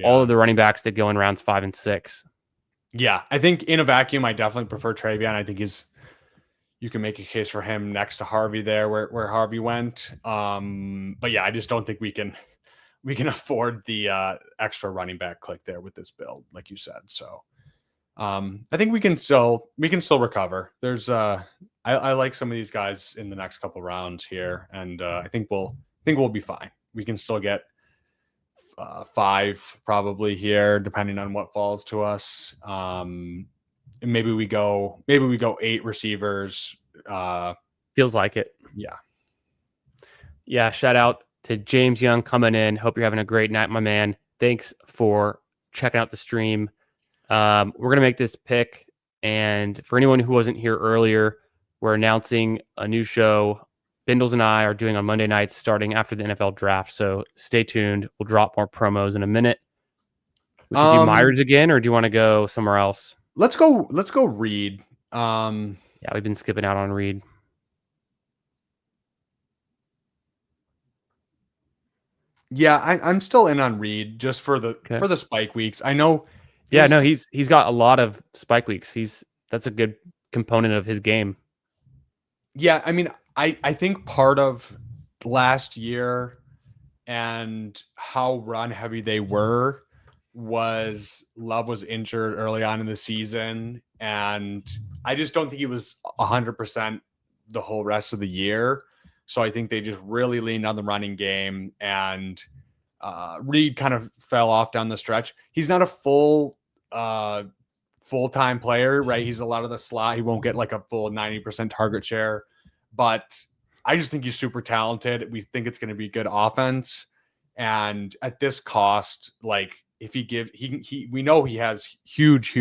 all of the running backs that go in rounds 5 and 6. Yeah, I think in a vacuum, I definitely prefer Travion. I think you can make a case for him next to Harvey there, where Harvey went. But yeah, I just don't think we can afford the extra running back click there with this build, like you said. So I think we can still recover. There's I like some of these guys in the next couple rounds here, and I think we'll be fine. We can still get 5 probably here, depending on what falls to us. And maybe we go 8 receivers. Feels like it. Yeah. Yeah. Shout out to James Young coming in. Hope you're having a great night, my man. Thanks for checking out the stream. We're going to make this pick. And for anyone who wasn't here earlier, we're announcing a new show Bindles and I are doing on Monday nights starting after the NFL draft. So stay tuned. We'll drop more promos in a minute. We could do Myers again, or do you want to go somewhere else? Let's go Reed. Yeah, we've been skipping out on Reed. Yeah, I'm still in on Reed just for the spike weeks. I know. Yeah, no, he's got a lot of spike weeks. That's a good component of his game. Yeah, I mean, I think part of last year and how run heavy they were was Love was injured early on in the season, and I just don't think he was 100% the whole rest of the year. So I think they just really leaned on the running game, and Reed kind of fell off down the stretch. He's not a full-time player, right? He's a lot of the slot. He won't get like a full 90% target share, but I just think he's super talented. We think it's going to be good offense. And at this cost, like if we know he has huge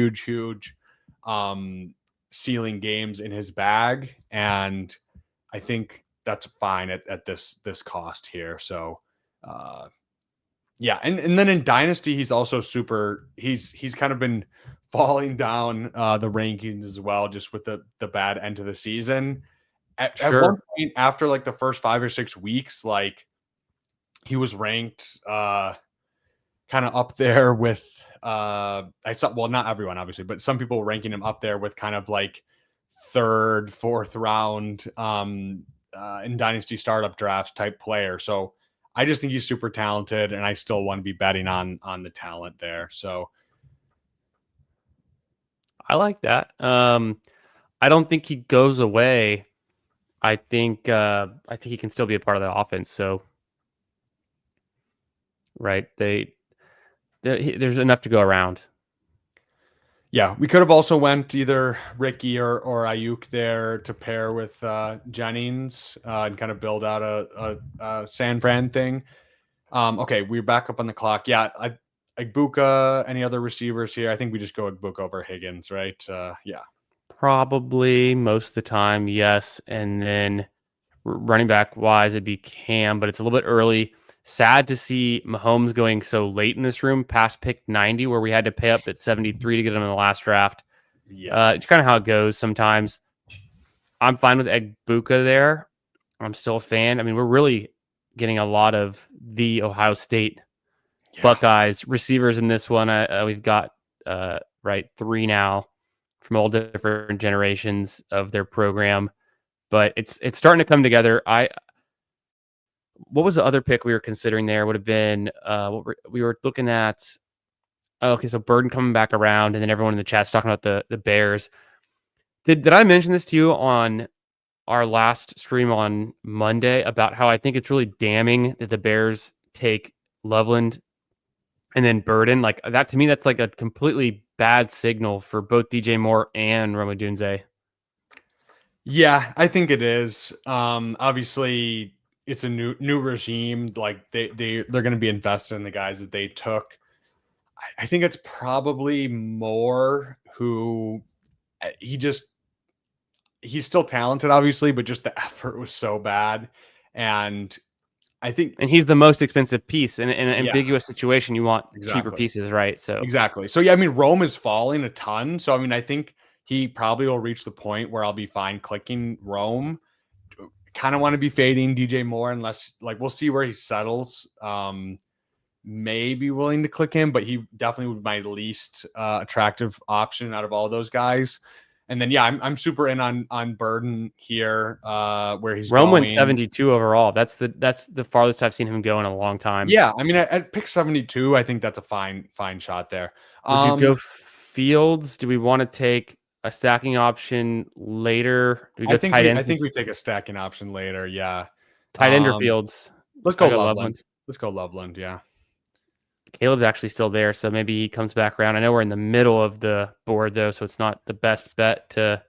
ceiling games in his bag. And I think that's fine at this cost here. So, yeah. And then in Dynasty, he's also he's kind of been falling down the rankings as well, just with the bad end of the season. At one point after like the first 5 or 6 weeks, like he was ranked kind of up there with not everyone obviously, but some people ranking him up there with kind of like 3rd, 4th round in dynasty startup drafts type player. So I just think he's super talented, and I still want to be betting on the talent there. So I like that. I don't think he goes away I think he can still be a part of the offense. So, right, there's enough to go around. Yeah, we could have also went either Ricky or Ayuk there to pair with Jennings and kind of build out a San Fran thing. Okay, we're back up on the clock. Yeah, Igbuka, any other receivers here? I think we just go Igbuka over Higgins, right? Yeah. Probably most of the time, yes. And then running back wise, it'd be Cam, but it's a little bit early. Sad to see Mahomes going so late in this room, past pick 90, where we had to pay up at 73 to get him in the last draft. Yeah. It's kind of how it goes sometimes. I'm fine with Egbuka there. I'm still a fan. I mean, we're really getting a lot of the Ohio State Buckeyes receivers in this one. We've got three now from all different generations of their program, but it's starting to come together. What was the other pick we were considering there? Would have been we were looking at. Oh, okay, so Burden coming back around, and then everyone in the chat's talking about the Bears. Did I mention this to you on our last stream on Monday about how I think it's really damning that the Bears take Loveland and then Burden? Like that to me, that's like a completely bad signal for both DJ Moore and Roma Dunze. Yeah, I think it is. Obviously, it's a new regime. Like they're going to be invested in the guys that they took. I think it's probably Moore who he's still talented, obviously, but just the effort was so bad. And I think, and he's the most expensive piece in an ambiguous situation. You want cheaper pieces, right? So exactly. So yeah, I mean, Rome is falling a ton. So I mean, I think he probably will reach the point where I'll be fine clicking Rome. Kind of want to be fading DJ Moore unless we'll see where he settles. May be willing to click him, but he definitely would be my least attractive option out of all those guys. And then yeah, I'm super in on Burden here, where he's Rome going. went 72 overall. That's the farthest I've seen him go in a long time. Yeah, I mean at pick 72, I think that's a fine shot there. Would you go Fields? Do we want to take a stacking option later? Do we go tight end? I think we take a stacking option later. Yeah, tight end or Fields? Let's go Loveland. Let's go Loveland. Yeah. Caleb's actually still there, so maybe he comes back around. I know we're in the middle of the board, though, so it's not the best bet to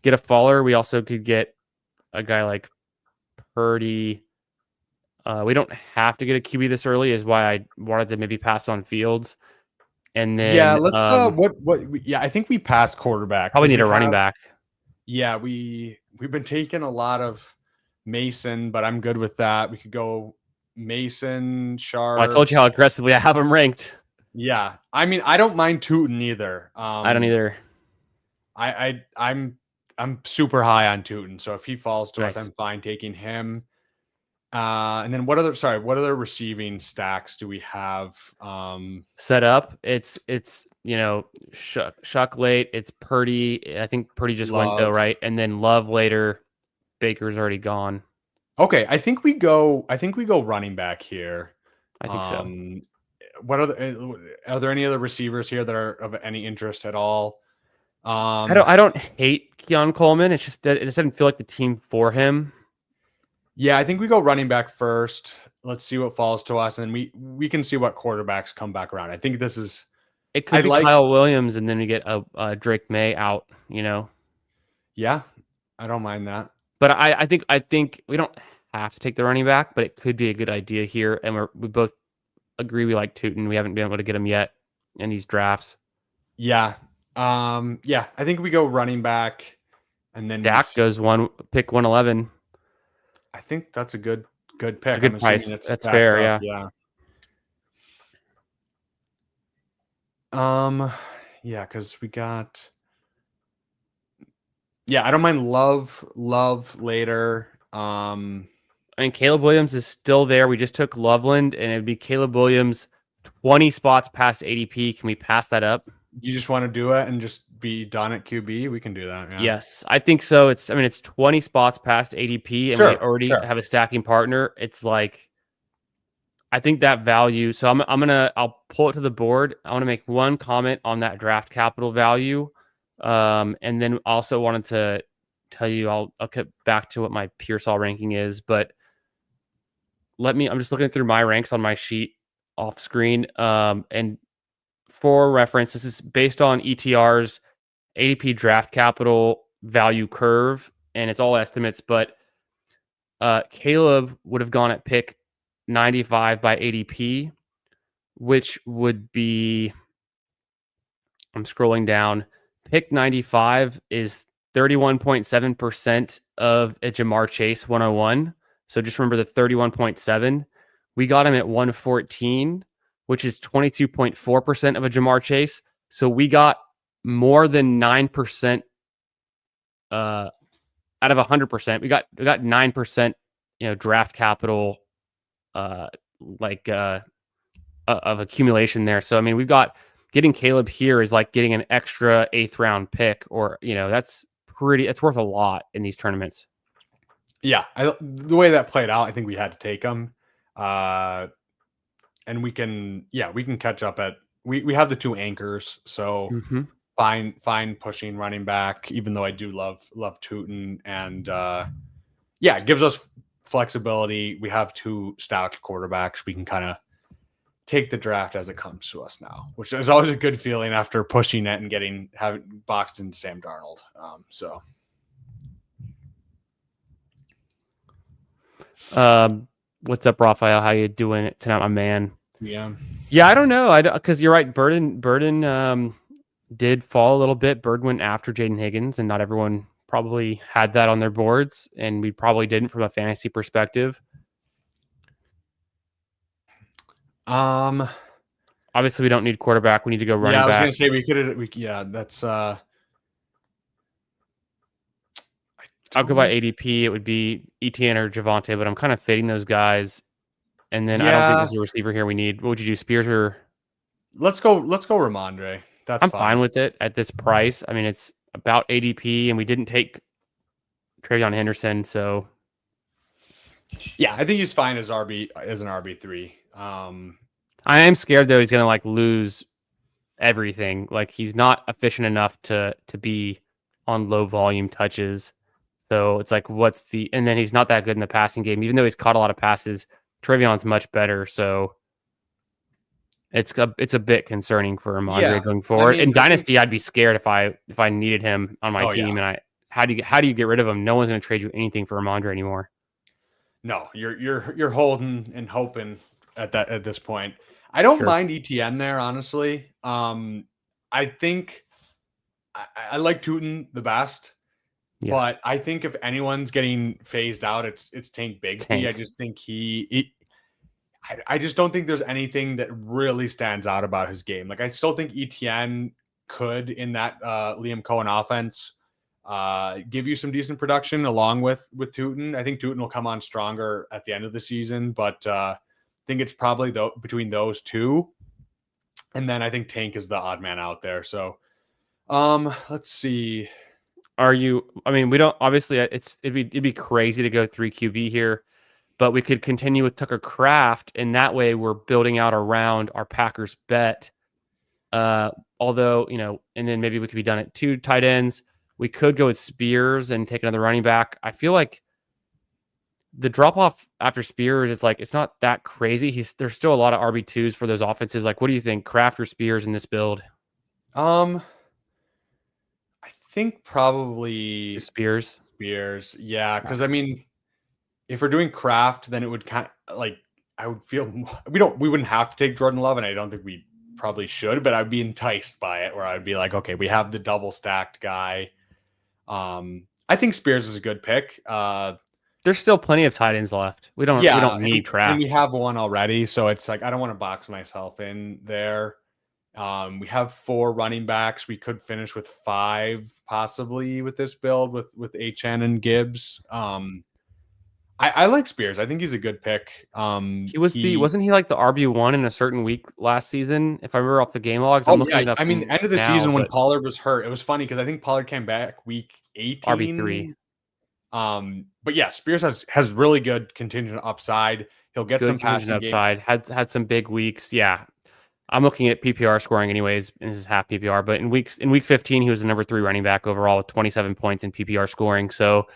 get a faller. We also could get a guy like Purdy. We don't have to get a QB this early, is why I wanted to maybe pass on Fields. And then yeah, let's I think we passed quarterback. Probably need a running back. Yeah, we've been taking a lot of Mason, but I'm good with that. We could go Mason, Sharp. Well, I told you how aggressively I have him ranked. Yeah, I mean, I don't mind Tootin either. I don't either. I'm super high on Tootin, so if he falls to Nice. us, I'm fine taking him. And then what other receiving stacks do we have set up? It's Shuck late. It's Purdy. I think Purdy just went though, right? And then Love later. Baker's already gone. Okay, I think we go running back here. I think so. What are there any other receivers here that are of any interest at all? I don't hate Keon Coleman. It's just that it doesn't feel like the team for him. Yeah, I think we go running back first. Let's see what falls to us, and then we can see what quarterbacks come back around. I think this is. It could be Kyle Williams, and then we get a Drake May out. Yeah, I don't mind that. But I think we don't have to take the running back, but it could be a good idea here. And we both agree we like Tootin. We haven't been able to get him yet in these drafts. Yeah. I think we go running back, and then Dak goes pick 111. I think that's a good pick. It's a good price. That's fair. Up. Yeah. Yeah, because we got. Yeah, I don't mind Love later. I mean, Caleb Williams is still there. We just took Loveland, and it'd be Caleb Williams 20 spots past ADP. Can we pass that up? You just want to do it and just be done at QB? We can do that. Yeah. Yes, I think so. It's 20 spots past ADP, and we already have a stacking partner. It's like, I think that value. So I'll pull it to the board. I want to make one comment on that draft capital value. And then also wanted to tell you. I'll get back to what my Pearsall ranking is, but I'm just looking through my ranks on my sheet off screen. And for reference, this is based on ETR's ADP draft capital value curve, and it's all estimates, but Caleb would have gone at pick 95 by ADP, which would be, I'm scrolling down, pick 95 is 31.7% of a Jamar Chase 101. So just remember the 31.7. We got him at 114, which is 22.4% of a Jamar Chase. So we got more than 9% out of 100%. We got 9%, draft capital of accumulation there. So I mean, we've got, getting Caleb here is like getting an extra 8th round pick, or that's worth a lot in these tournaments. Yeah, the way that played out, I think we had to take him, and we can catch up at we have the 2 anchors, so fine pushing running back. Even though I do love Tootin, and it gives us flexibility. We have 2 stacked quarterbacks. We can kind of take the draft as it comes to us now, which is always a good feeling after pushing it and having boxed into Sam Darnold. What's up, Raphael? How you doing tonight, my man? Yeah, I don't know. Because you're right. Burden did fall a little bit. Bird went after Jaden Higgins, and not everyone probably had that on their boards, and we probably didn't from a fantasy perspective. Obviously we don't need quarterback. We need to go running back. I was gonna say that's I'll go by ADP. It would be Etienne or Javonte, but I'm kind of fading those guys. And then I don't think there's a receiver here we need. What would you do, Spears or? Let's go Ramondre. I'm fine with it at this price. I mean, it's about ADP, and we didn't take Travion Henderson, so yeah, I think he's fine as an RB3. I am scared though he's gonna lose everything. He's not efficient enough to be on low volume touches. So it's and then he's not that good in the passing game, even though he's caught a lot of passes. Trevion's much better, so it's a bit concerning for Ramondre going forward. In Dynasty, I'd be scared if I needed him on my team. And how do you get rid of him? No one's going to trade you anything for Ramondre anymore. No, you're holding and hoping at this point. I don't mind ETN there, honestly. I think I like Tootin the best. Yeah. But I think if anyone's getting phased out, it's Tank Bigsby. I just think I just don't think there's anything that really stands out about his game. I still think ETN could, in that Liam Cohen offense, give you some decent production along with Tootin. I think Tootin will come on stronger at the end of the season, but I think it's probably between those 2. And then I think Tank is the odd man out there. So let's see. We don't, obviously it'd be crazy to go 3 QB here, but we could continue with Tucker Kraft, and that way we're building out around our Packers bet. Although, and then maybe we could be done at 2 tight ends. We could go with Spears and take another running back. I feel like the drop off after Spears, it's not that crazy. There's still a lot of RB2s for those offenses. What do you think, Kraft or Spears in this build? I think probably Spears. Yeah, because if we're doing Kraft, then it would kind of I would feel we wouldn't have to take Jordan Love, and I don't think we probably should, but I'd be enticed by it, where I'd be like, okay, we have the double stacked guy. I think Spears is a good pick. There's still plenty of tight ends left. We don't need Kraft, and we have one already, so it's I don't want to box myself in there. We have 4 running backs. We could finish with 5 possibly with this build with HN and Gibbs. I like Spears. I think he's a good pick. Wasn't he the RB1 in a certain week last season? If I remember off the game logs, I'm looking it up. The end of the season when Pollard was hurt, it was funny because I think Pollard came back week 18. RB3. But yeah, Spears has really good contingent upside. He'll get some passing upside. Had some big weeks. Yeah. I'm looking at PPR scoring anyways, and this is half PPR. But in week 15, he was the number 3 running back overall with 27 points in PPR scoring. So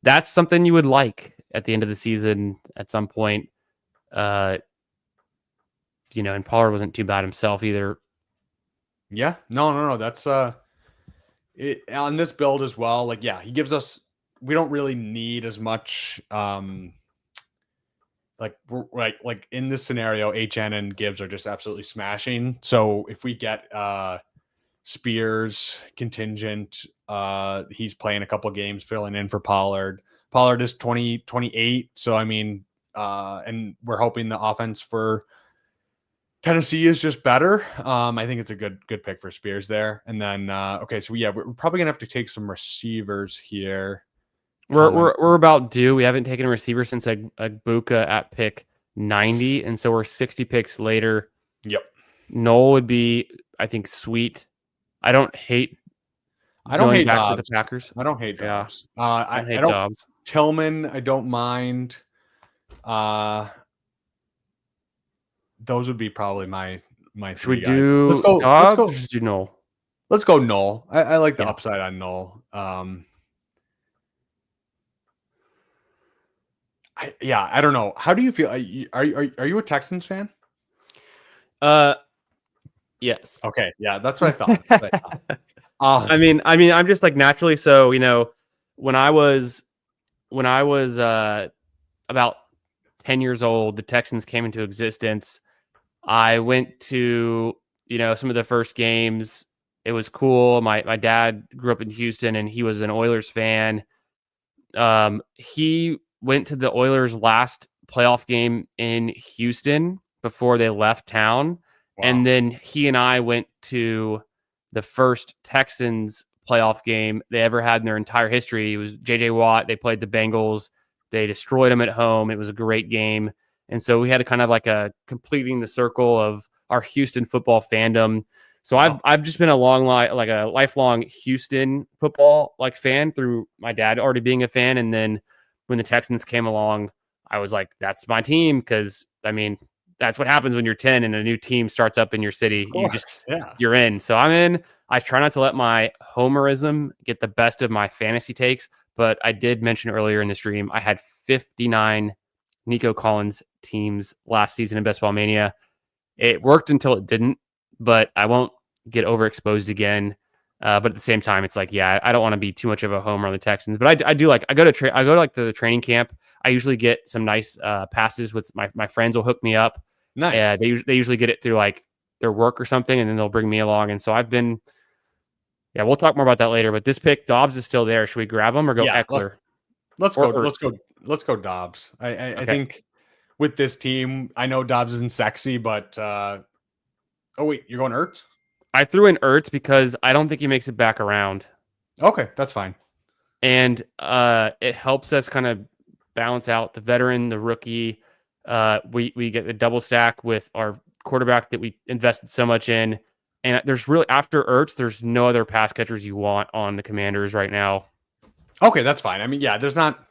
that's something you would like at the end of the season at some point. And Pollard wasn't too bad himself either. Yeah, no. That's it on this build as well. Like, yeah, he gives us. We don't really need as much. Like in this scenario, HN and Gibbs are just absolutely smashing. So if we get Spears contingent, he's playing a couple games, filling in for Pollard. Pollard is 28. So I mean, and we're hoping the offense for Tennessee is just better. I think it's a good pick for Spears there. And then okay, so yeah, we're probably gonna have to take some receivers here. We're about due. We haven't taken a receiver since Agbuka at pick 90, and so we're 60 picks later. Yep. Noel would be, I think, sweet. I don't hate Dobbs. To the Packers. I don't hate Dobbs. I hate Dobbs. Tillman, I don't mind. Those would be probably my Should we do Dobbs or just do Noel? Let's go Noel. I like the upside on Noel. I don't know. How do you feel? Are you a Texans fan? Yes. Okay. Yeah, that's what I thought. I mean, I'm just like naturally so. When I was about 10 years old, the Texans came into existence. I went to some of the first games. It was cool. My dad grew up in Houston, and he was an Oilers fan. He went to the Oilers' last playoff game in Houston before they left town. Wow. And then he and I went to the first Texans playoff game they ever had in their entire history. It was J.J. Watt. They played the Bengals. They destroyed them at home. It was a great game. And so we had a kind of like a completing the circle of our Houston football fandom. So I've just been a lifelong Houston football fan through my dad already being a fan. And then when the Texans came along, I was like, that's my team. Cause I mean, that's what happens when you're 10 and a new team starts up in your city. You're in. So I'm in. I try not to let my homerism get the best of my fantasy takes, but I did mention earlier in the stream, I had 59 Nico Collins teams last season in Best Ball Mania. It worked until it didn't, but I won't get overexposed again. But at the same time, it's like, I don't want to be too much of a homer on the Texans. But I do I go to the training camp. I usually get some nice passes with my friends will hook me up. Nice. They usually get it through their work or something, and then they'll bring me along. And so I've been. Yeah, we'll talk more about that later. But this pick, Dobbs is still there. Should we grab him or go Eckler? Let's go Dobbs. I think with this team, I know Dobbs isn't sexy, but oh wait, you're going Ertz? I threw in Ertz because I don't think he makes it back around. Okay, that's fine. And it helps us kind of balance out the veteran, the rookie. We get the double stack with our quarterback that we invested so much in. And there's really, after Ertz, there's no other pass catchers you want on the Commanders right now. Okay, that's fine. I mean, yeah, there's not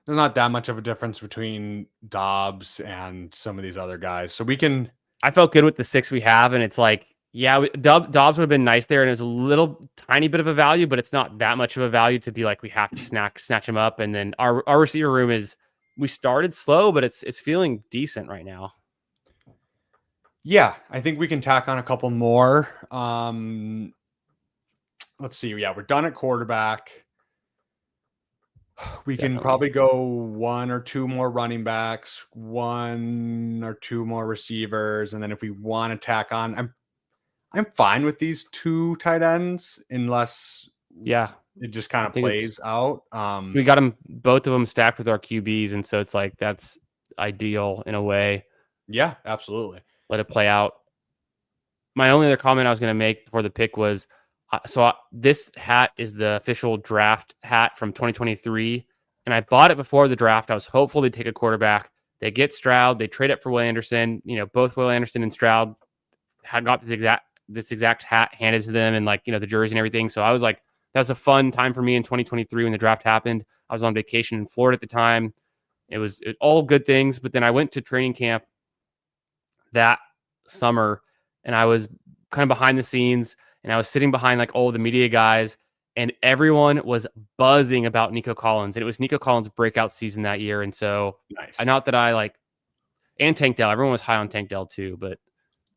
that much of a difference between Dobbs and some of these other guys. So we can. I felt good with the 6 we have, and it's like, Dobbs would have been nice there, and it's a little tiny bit of a value, but it's not that much of a value to be like we have to snatch him up. And then our receiver room we started slow, but it's feeling decent right now. Yeah, I think we can tack on a couple more. Let's see. Yeah, we're done at quarterback. We can probably go 1 or 2 more running backs, 1 or 2 more receivers, and then if we want to tack on, I'm fine with these 2 tight ends unless it just kind of plays out. We got both of them stacked with our QBs, and so it's like that's ideal in a way. Yeah, absolutely. Let it play out. My only other comment I was going to make before the pick was, this hat is the official draft hat from 2023, and I bought it before the draft. I was hopeful they'd take a quarterback. They get Stroud. They trade up for Will Anderson. Both Will Anderson and Stroud had got this exact hat handed to them, and the jersey and everything. So I was like, that was a fun time for me in 2023 when the draft happened. I was on vacation in Florida at the time. It was all good things, but then I went to training camp that summer, and I was kind of behind the scenes, and I was sitting behind like all the media guys, and everyone was buzzing about Nico Collins, and it was Nico Collins' breakout season that year. And so, Nice. not that I like, and Tank Dell, everyone was high on Tank Dell too, but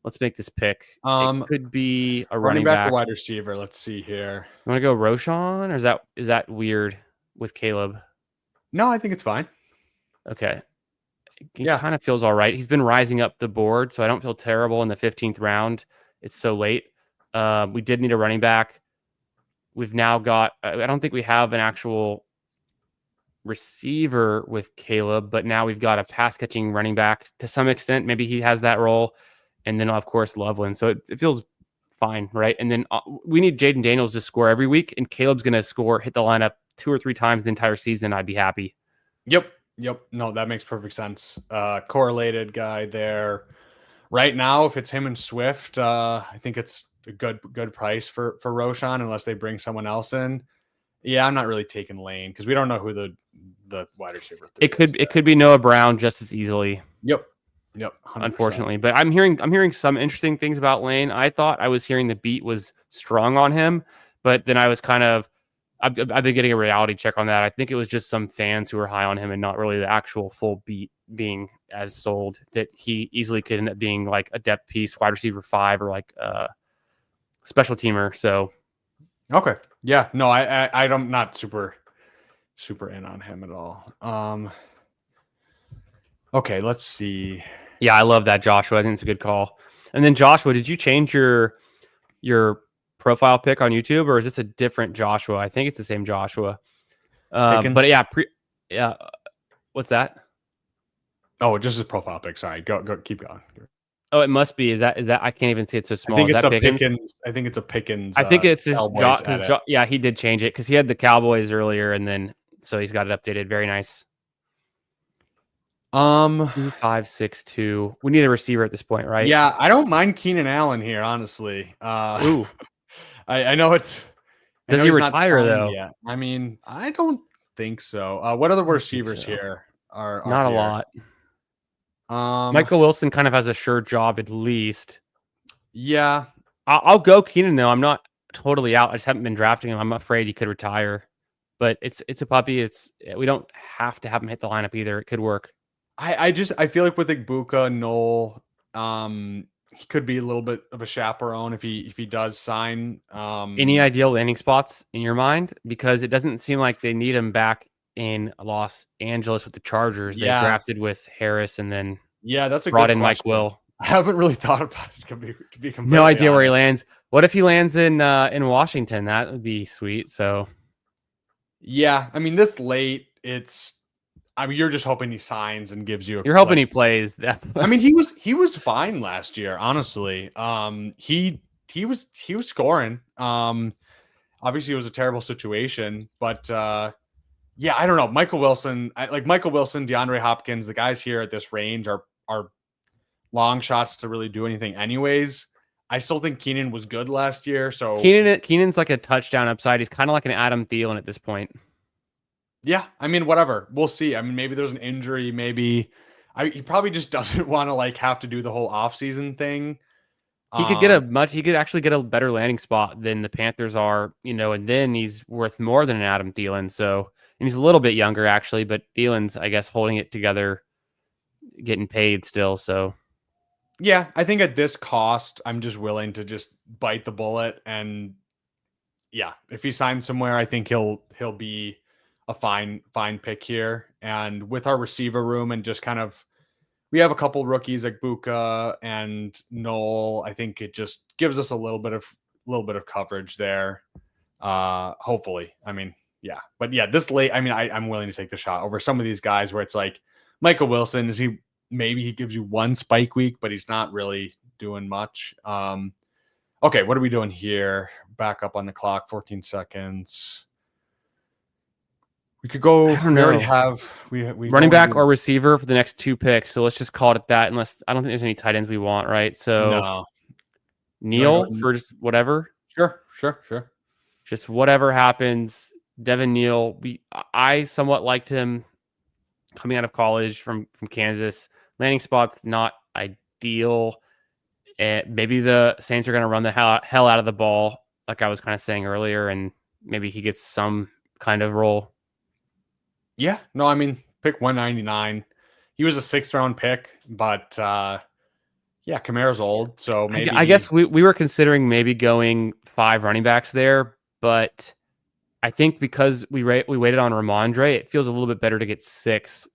let's make this pick. It could be a running back or wide receiver. Let's see here. You want to go Roshan, or is that weird with Caleb? No, I think it's fine. Okay. He kind of feels all right. He's been rising up the board, so I don't feel terrible in the 15th round. It's so late. We did need a running back. We've now got, I don't think we have an actual receiver with Caleb, but now we've got a pass catching running back to some extent. Maybe he has that role. And then, of course, Loveland. So it feels fine, right? And then we need Jaden Daniels to score every week, and Caleb's going to hit the lineup 2 or 3 times the entire season. I'd be happy. Yep. No, that makes perfect sense. Correlated guy there. Right now, if it's him and Swift, I think it's a good price for Roshan, unless they bring someone else in. Yeah, I'm not really taking Lane because we don't know who the wide receiver. It could be Noah Brown just as easily. Yep. 100%. Unfortunately, but I'm hearing some interesting things about Lane. I thought I was hearing the beat was strong on him, but then I was I've been getting a reality check on that. I think it was just some fans who were high on him and not really the actual full beat being as sold, that he easily could end up being like a depth piece, wide receiver 5, or like a special teamer. So, okay. Yeah, no, I'm not super in on him at all. Okay, let's see. Yeah, I love that, Joshua. I think it's a good call. And then Joshua, did you change your profile pic on YouTube, or is this a different Joshua? I think it's the same Joshua. But yeah, what's that? Oh, just his profile pic. Sorry, go, keep going. Oh, it must be. Is that? I can't even see it so small. I think it's a Pickens. I think it's a Pickens. I think it's his yeah, he did change it because he had the Cowboys earlier, and then so he's got it updated. Very nice. 5-6-2. We need a receiver at this point, right? Yeah, I don't mind Keenan Allen here, honestly. Ooh, I know it's. Does he retire though? Yet. I mean, I don't think so. What other receivers here are not a here? lot? Michael Wilson kind of has a sure job at least. Yeah, I'll go Keenan though. I'm not totally out. I just haven't been drafting him. I'm afraid he could retire, but it's a puppy. We don't have to have him hit the lineup either. It could work. I feel like with Igbuka, Noel, he could be a little bit of a chaperone if he does sign. Any ideal landing spots in your mind? Because it doesn't seem like they need him back in Los Angeles with the Chargers. They drafted with Harris and then that's a brought good in question. Mike Will. I haven't really thought about it. To be completely no idea honest. where he lands. What if he lands in Washington? That would be sweet. So yeah, I mean this late, you're just hoping he signs and gives you. You're hoping he plays. I mean, he was fine last year, honestly. He was scoring. Obviously it was a terrible situation, but yeah, I don't know. Michael Wilson, DeAndre Hopkins, the guys here at this range are long shots to really do anything anyways. I still think Keenan was good last year. So Keenan's like a touchdown upside. He's kind of like an Adam Thielen at this point. Yeah, I mean, whatever. We'll see. I mean, maybe there's an injury. Maybe he probably just doesn't want to have to do the whole offseason thing. He could actually get a better landing spot than the Panthers are, and then he's worth more than an Adam Thielen. So, and he's a little bit younger actually, but Thielen's, I guess, holding it together, getting paid still. So yeah, I think at this cost, I'm just willing to just bite the bullet. And yeah, if he signs somewhere, I think he'll be a fine pick here. And with our receiver room and just kind of, we have a couple rookies like Buka and Noel. I think it just gives us a little bit of coverage there. Hopefully. I mean, yeah. But yeah, this late, I mean, I'm willing to take the shot over some of these guys where it's like Michael Wilson, maybe he gives you one spike week, but he's not really doing much. Okay, what are we doing here? Back up on the clock, 14 seconds. We could go. I don't know. We already have we running back or receiver for the next 2 picks. So let's just call it that. Unless I don't think there's any tight ends we want, right? So no. Neil for just whatever. Sure. Just whatever happens. Devin Neal. I somewhat liked him coming out of college from Kansas. Landing spot's not ideal. And maybe the Saints are going to run the hell out of the ball, like I was kind of saying earlier, and maybe he gets some kind of role. Yeah, no, I mean, pick 199. He was a 6th-round pick, but yeah, Kamara's old, so maybe I guess we were considering maybe going 5 running backs there, but I think because we waited on Ramondre, it feels a little bit better to get 6.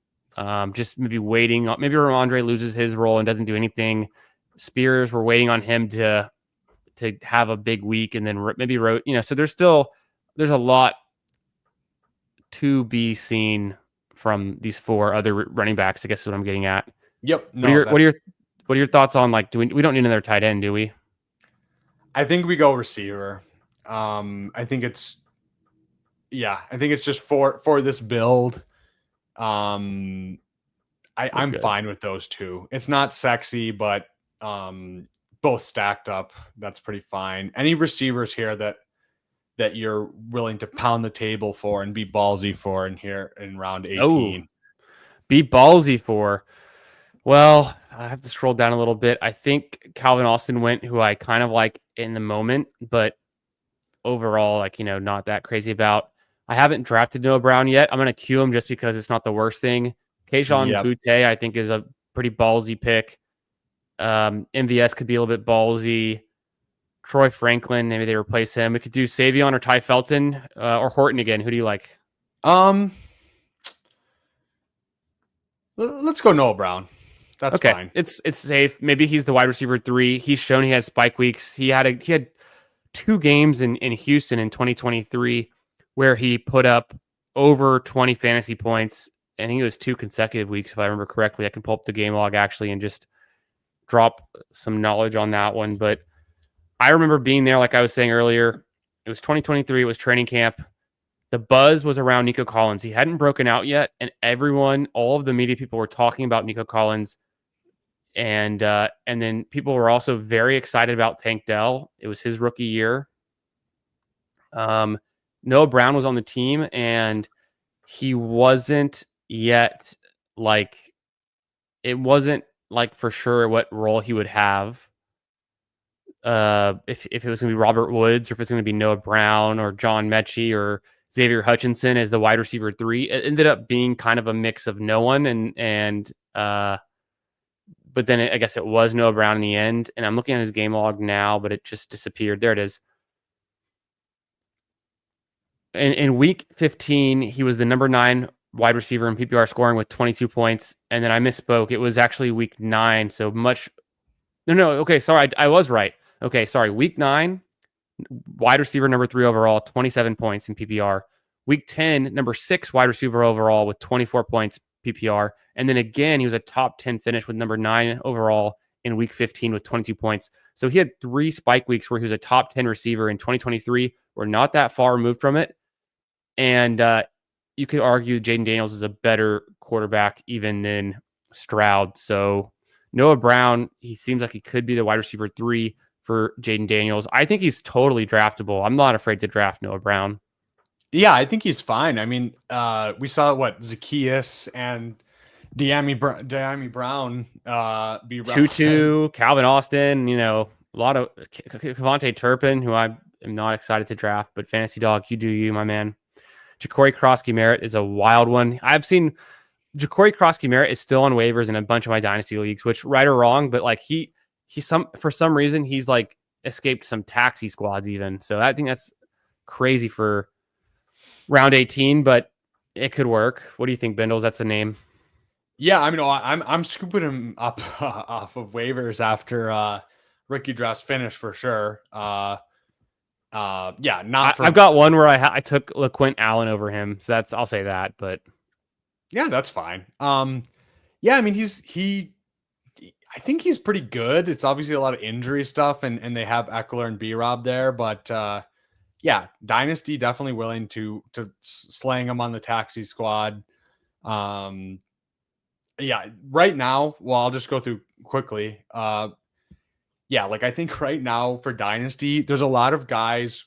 Just maybe waiting on, maybe Ramondre loses his role and doesn't do anything. Spears, we're waiting on him to have a big week, and then maybe so there's a lot to be seen from these 4 other running backs, I guess is what I'm getting at. Yep. No, what are your thoughts on, like, we don't need another tight end, do we? I think we go receiver. I think it's just for this build. I'm fine with those 2. It's not sexy, but both stacked up. That's pretty fine. Any receivers here that you're willing to pound the table for and be ballsy for in round 18? Be ballsy for. Well, I have to scroll down a little bit. I think Calvin Austin went, who I kind of like in the moment, but overall, like, not that crazy about. I haven't drafted Noah Brown yet. I'm going to queue him just because it's not the worst thing. Kayshon Boutte, I think, is a pretty ballsy pick. MVS could be a little bit ballsy. Troy Franklin, maybe they replace him. We could do Savion or Ty Felton or Horton again. Who do you like? Let's go Noah Brown. That's okay. Fine. It's safe. Maybe he's the wide receiver 3. He's shown he has spike weeks. He had 2 games in Houston in 2023 where he put up over 20 fantasy points. I think it was 2 consecutive weeks, if I remember correctly. I can pull up the game log actually and just drop some knowledge on that one. But I remember being there, like I was saying earlier. It was 2023. It was training camp. The buzz was around Nico Collins. He hadn't broken out yet, and all of the media people were talking about Nico Collins. And then people were also very excited about Tank Dell. It was his rookie year. Noah Brown was on the team, and he wasn't yet it wasn't for sure what role he would have. If it was going to be Robert Woods, or if it's going to be Noah Brown or John Mechie or Xavier Hutchinson as the wide receiver 3, it ended up being kind of a mix of no one but then I guess it was Noah Brown in the end. And I'm looking at his game log now, but it just disappeared. There it is. In week 15, he was the number 9 wide receiver in PPR scoring with 22 points. And then I misspoke. It was actually week 9. So much. No. Okay. Sorry. I was right. Okay. Sorry. Week 9, wide receiver number 3 overall, 27 points in PPR. Week 10, number 6 wide receiver overall with 24 points PPR. And then again, he was a top 10 finish with number 9 overall in week 15 with 22 points. So he had 3 spike weeks where he was a top 10 receiver in 2023. We're not that far removed from it. And you could argue Jaden Daniels is a better quarterback even than Stroud. So Noah Brown, he seems like he could be the wide receiver 3 for Jaden Daniels. I think he's totally draftable. I'm not afraid to draft Noah Brown. Yeah, I think he's fine. I mean, we saw Zacchaeus and De'Ami Brown be Tutu, Calvin Austin, a lot of Kevontae Turpin, who I am not excited to draft, but Fantasy Dog, you do you, my man. Ja'Cory Krosky-Merritt is a wild one. I've seen Ja'Cory Krosky-Merritt is still on waivers in a bunch of my dynasty leagues, which, right or wrong, but for some reason he's escaped some taxi squads even. So I think that's crazy for round 18, but it could work. What do you think, Bindles? That's a name. Yeah, I mean, I'm scooping him up off of waivers after rookie drafts finish for sure. Yeah, I've got one where I took LaQuint Allen over him, so I'll say that. But yeah, that's fine. Yeah, I mean, I think he's pretty good. It's obviously a lot of injury stuff, and they have Eckler and B-Rob there, but yeah, Dynasty definitely willing to slang him on the taxi squad. Yeah, right now, well, I'll just go through quickly. Yeah, I think right now for Dynasty, there's a lot of guys.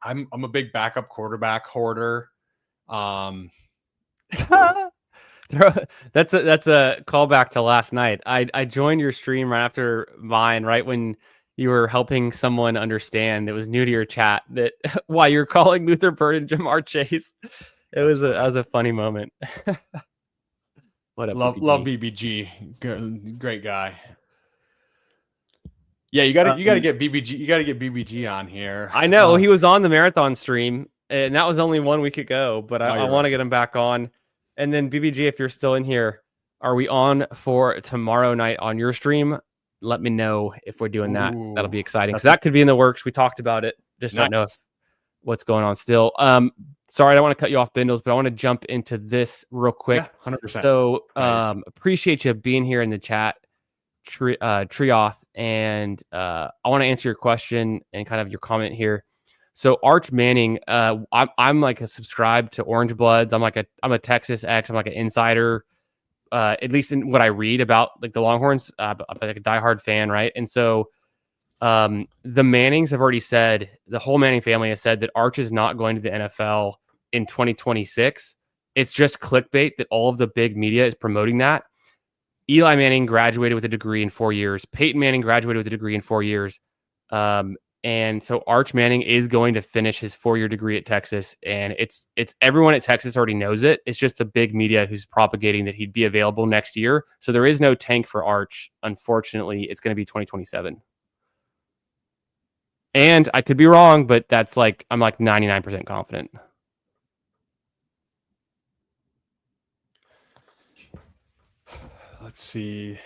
I'm a big backup quarterback hoarder. That's a callback to last night. I joined your stream right after mine, right when you were helping someone understand that was new to your chat that why you're calling Luther Bird and Jamar Chase. That was a funny moment. What up, Love BBG? BBG, great guy. Yeah, you got to get BBG. You got to get BBG on here. I know he was on the marathon stream, and that was only 1 week ago. But I want to get him back on. And then BBG, if you're still in here, are we on for tomorrow night on your stream? Let me know if we're doing that. That'll be exciting because that could be in the works. We talked about it. Just don't know what's going on still. Sorry, I don't want to cut you off, Bindles, but I want to jump into this real quick. Yeah, 100%. So appreciate you being here in the chat, Trioth, and I want to answer your question and kind of your comment here. So Arch Manning, I'm like a subscribed to Orange Bloods. I'm a Texas X. I'm like an insider, at least in what I read about like the Longhorns. I'm like a diehard fan, right? And so the Mannings have already said, the whole Manning family has said that Arch is not going to the NFL in 2026. It's just clickbait that all of the big media is promoting that. Eli Manning graduated with a degree in 4 years. Peyton Manning graduated with a degree in 4 years. And so Arch Manning is going to finish his 4-year degree at Texas. And it's everyone at Texas already knows it. It's just the big media who's propagating that he'd be available next year. So there is no tank for Arch. Unfortunately, it's going to be 2027. And I could be wrong, but I'm like 99% confident. Let's see.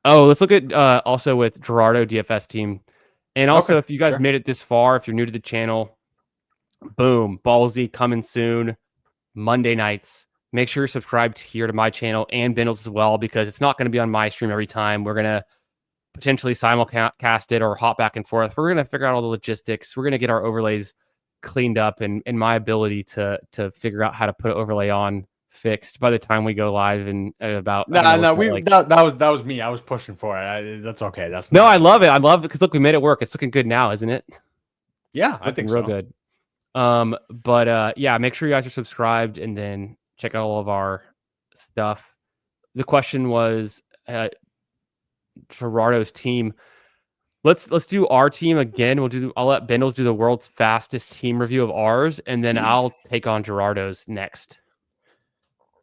Oh, let's look at also with Gerardo DFS team. And also, if you guys made it this far, if you're new to the channel, boom, Ballsy coming soon, Monday nights. Make sure you're subscribed here to my channel and Bindles as well, because it's not going to be on my stream every time. We're going to potentially simulcast it or hop back and forth. We're going to figure out all the logistics. We're going to get our overlays cleaned up, and my ability to figure out how to put an overlay on fixed by the time we go live in about that was me. I was pushing for it. That's okay. I love it because look, we made it work. It's looking good now, isn't it? Yeah, I think real good. But make sure you guys are subscribed and then check out all of our stuff. The question was Gerardo's team. Let's do our team again. I'll let Bindles do the world's fastest team review of ours, and then I'll take on Gerardo's next.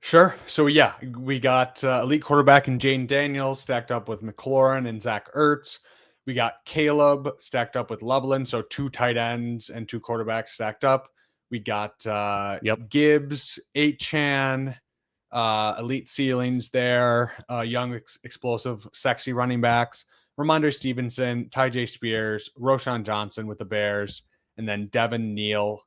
Sure. So yeah, we got elite quarterback in Jaden Daniels stacked up with McLaurin and Zach Ertz. We got Caleb stacked up with Loveland. So 2 tight ends and 2 quarterbacks stacked up. We got Gibbs, 8chan, elite ceilings there, young, explosive, sexy running backs. Ramondre Stevenson, Ty J. Spears, Roshan Johnson with the Bears, and then Devin Neal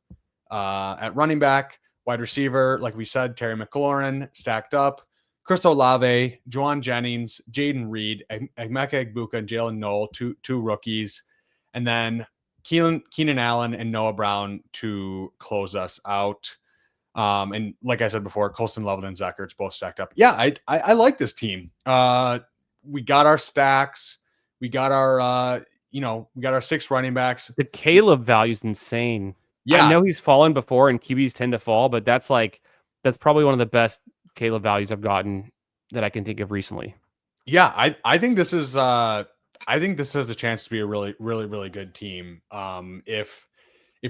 at running back. Wide receiver, like we said, Terry McLaurin stacked up. Chris Olave, Juwan Jennings, Jaden Reed, Emeka Egbuka, and Jalen Knoll, two rookies. And then Keenan Allen and Noah Brown to close us out. And like I said before, Colston Loveland and Zach Ertz both stacked up. Yeah, I like this team. We got our stacks. We got our, we got our 6 running backs. The Caleb value is insane. Yeah, I know he's fallen before, and QBs tend to fall, but that's probably one of the best Caleb values I've gotten that I can think of recently. Yeah, I think this is I think this has a chance to be a really, really, really good team. If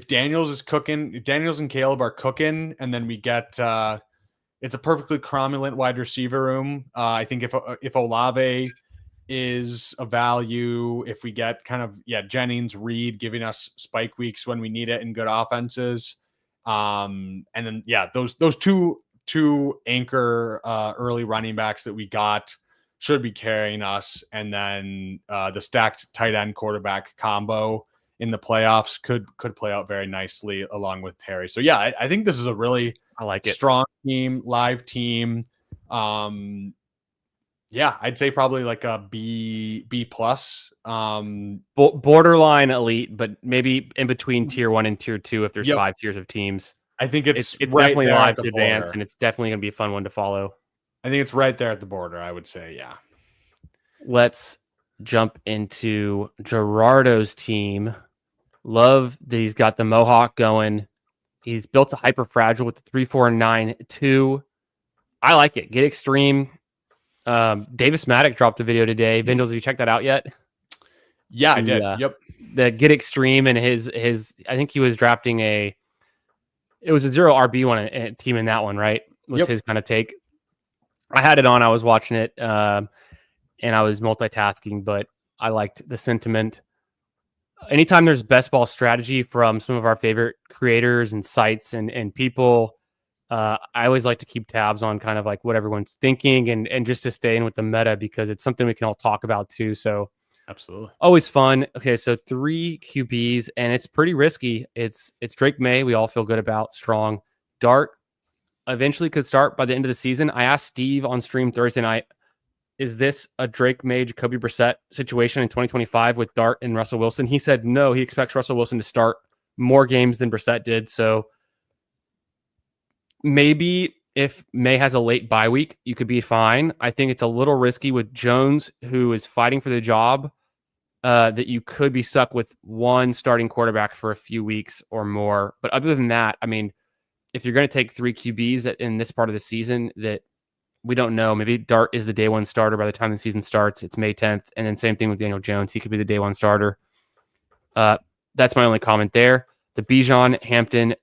Daniels is cooking, if Daniels and Caleb are cooking, and then we get it's a perfectly cromulent wide receiver room. I think if Olave is a value, if we get kind of Jennings, Reed giving us spike weeks when we need it in good offenses, and then those two anchor early running backs that we got should be carrying us, and then the stacked tight end quarterback combo in the playoffs could play out very nicely along with Terry. So yeah, I think this is a really strong team, live team. Yeah, I'd say probably like a B plus. Borderline elite, but maybe in between tier 1 and tier 2 if there's 5 tiers of teams. I think it's right definitely live to advance, and it's definitely going to be a fun one to follow. I think it's right there at the border, I would say, yeah. Let's jump into Gerardo's team. Love that he's got the Mohawk going. He's built a hyper fragile with the 3-4-9-2. I like it. Get extreme. Davis Maddock dropped a video today. Bindles, have you checked that out yet? Yeah, I did. Yep. The Get Extreme and his I think he was drafting it was a 0 RB one team in that one, right? Was his kind of take. I had it on, I was watching it, and I was multitasking, but I liked the sentiment. Anytime there's best ball strategy from some of our favorite creators and sites and people, I always like to keep tabs on kind of like what everyone's thinking and just to stay in with the meta because it's something we can all talk about too. So absolutely, always fun. Okay, so 3 QBs and it's pretty risky. It's Drake May. We all feel good about strong. Dart eventually could start by the end of the season. I asked Steve on stream Thursday night, is this a Drake May, Jacoby Brissett situation in 2025 with Dart and Russell Wilson? He said no. He expects Russell Wilson to start more games than Brissett did. So maybe if May has a late bye week, you could be fine. I think it's a little risky with Jones, who is fighting for the job, that you could be stuck with one starting quarterback for a few weeks or more. But other than that, I mean, if you're going to take 3 QBs in this part of the season that we don't know, maybe Dart is the day one starter by the time the season starts. It's May 10th. And then same thing with Daniel Jones. He could be the day one starter. That's my only comment there. The Bijan, Hampton,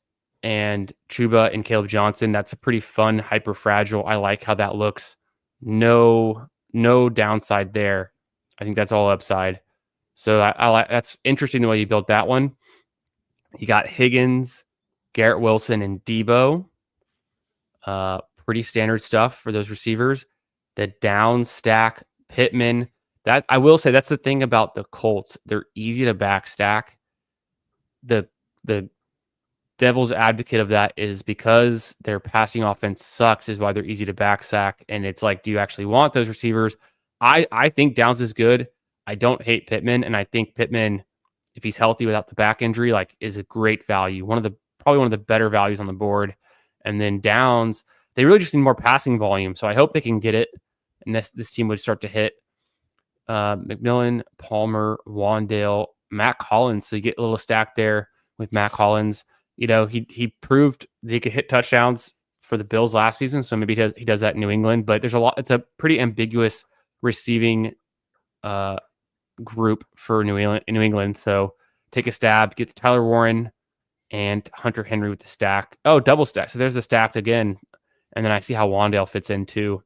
and Chuba and Caleb Johnson, that's a pretty fun, hyper fragile. I like how that looks. No downside there. I think that's all upside. So I like that's interesting the way you built that one. You got Higgins, Garrett Wilson, and Debo. Pretty standard stuff for those receivers. The down stack, Pittman. That I will say that's the thing about the Colts. They're easy to back stack. The devil's advocate of that is because their passing offense sucks is why they're easy to back stack. And it's like, do you actually want those receivers? I think Downs is good. I don't hate Pittman, and I think Pittman, if he's healthy without the back injury, like is a great value. Probably one of the better values on the board. And then Downs, they really just need more passing volume. So I hope they can get it. And this team would start to hit McMillan, Palmer, Wandale, Matt Collins. So you get a little stack there with Matt Collins. You know, he proved that he could hit touchdowns for the Bills last season. So maybe he does that in New England. But there's a lot. It's a pretty ambiguous receiving group for New England. So take a stab, get to Tyler Warren and Hunter Henry with the stack. Oh, double stack. So there's the stacked again. And then I see how Wandale fits in too.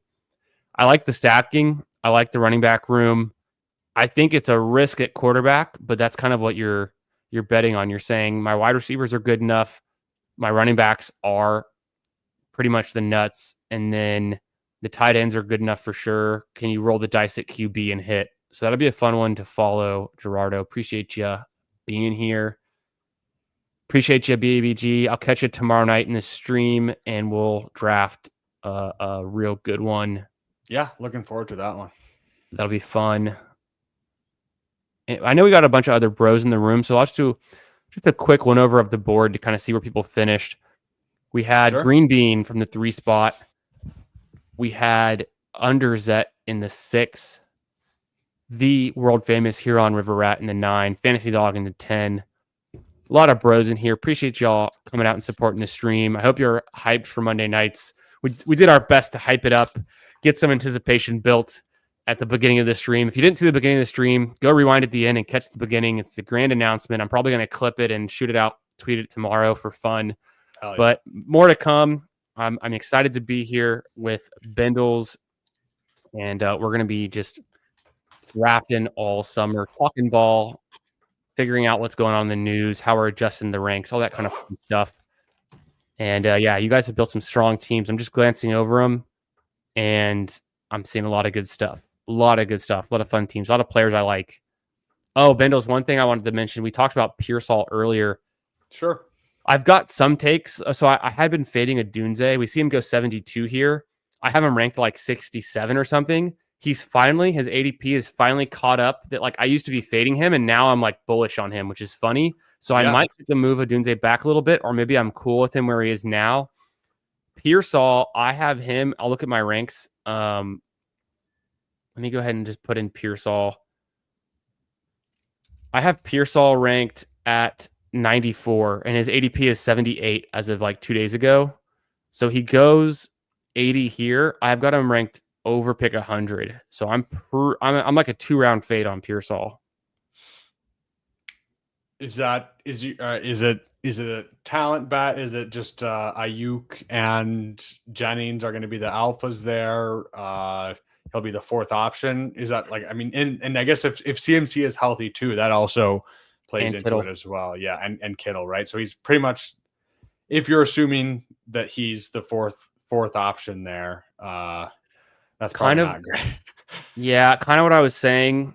I like the stacking. I like the running back room. I think it's a risk at quarterback, but that's kind of what you're betting on. You're saying my wide receivers are good enough. My running backs are pretty much the nuts. And then the tight ends are good enough for sure. Can you roll the dice at QB and hit? So that'll be a fun one to follow, Gerardo. Appreciate you being here. Appreciate you, BABG. I'll catch you tomorrow night in the stream, and we'll draft a real good one. Yeah, looking forward to that one. That'll be fun. And I know we got a bunch of other bros in the room, so I'll just do just a quick one over of the board to kind of see where people finished. We had Green Bean from the 3 spot. We had Underzet in the 6. The world famous Huron River Rat in the 9. Fantasy Dog in the 10. A lot of bros in here. Appreciate y'all coming out and supporting the stream. I hope you're hyped for Monday nights. We did our best to hype it up, get some anticipation built at the beginning of the stream. If you didn't see the beginning of the stream, go rewind at the end and catch the beginning. It's the grand announcement. I'm probably going to clip it and shoot it out, tweet it tomorrow for fun. Yeah. But more to come. I'm excited to be here with Bindles, and we're going to be just drafting all summer, talking ball, figuring out what's going on in the news, how we're adjusting the ranks, all that kind of fun stuff. And yeah, you guys have built some strong teams. I'm just glancing over them, and I'm seeing a lot of good stuff. A lot of fun teams, a lot of players I like. Oh, Bendels, one thing I wanted to mention, we talked about Pearsall earlier. Sure. I've got some takes. So I had been fading a Dunze. We see him go 72 here. I have him ranked like 67 or something. His ADP is finally caught up that like I used to be fading him, and now I'm like bullish on him, which is funny. So I might take the move of Dunze back a little bit, or maybe I'm cool with him where he is now. Pearsall, I have him. I'll look at my ranks. Let me go ahead and just put in Pearsall. I have Pearsall ranked at 94, and his ADP is 78 as of like 2 days ago. So he goes 80 here. I've got him ranked over pick 100. So I'm like a 2-round fade on Pearsall. Is it a talent bet? Is it just Ayuk and Jennings are going to be the alphas there? He'll be the fourth option. Is that like, I mean, and I guess if CMC is healthy too, that also plays And into Kittle. it as well. Yeah, and Kittle, right? So he's pretty much, if you're assuming that he's the fourth option there, that's probably not great. Yeah, kind of what I was saying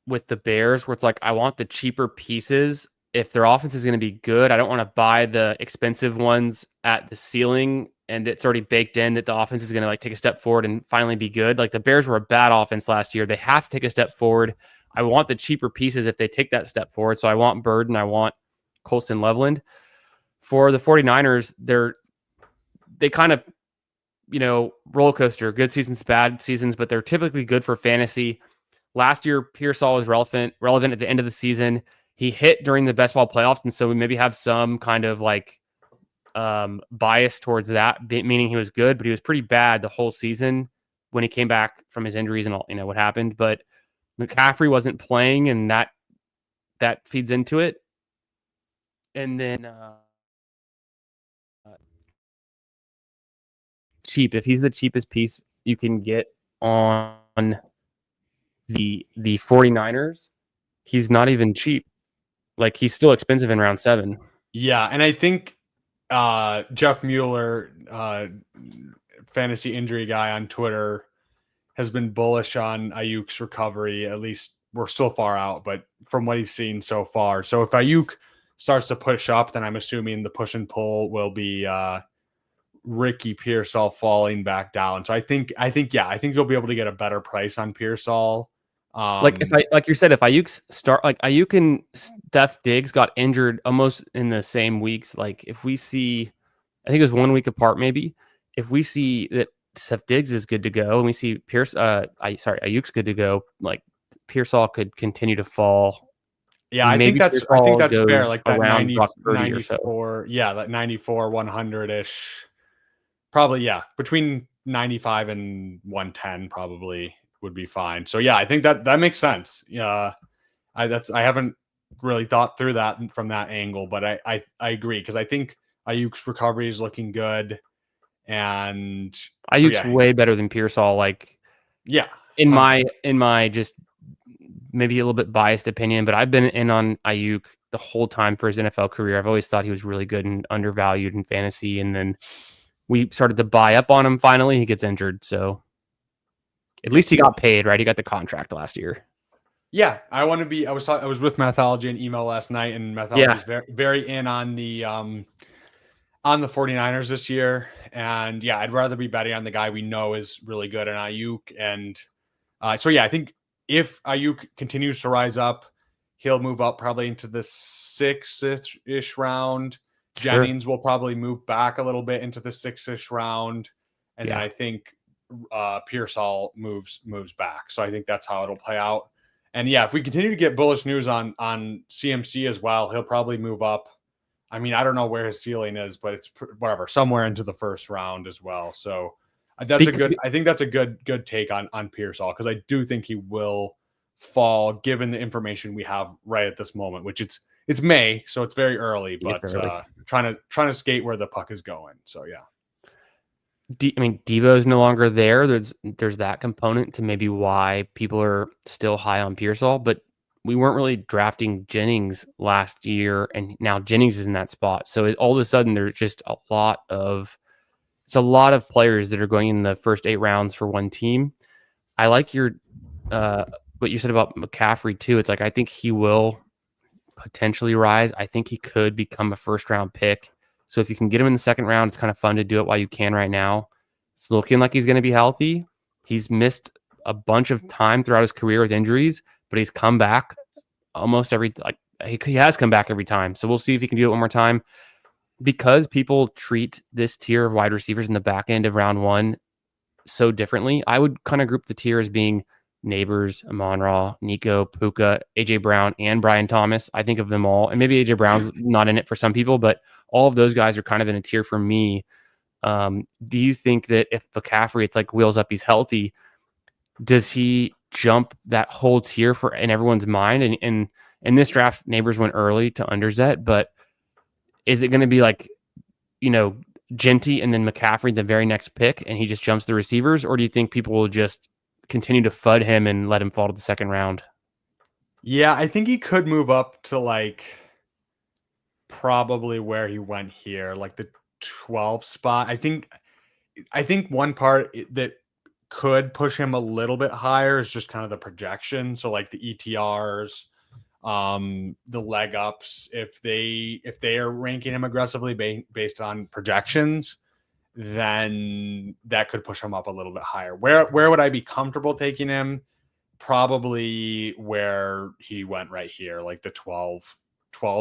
with the Bears, where it's like I want the cheaper pieces. If their offense is going to be good, I don't want to buy the expensive ones at the ceiling and it's already baked in that the offense is going to like take a step forward and finally be good. Like the Bears were a bad offense last year. They have to take a step forward. I want the cheaper pieces if they take that step forward. So I want Bird and I want Colston Loveland. For the 49ers, they kind of, roller coaster, good seasons, bad seasons, but they're typically good for fantasy. Last year, Pearsall was relevant at the end of the season. He hit during the best ball playoffs, and so we maybe have some kind of like bias towards that, meaning he was good, but he was pretty bad the whole season when he came back from his injuries and all, what happened. But McCaffrey wasn't playing, and that feeds into it. And then cheap. If he's the cheapest piece you can get on the 49ers, he's not even cheap. Like he's still expensive in round 7. Yeah, and I think Jeff Mueller, fantasy injury guy on Twitter, has been bullish on Ayuk's recovery. At least we're still far out, but from what he's seen so far. So if Ayuk starts to push up, then I'm assuming the push and pull will be Ricky Pearsall falling back down. So I think you'll be able to get a better price on Pearsall. Like you said, if Ayuk and Steph Diggs got injured almost in the same weeks, like if we see, I think it was 1 week apart, maybe. If we see that Steph Diggs is good to go, and we see Ayuk's good to go, like Pearsall could continue to fall. Yeah, I think that's fair. Like that 94, so. Yeah, that 94, 100-ish. Probably, yeah, between 95 and 110 probably would be fine. So yeah, I think that makes sense. Yeah, I haven't really thought through that from that angle, but I agree, because I think Ayuk's recovery is looking good, and Ayuk's way better than Pearsall. Like, yeah, in my just maybe a little bit biased opinion, but I've been in on Ayuk the whole time for his NFL career. I've always thought he was really good and undervalued in fantasy, and then we started to buy up on him. Finally, he gets injured, so at least he got paid, right? He got the contract last year. Yeah, I was with Mathology in email last night, and Mathology is very, very in on the 49ers this year. And yeah, I'd rather be betting on the guy we know is really good in Ayuk. And so yeah, I think if Ayuk continues to rise up, he'll move up probably into the 6-ish round. Sure. Jennings will probably move back a little bit into the 6-ish round. And then I think Pearsall moves back. So I think that's how it'll play out. And yeah, if we continue to get bullish news on CMC as well, he'll probably move up. I mean, I don't know where his ceiling is, but it's whatever, somewhere into the first round as well. So I think that's a good take on Pearsall, because I do think he will fall given the information we have right at this moment, which it's May, so it's very early, but trying to skate where the puck is going. So yeah. Debo is no longer there. There's that component to maybe why people are still high on Pearsall, but we weren't really drafting Jennings last year, and now Jennings is in that spot. So all of a sudden, there's just a lot of players that are going in the first 8 rounds for one team. I like your what you said about McCaffrey too. It's like I think he will potentially rise. I think he could become a first round pick. So if you can get him in the second round, it's kind of fun to do it while you can right now. It's looking like he's going to be healthy. He's missed a bunch of time throughout his career with injuries, but he's come back almost he has come back every time. So we'll see if he can do it one more time. Because people treat this tier of wide receivers in the back end of round 1 so differently, I would kind of group the tier as being Neighbors, Amon-Ra, Nico, Puka, AJ Brown, and Brian Thomas. I think of them all, and maybe AJ Brown's not in it for some people, but all of those guys are kind of in a tier for me Do you think that if McCaffrey, it's like wheels up, he's healthy, does he jump that whole tier in everyone's mind? And in this draft, Neighbors went early to Underzet, but is it going to be like, Genty and then McCaffrey the very next pick, and he just jumps the receivers? Or do you think people will just continue to FUD him and let him fall to the second round? Yeah, I think he could move up to like probably where he went here, like the 12 spot. I think one part that could push him a little bit higher is just kind of the projection. So like the ETRs, the leg ups, if they are ranking him aggressively based on projections, then that could push him up a little bit higher. Where would I be comfortable taking him? Probably where he went right here, like the 12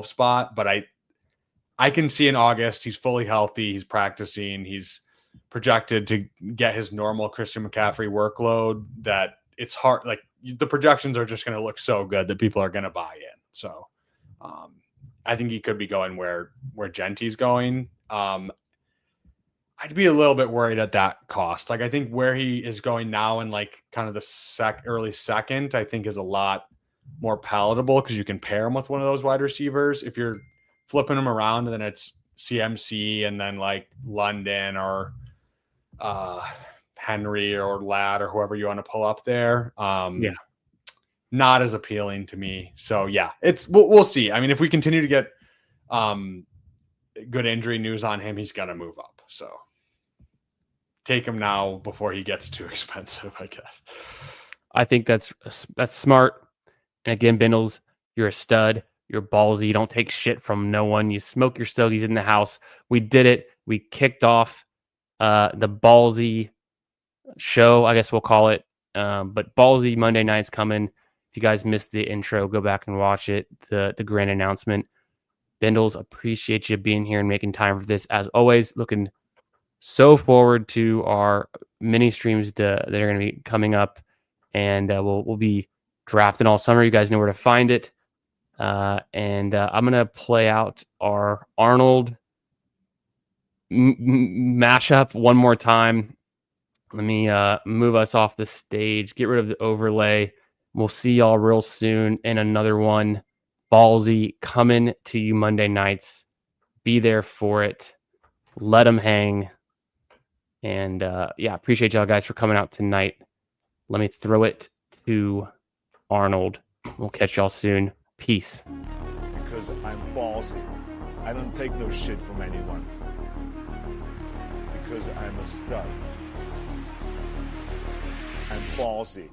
spot. But I can see in August, he's fully healthy. He's practicing. He's projected to get his normal Christian McCaffrey workload, that it's hard. Like the projections are just going to look so good that people are going to buy in. So I think he could be going where Genty's going. I'd be a little bit worried at that cost. Like I think where he is going now in like kind of the early second, I think is a lot more palatable because you can pair him with one of those wide receivers. If you're flipping him around, and then it's CMC and then like London or Henry or Ladd or whoever you want to pull up there. Not as appealing to me. So yeah, we'll see. I mean, if we continue to get good injury news on him, he's going to move up. So take him now before he gets too expensive, I guess. I think that's smart. And again, Bindles, you're a stud. You're ballsy. You don't take shit from no one. You smoke your stogies in the house. We did it. We kicked off the ballsy show, I guess we'll call it. But ballsy Monday night's coming. If you guys missed the intro, go back and watch it. The grand announcement. Bindles, appreciate you being here and making time for this. As always, looking so forward to our mini streams that are going to be coming up, and we'll be drafting all summer. You guys know where to find it. And I'm going to play out our Arnold mashup one more time. Let me move us off the stage, get rid of the overlay. We'll see y'all real soon in another one. Ballsy coming to you Monday nights. Be there for it. Let them hang. And appreciate y'all guys for coming out tonight. Let me throw it to Arnold. We'll catch y'all soon. Peace. Because I'm ballsy. I don't take no shit from anyone. Because I'm a stud. I'm ballsy.